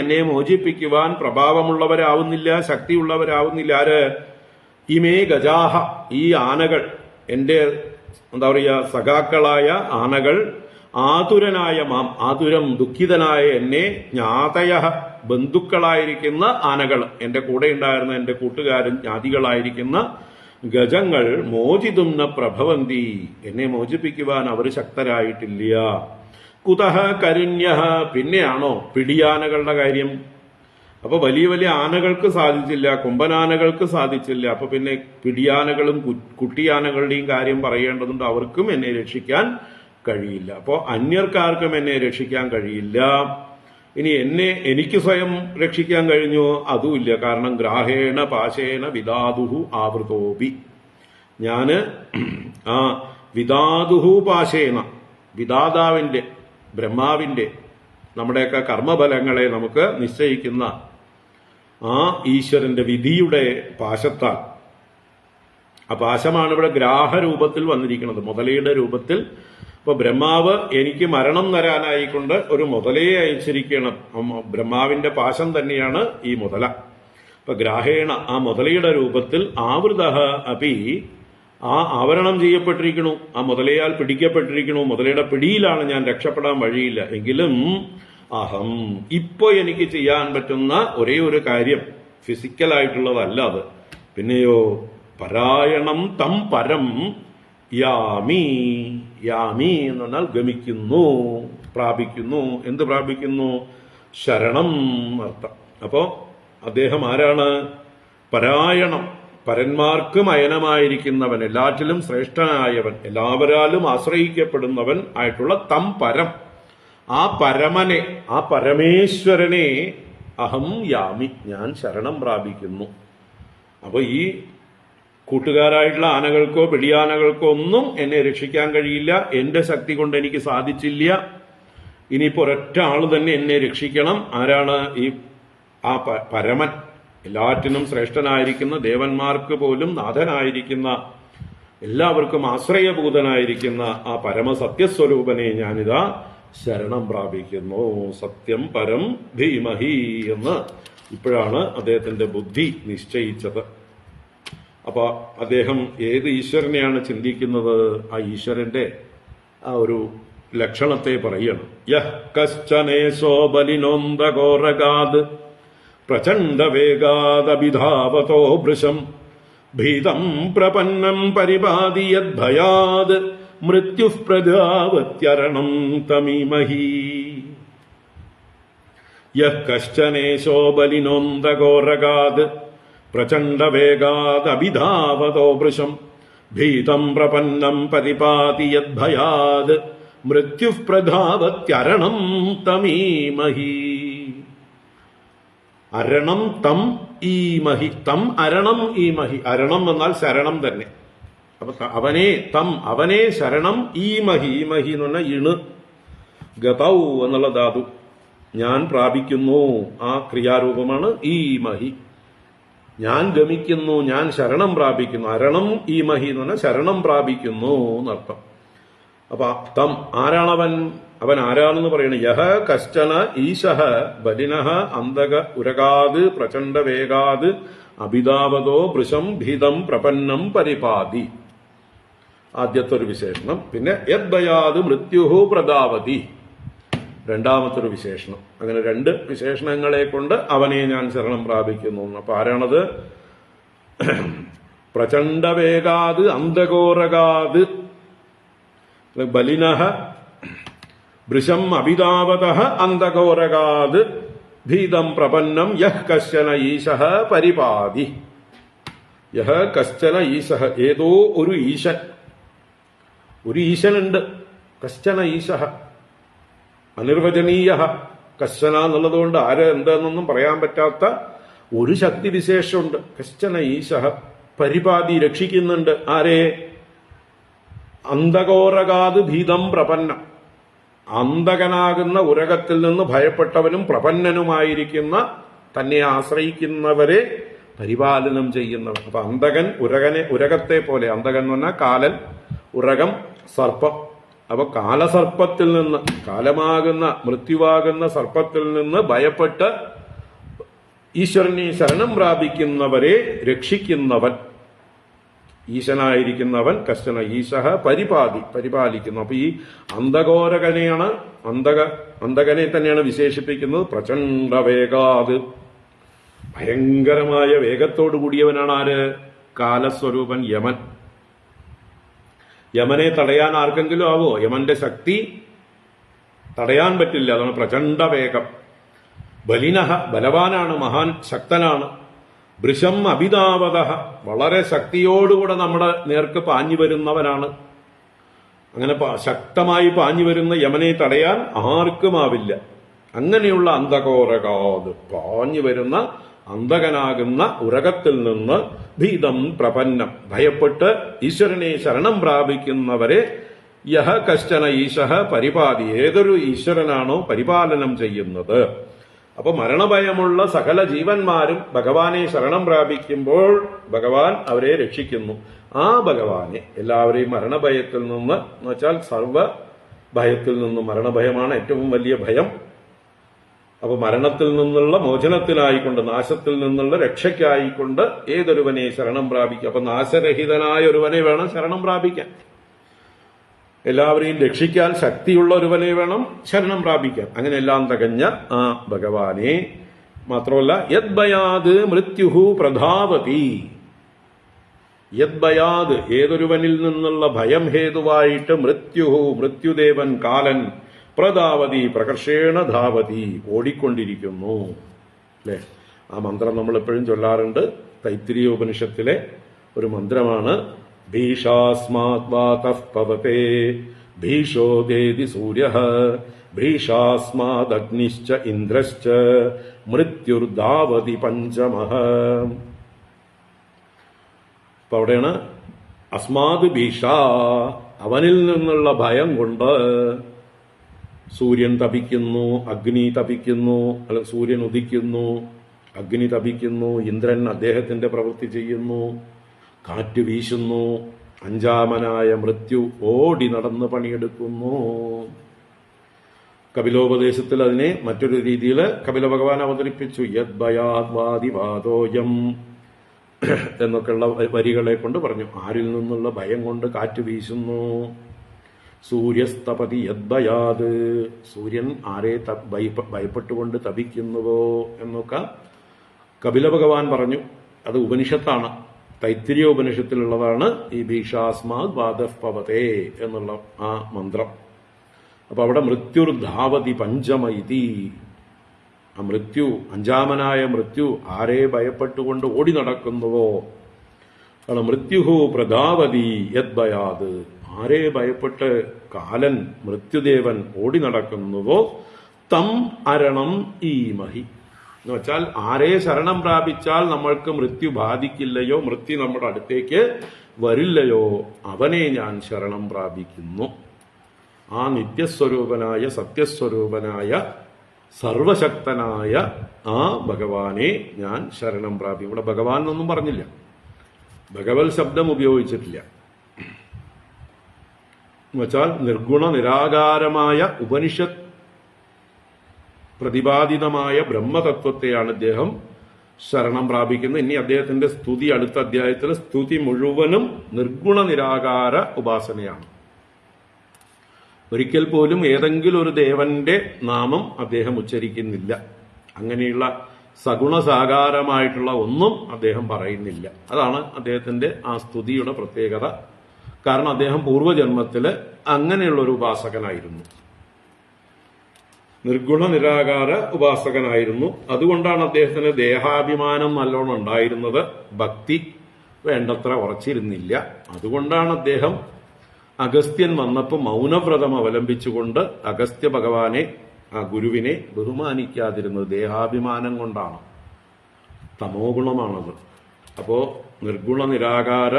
എന്നെ മോചിപ്പിക്കുവാൻ പ്രഭാവമുള്ളവരാവുന്നില്ല, ശക്തിയുള്ളവരാവുന്നില്ല. ആര്? ഇമേ ഗജാഹ, ഈ ആനകൾ, എന്റെ എന്താ പറയുക സഖാക്കളായ ആനകൾ, ആതുരനായ മാം, ആതുരം ദുഃഖിതനായ എന്നെ, ജ്ഞാതയ ബന്ധുക്കളായിരിക്കുന്ന ആനകൾ, എന്റെ കൂടെ ഉണ്ടായിരുന്ന എന്റെ കൂട്ടുകാരൻ ജ്ഞാതികളായിരിക്കുന്ന ഗജങ്ങൾ, മോചിതും ന പ്രഭവന്തി, എന്നെ മോചിപ്പിക്കുവാൻ അവർ ശക്തരായിട്ടില്ല. കുതഹ കരുണ്യഃ, പിന്നെയാണോ പിടിയാനകളുടെ കാര്യം? അപ്പൊ വലിയ വലിയ ആനകൾക്ക് സാധിച്ചില്ല, കൊമ്പനാനകൾക്ക് സാധിച്ചില്ല. അപ്പൊ പിന്നെ പിടിയാനകളും കുട്ടിയാനകളുടെയും കാര്യം പറയേണ്ടതുണ്ട്. അവർക്കും എന്നെ രക്ഷിക്കാൻ കഴിയില്ല. അപ്പോ അന്യർക്കാർക്കും എന്നെ രക്ഷിക്കാൻ കഴിയില്ല. ഇനി എനിക്ക് സ്വയം രക്ഷിക്കാൻ കഴിഞ്ഞോ? അതുമില്ല. കാരണം ഗ്രാഹേണ പാശേന വിദാതുഹു ആവൃതോപി, ഞാന് വിദാതുഹു പാശേന, വിദാതാവിന്റെ ബ്രഹ്മാവിന്റെ നമ്മുടെയൊക്കെ കർമ്മഫലങ്ങളെ നമുക്ക് നിശ്ചയിക്കുന്ന ആ ഈശ്വരന്റെ വിധിയുടെ പാശത്താൽ, ആ പാശമാണ് ഇവിടെ ഗ്രാഹരൂപത്തിൽ വന്നിരിക്കുന്നത്, മുതലയുടെ രൂപത്തിൽ. ഇപ്പൊ ബ്രഹ്മാവ് എനിക്ക് മരണം തരാനായിക്കൊണ്ട് ഒരു മുതലയെ അയച്ചിരിക്കണം. ബ്രഹ്മാവിന്റെ പാശം തന്നെയാണ് ഈ മുതല. ഇപ്പൊ ഗ്രാഹേണ, ആ മുതലയുടെ രൂപത്തിൽ, ആവൃത അപി, ആ ആവരണം ചെയ്യപ്പെട്ടിരിക്കണു, ആ മുതലയാൽ പിടിക്കപ്പെട്ടിരിക്കണു. മുതലയുടെ പിടിയിലാണ് ഞാൻ, രക്ഷപ്പെടാൻ വഴിയില്ല. എങ്കിലും അഹം, ഇപ്പൊ എനിക്ക് ചെയ്യാൻ പറ്റുന്ന ഒരേ ഒരു കാര്യം ഫിസിക്കലായിട്ടുള്ളതല്ല അത്. പിന്നെയോ പരായണം തം പരം യാമി, യാമി എന്ന് പറഞ്ഞാൽ ഗമിക്കുന്നു, പ്രാപിക്കുന്നു. എന്ത് പ്രാപിക്കുന്നു? ശരണം അർത്ഥം. അപ്പോ അദ്ദേഹം ആരാണ്? പരായണം, പരന്മാർക്ക് അയനമായിരിക്കുന്നവൻ, എല്ലാറ്റിലും ശ്രേഷ്ഠനായവൻ, എല്ലാവരാലും ആശ്രയിക്കപ്പെടുന്നവൻ ആയിട്ടുള്ള തം പരം, ആ പരമനെ, ആ പരമേശ്വരനെ അഹം യാമി, ഞാൻ ശരണം പ്രാപിക്കുന്നു. അപ്പൊ ഈ കൂട്ടുകാരായിട്ടുള്ള ആനകൾക്കോ പിടിയാനകൾക്കോ ഒന്നും എന്നെ രക്ഷിക്കാൻ കഴിയില്ല. എന്റെ ശക്തി കൊണ്ട് എനിക്ക് സാധിച്ചില്ല. ഇനിയിപ്പോ ഒരൊറ്റ ആള് തന്നെ എന്നെ രക്ഷിക്കണം. ആരാണ്? ആ പരമൻ, എല്ലാറ്റിനും ശ്രേഷ്ഠനായിരിക്കുന്ന, ദേവന്മാർക്ക് പോലും നാഥനായിരിക്കുന്ന, എല്ലാവർക്കും ആശ്രയഭൂതനായിരിക്കുന്ന ആ പരമസത്യസ്വരൂപനെ ഞാനിതാ ശരണം പ്രാപിക്കുന്നു. സത്യം പരം ധീമഹി എന്ന് ഇപ്പോഴാണ് അദ്ദേഹത്തിന്റെ ബുദ്ധി നിശ്ചയിച്ചത്. അപ്പൊ അദ്ദേഹം ഏത് ഈശ്വരനെയാണ് ചിന്തിക്കുന്നത്? ആ ഈശ്വരന്റെ ആ ഒരു ലക്ഷണത്തെ പറയണം. യഹ് കശ്ചനേശോ ബലിനോന്ദഘോരഗാദ് പ്രചണ്ഡവേഗാദഭിധാവതോ ഭൃശം ഭീതം പ്രപന്നം പരിപാതി യദ്ഭയാദ് മൃത്യുഃ പ്രജാവത്യരണം തമീമഹി. യഹ് കശ്ചനേശോ ബലിനോന്ദഘോരഗാദ് പ്രചണ്ഡവേഗാദഭിധാവതോ ഭൃശം ഭീതം പ്രപന്നം പരിപാതി യദ്ഭയാദ് മൃത്യുഃ പ്രധാവത്യരണം തമീമഹി. അരണം തം ഈമഹി, തം അരണം ഈമഹി. അരണം എന്നാൽ ശരണം തന്നെ. അപ്പൊ അവനെ ശരണം ഈമഹി. ഈമഹി എന്ന് പറഞ്ഞാൽ ഇണ്, ഗതൗ എന്നുള്ള ധാതു, ഞാൻ പ്രാപിക്കുന്നു, ആ ക്രിയാരൂപമാണ് ഈമഹി. ഞാൻ ഗമിക്കുന്നു, ഞാൻ ശരണം പ്രാപിക്കുന്നു. അരണം ഈമഹി എന്ന് പറഞ്ഞാൽ ശരണം പ്രാപിക്കുന്നു എന്നർത്ഥം. അപ്പൊ തം, ആരാണവൻ? അവൻ ആരാണെന്ന് പറയുന്നത്? യഹ കശ്ചന ഈശഃ ബലിനഃ അന്തക ഉരകാത് പ്രചണ്ഡവേഗാത് അഭിധാവതോ വൃശം ഭീതം പ്രപന്നം പരിപാതി. ആദ്യത്തെ ഒരു വിശേഷണം. പിന്നെ യദ്ഭയാത് മൃത്യുഹു പ്രധാവതി, രണ്ടാമത്തൊരു വിശേഷണം. അങ്ങനെ രണ്ട് വിശേഷണങ്ങളെ കൊണ്ട് അവനെ ഞാൻ ശരണം പ്രാപിക്കുന്നു. അപ്പൊ ആരാണത്? പ്രചണ്ഡവേഗാത് അന്തഘോരകാത് ബലിനഃ വൃശം അഭിധാവതഃ അന്തഘോരകാത് ഭീതം പ്രപന്നം യഹ് കശ്ചന ഈശഃ പരിപാതി. യഹ കശ്ചന ഈശഃ, ഏതോ ഒരു ഈശൻ, ഒരു ഈശനുണ്ട്. കശ്ചന ഈശഃ അനിർവചനീയ, കശ്ചന എന്നുള്ളതുകൊണ്ട് ആര് എന്താണെന്നൊന്നും പറയാൻ പറ്റാത്ത ഒരു ശക്തി വിശേഷമുണ്ട്. കശ്ചന ഈശഃ പരിപാതി, രക്ഷിക്കുന്നുണ്ട്. ആരെ? അന്തഘോരകാത് ഭീതം പ്രപന്നം, അന്തകനാകുന്ന ഉരകത്തിൽ നിന്ന് ഭയപ്പെട്ടവനും പ്രപന്നനുമായിരിക്കുന്ന, തന്നെ ആശ്രയിക്കുന്നവരെ പരിപാലനം ചെയ്യുന്നവൻ. അപ്പൊ അന്തകൻ ഉരകത്തെ പോലെ, അന്തകൻ എന്ന് പറഞ്ഞാൽ കാലൻ, ഉരകം സർപ്പം. അപ്പൊ കാലസർപ്പത്തിൽ നിന്ന്, കാലമാകുന്ന മൃത്യുവാകുന്ന സർപ്പത്തിൽ നിന്ന് ഭയപ്പെട്ട് ഈശ്വരനെ ശരണം പ്രാപിക്കുന്നവരെ രക്ഷിക്കുന്നവൻ, ഈശനായിരിക്കുന്നവൻ കശ്ചന ഈശഃ പരിപാലിക്കുന്നു. അപ്പൊ ഈ അന്തകോരകനെയാണ്, അന്തകനെ തന്നെയാണ് വിശേഷിപ്പിക്കുന്നത് പ്രചണ്ഡ വേഗാത്, ഭയങ്കരമായ വേഗത്തോടു കൂടിയവനാണ് ആര്? കാലസ്വരൂപൻ യമൻ. യമനെ തടയാൻ ആർക്കെങ്കിലും ആവോ? യമന്റെ ശക്തി തടയാൻ പറ്റില്ല. അതാണ് പ്രചണ്ഡ വേഗം. ബലിനഹ, ബലവാനാണ്, മഹാൻ ശക്തനാണ്. വൃഷം അഭിതാവത, വളരെ ശക്തിയോടുകൂടെ നമ്മുടെ നേർക്ക് പാഞ്ഞു വരുന്നവനാണ്. അങ്ങനെ ശക്തമായി പാഞ്ഞു വരുന്ന യമനെ തടയാൻ ആർക്കുമാവില്ല. അങ്ങനെയുള്ള അന്തകോരകാത്, പാഞ്ഞു വരുന്ന അന്തകനാകുന്ന ഉരകത്തിൽ നിന്ന് ഭീതം പ്രപന്നം, ഭയപ്പെട്ട് ഈശ്വരനെ ശരണം പ്രാപിക്കുന്നവരെ യഹ കശ്ചന ഈശഃ പരിപാതി, ഏതൊരു ഈശ്വരനാണോ പരിപാലനം ചെയ്യുന്നത്. അപ്പൊ മരണഭയമുള്ള സകല ജീവന്മാരും ഭഗവാനെ ശരണം പ്രാപിക്കുമ്പോൾ ഭഗവാൻ അവരെ രക്ഷിക്കുന്നു. ആ ഭഗവാനെ എല്ലാവരെയും മരണഭയത്തിൽ നിന്ന്, എന്ന് വെച്ചാൽ സർവ ഭയത്തിൽ നിന്നും, മരണഭയമാണ് ഏറ്റവും വലിയ ഭയം. അപ്പൊ മരണത്തിൽ നിന്നുള്ള മോചനത്തിലായിക്കൊണ്ട്, നാശത്തിൽ നിന്നുള്ള രക്ഷയ്ക്കായിക്കൊണ്ട് ഏതൊരുവനെ ശരണം പ്രാപിക്കും. അപ്പൊ നാശരഹിതനായ ഒരുവനെ വേണം ശരണം പ്രാപിക്കാൻ. എല്ലാവരെയും രക്ഷിക്കാൻ ശക്തിയുള്ള ഒരുവനെ വേണം ശരണം പ്രാപിക്കാൻ. അങ്ങനെ എല്ലാം തികഞ്ഞ ആ ഭഗവാനെ മാത്രമല്ല, യദ്ഭയാത് മൃത്യുഹു പ്രധാവതി, യദ്ഭയാത് ഏതൊരുവനിൽ നിന്നുള്ള ഭയം ഹേതുവായിട്ട് മൃത്യുഹു മൃത്യുദേവൻ കാലൻ പ്രധാവതി പ്രകർഷേണ ധാവതി ഓടിക്കൊണ്ടിരിക്കുന്നു. അല്ലെ? ആ മന്ത്രം നമ്മൾ എപ്പോഴും ചൊല്ലാറുണ്ട്. തൈത്തിരീയ ഉപനിഷത്തിലെ ഒരു മന്ത്രമാണ്. ഭീഷാസ്മാത് വാതഃ പവതേ ഭീഷോദേതി സൂര്യഃ ഭീഷാസ്മാദ് അഗ്നിശ്ച ഇന്ദ്രശ്ച മൃത്യുർധാവതി പഞ്ചമഃ. അപ്പൊ അവിടെയാണ് അസ്മാത് ഭീഷ, അവനിൽ നിന്നുള്ള ഭയം കൊണ്ട് സൂര്യൻ തപിക്കുന്നു, അഗ്നി തപിക്കുന്നു, അല്ല സൂര്യൻ ഉദിക്കുന്നു, അഗ്നി തപിക്കുന്നു, ഇന്ദ്രൻ അദ്ദേഹത്തിന്റെ പ്രവൃത്തി ചെയ്യുന്നു, കാറ്റ് വീശുന്നു, അഞ്ചാമനായ മൃത്യു ഓടി നടന്ന് പണിയെടുക്കുന്നു. കപിലോപദേശത്തിൽ അതിനെ മറ്റൊരു രീതിയിൽ കപില ഭഗവാൻ അവതരിപ്പിച്ചു. യദ്ഭയാദ്വാദിവാദോയം എന്നൊക്കെയുള്ള വരികളെ കൊണ്ട് പറഞ്ഞു. ആരിൽ നിന്നുള്ള ഭയം കൊണ്ട് കാറ്റ് വീശുന്നു. സൂര്യസ്തപതി യദ്ഭയാത്, സൂര്യൻ ആരെ ഭയപ്പെട്ടുകൊണ്ട് തപിക്കുന്നുവോ എന്നൊക്കെ കപില ഭഗവാൻ പറഞ്ഞു. അത് ഉപനിഷത്താണ്, തൈത്തിരീയ ഉപനിഷത്തിലുള്ളതാണ് ഈ ഭീഷാസ്മാത് വാതഃ പവതേ എന്നുള്ള ആ മന്ത്രം. അപ്പൊ അവിടെ മൃത്യുർധാവതി പഞ്ചമൈതി, ആ മൃത്യു, അഞ്ചാമനായ മൃത്യു ആരെ ഭയപ്പെട്ടുകൊണ്ട് ഓടി നടക്കുന്നുവോ ആണ് മൃത്യുഹു പ്രധാവതി യദ്ഭയാത്, ആരെ ഭയപ്പെട്ട് കാലൻ മൃത്യുദേവൻ ഓടി നടക്കുന്നുവോ തം അരണം ഈമഹി, എന്ന് വെച്ചാൽ ആരെ ശരണം പ്രാപിച്ചാൽ നമ്മൾക്ക് മൃത്യു ബാധിക്കില്ലയോ, മൃത്യു നമ്മുടെ അടുത്തേക്ക് വരില്ലയോ, അവനെ ഞാൻ ശരണം പ്രാപിക്കുന്നു. ആ നിത്യസ്വരൂപനായ സത്യസ്വരൂപനായ സർവശക്തനായ ആ ഭഗവാനെ ഞാൻ ശരണം പ്രാപിക്കും. ഇവിടെ ഭഗവാൻ എന്നൊന്നും പറഞ്ഞില്ല, ഭഗവത് ശബ്ദം ഉപയോഗിച്ചിട്ടില്ല. എന്നുവെച്ചാൽ നിർഗുണ നിരാകാരമായ ഉപനിഷത്ത് പ്രതിപാദിതമായ ബ്രഹ്മതത്വത്തെയാണ് അദ്ദേഹം ശരണം പ്രാപിക്കുന്നത്. ഇനി അദ്ദേഹത്തിന്റെ സ്തുതി അടുത്ത അധ്യായത്തിൽ സ്തുതി മുഴുവനും നിർഗുണ നിരാകാര ഉപാസനയാണ്. ഒരിക്കൽ പോലും ഏതെങ്കിലും ഒരു ദേവന്റെ നാമം അദ്ദേഹം ഉച്ചരിക്കുന്നില്ല. അങ്ങനെയുള്ള സഗുണസാകാരമായിട്ടുള്ള ഒന്നും അദ്ദേഹം പറയുന്നില്ല. അതാണ് അദ്ദേഹത്തിന്റെ ആ സ്തുതിയുടെ പ്രത്യേകത. കാരണം അദ്ദേഹം പൂർവ്വജന്മത്തില് അങ്ങനെയുള്ള ഒരു ഉപാസകനായിരുന്നു, നിർഗുണ നിരാകാര ഉപാസകനായിരുന്നു. അതുകൊണ്ടാണ് അദ്ദേഹത്തിന് ദേഹാഭിമാനം നല്ലോണം ഉണ്ടായിരുന്നത്, ഭക്തി വേണ്ടത്ര ഉറച്ചിരുന്നില്ല. അതുകൊണ്ടാണ് അദ്ദേഹം അഗസ്ത്യൻ വന്നപ്പോൾ മൗനവ്രതം അവലംബിച്ചുകൊണ്ട് അഗസ്ത്യ ഭഗവാനെ, ആ ഗുരുവിനെ ബഹുമാനിക്കാതിരുന്നത്. ദേഹാഭിമാനം കൊണ്ടാണ്, തമോ ഗുണമാണത്. അപ്പോ നിർഗുണ നിരാകാര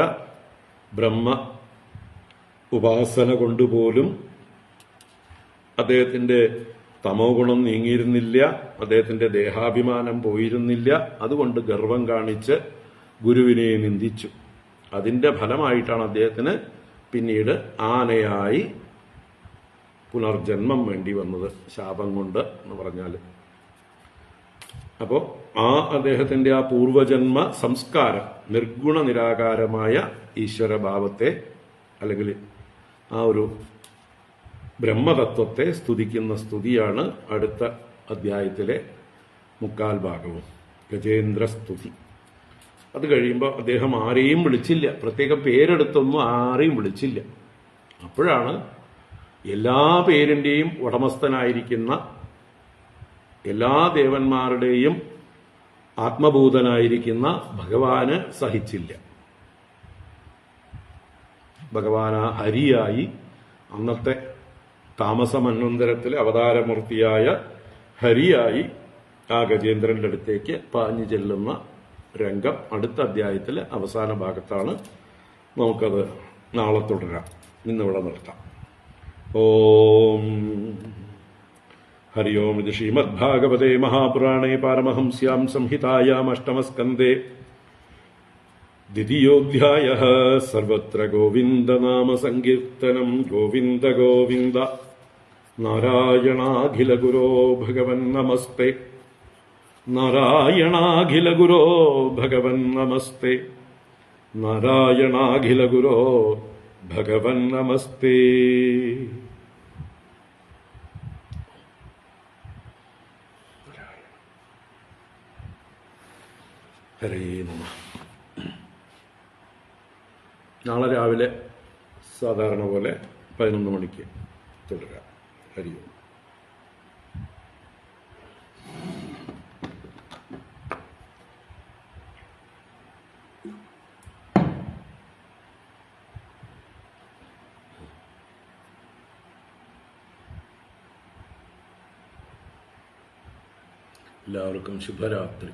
ബ്രഹ്മ ഉപാസന കൊണ്ടുപോലും അദ്ദേഹത്തിന്റെ തമോ ഗുണം നീങ്ങിയിരുന്നില്ല, അദ്ദേഹത്തിന്റെ ദേഹാഭിമാനം പോയിരുന്നില്ല. അതുകൊണ്ട് ഗർവം കാണിച്ച് ഗുരുവിനെ നിന്ദിച്ചു. അതിന്റെ ഫലമായിട്ടാണ് അദ്ദേഹത്തിന് പിന്നീട് ആനയായി പുനർജന്മം വേണ്ടി വന്നത്, ശാപം കൊണ്ട് എന്ന് പറഞ്ഞാൽ. അപ്പോൾ അദ്ദേഹത്തിന്റെ ആ പൂർവജന്മ സംസ്കാരം, നിർഗുണ നിരാകാരമായ ഈശ്വരഭാവത്തെ അല്ലെങ്കിൽ ആ ഒരു ബ്രഹ്മതത്വത്തെ സ്തുതിക്കുന്ന സ്തുതിയാണ് അടുത്ത അധ്യായത്തിലെ 3/4 ഭാഗവും, ഗജേന്ദ്രസ്തുതി. അത് കഴിയുമ്പോൾ അദ്ദേഹം ആരെയും വിളിച്ചില്ല, പ്രത്യേകം പേരെടുത്തൊന്നും ആരെയും വിളിച്ചില്ല. അപ്പോഴാണ് എല്ലാ പേരിന്റെയും ഉടമസ്ഥനായിരിക്കുന്ന, എല്ലാ ദേവന്മാരുടെയും ആത്മഭൂതനായിരിക്കുന്ന ഭഗവാന് സഹിച്ചില്ല. ഭഗവാൻ ആ ഹരിയായി, അന്നത്തെ താമസമന്വന്തരത്തിലെ അവതാരമൂർത്തിയായ ഹരിയായി ആ ഗജേന്ദ്രന്റെ അടുത്തേക്ക് പാഞ്ഞു ചെല്ലുന്ന രംഗം അടുത്ത അധ്യായത്തിലെ അവസാന ഭാഗത്താണ്. നമുക്കത് നാളെ തുടരാം. ഇന്നിവിടെ നിർത്താം. ഓം ഹരി ഓം. ഇത് ശ്രീമദ്ഭാഗവതേ മഹാപുരാണേ പാരമഹംസ്യാം സംഹിതായാം അഷ്ടമസ്കന്ധേ ദ്വിതീയോऽധ്യായഃ. സർവത്ര ഗോവിന്ദനാമ സങ്കീർത്തനം. ഗോവിന്ദ ഗോവിന്ദ. നാരായണാഖില ഗുരോ ഭഗവൻ നമസ്തേ. നാരായണാഖില ഗുരോ ഭഗവൻ നമസ്തേ. നാരായണാഖില ഗുരോ ഭഗവൻ നമസ്തേ. ഹരേ നമഃ. നാളെ രാവിലെ സാധാരണ പോലെ 11 മണിക്ക് തുടരാം. ഹരി ഓം. എല്ലാവർക്കും ശുഭരാത്രി.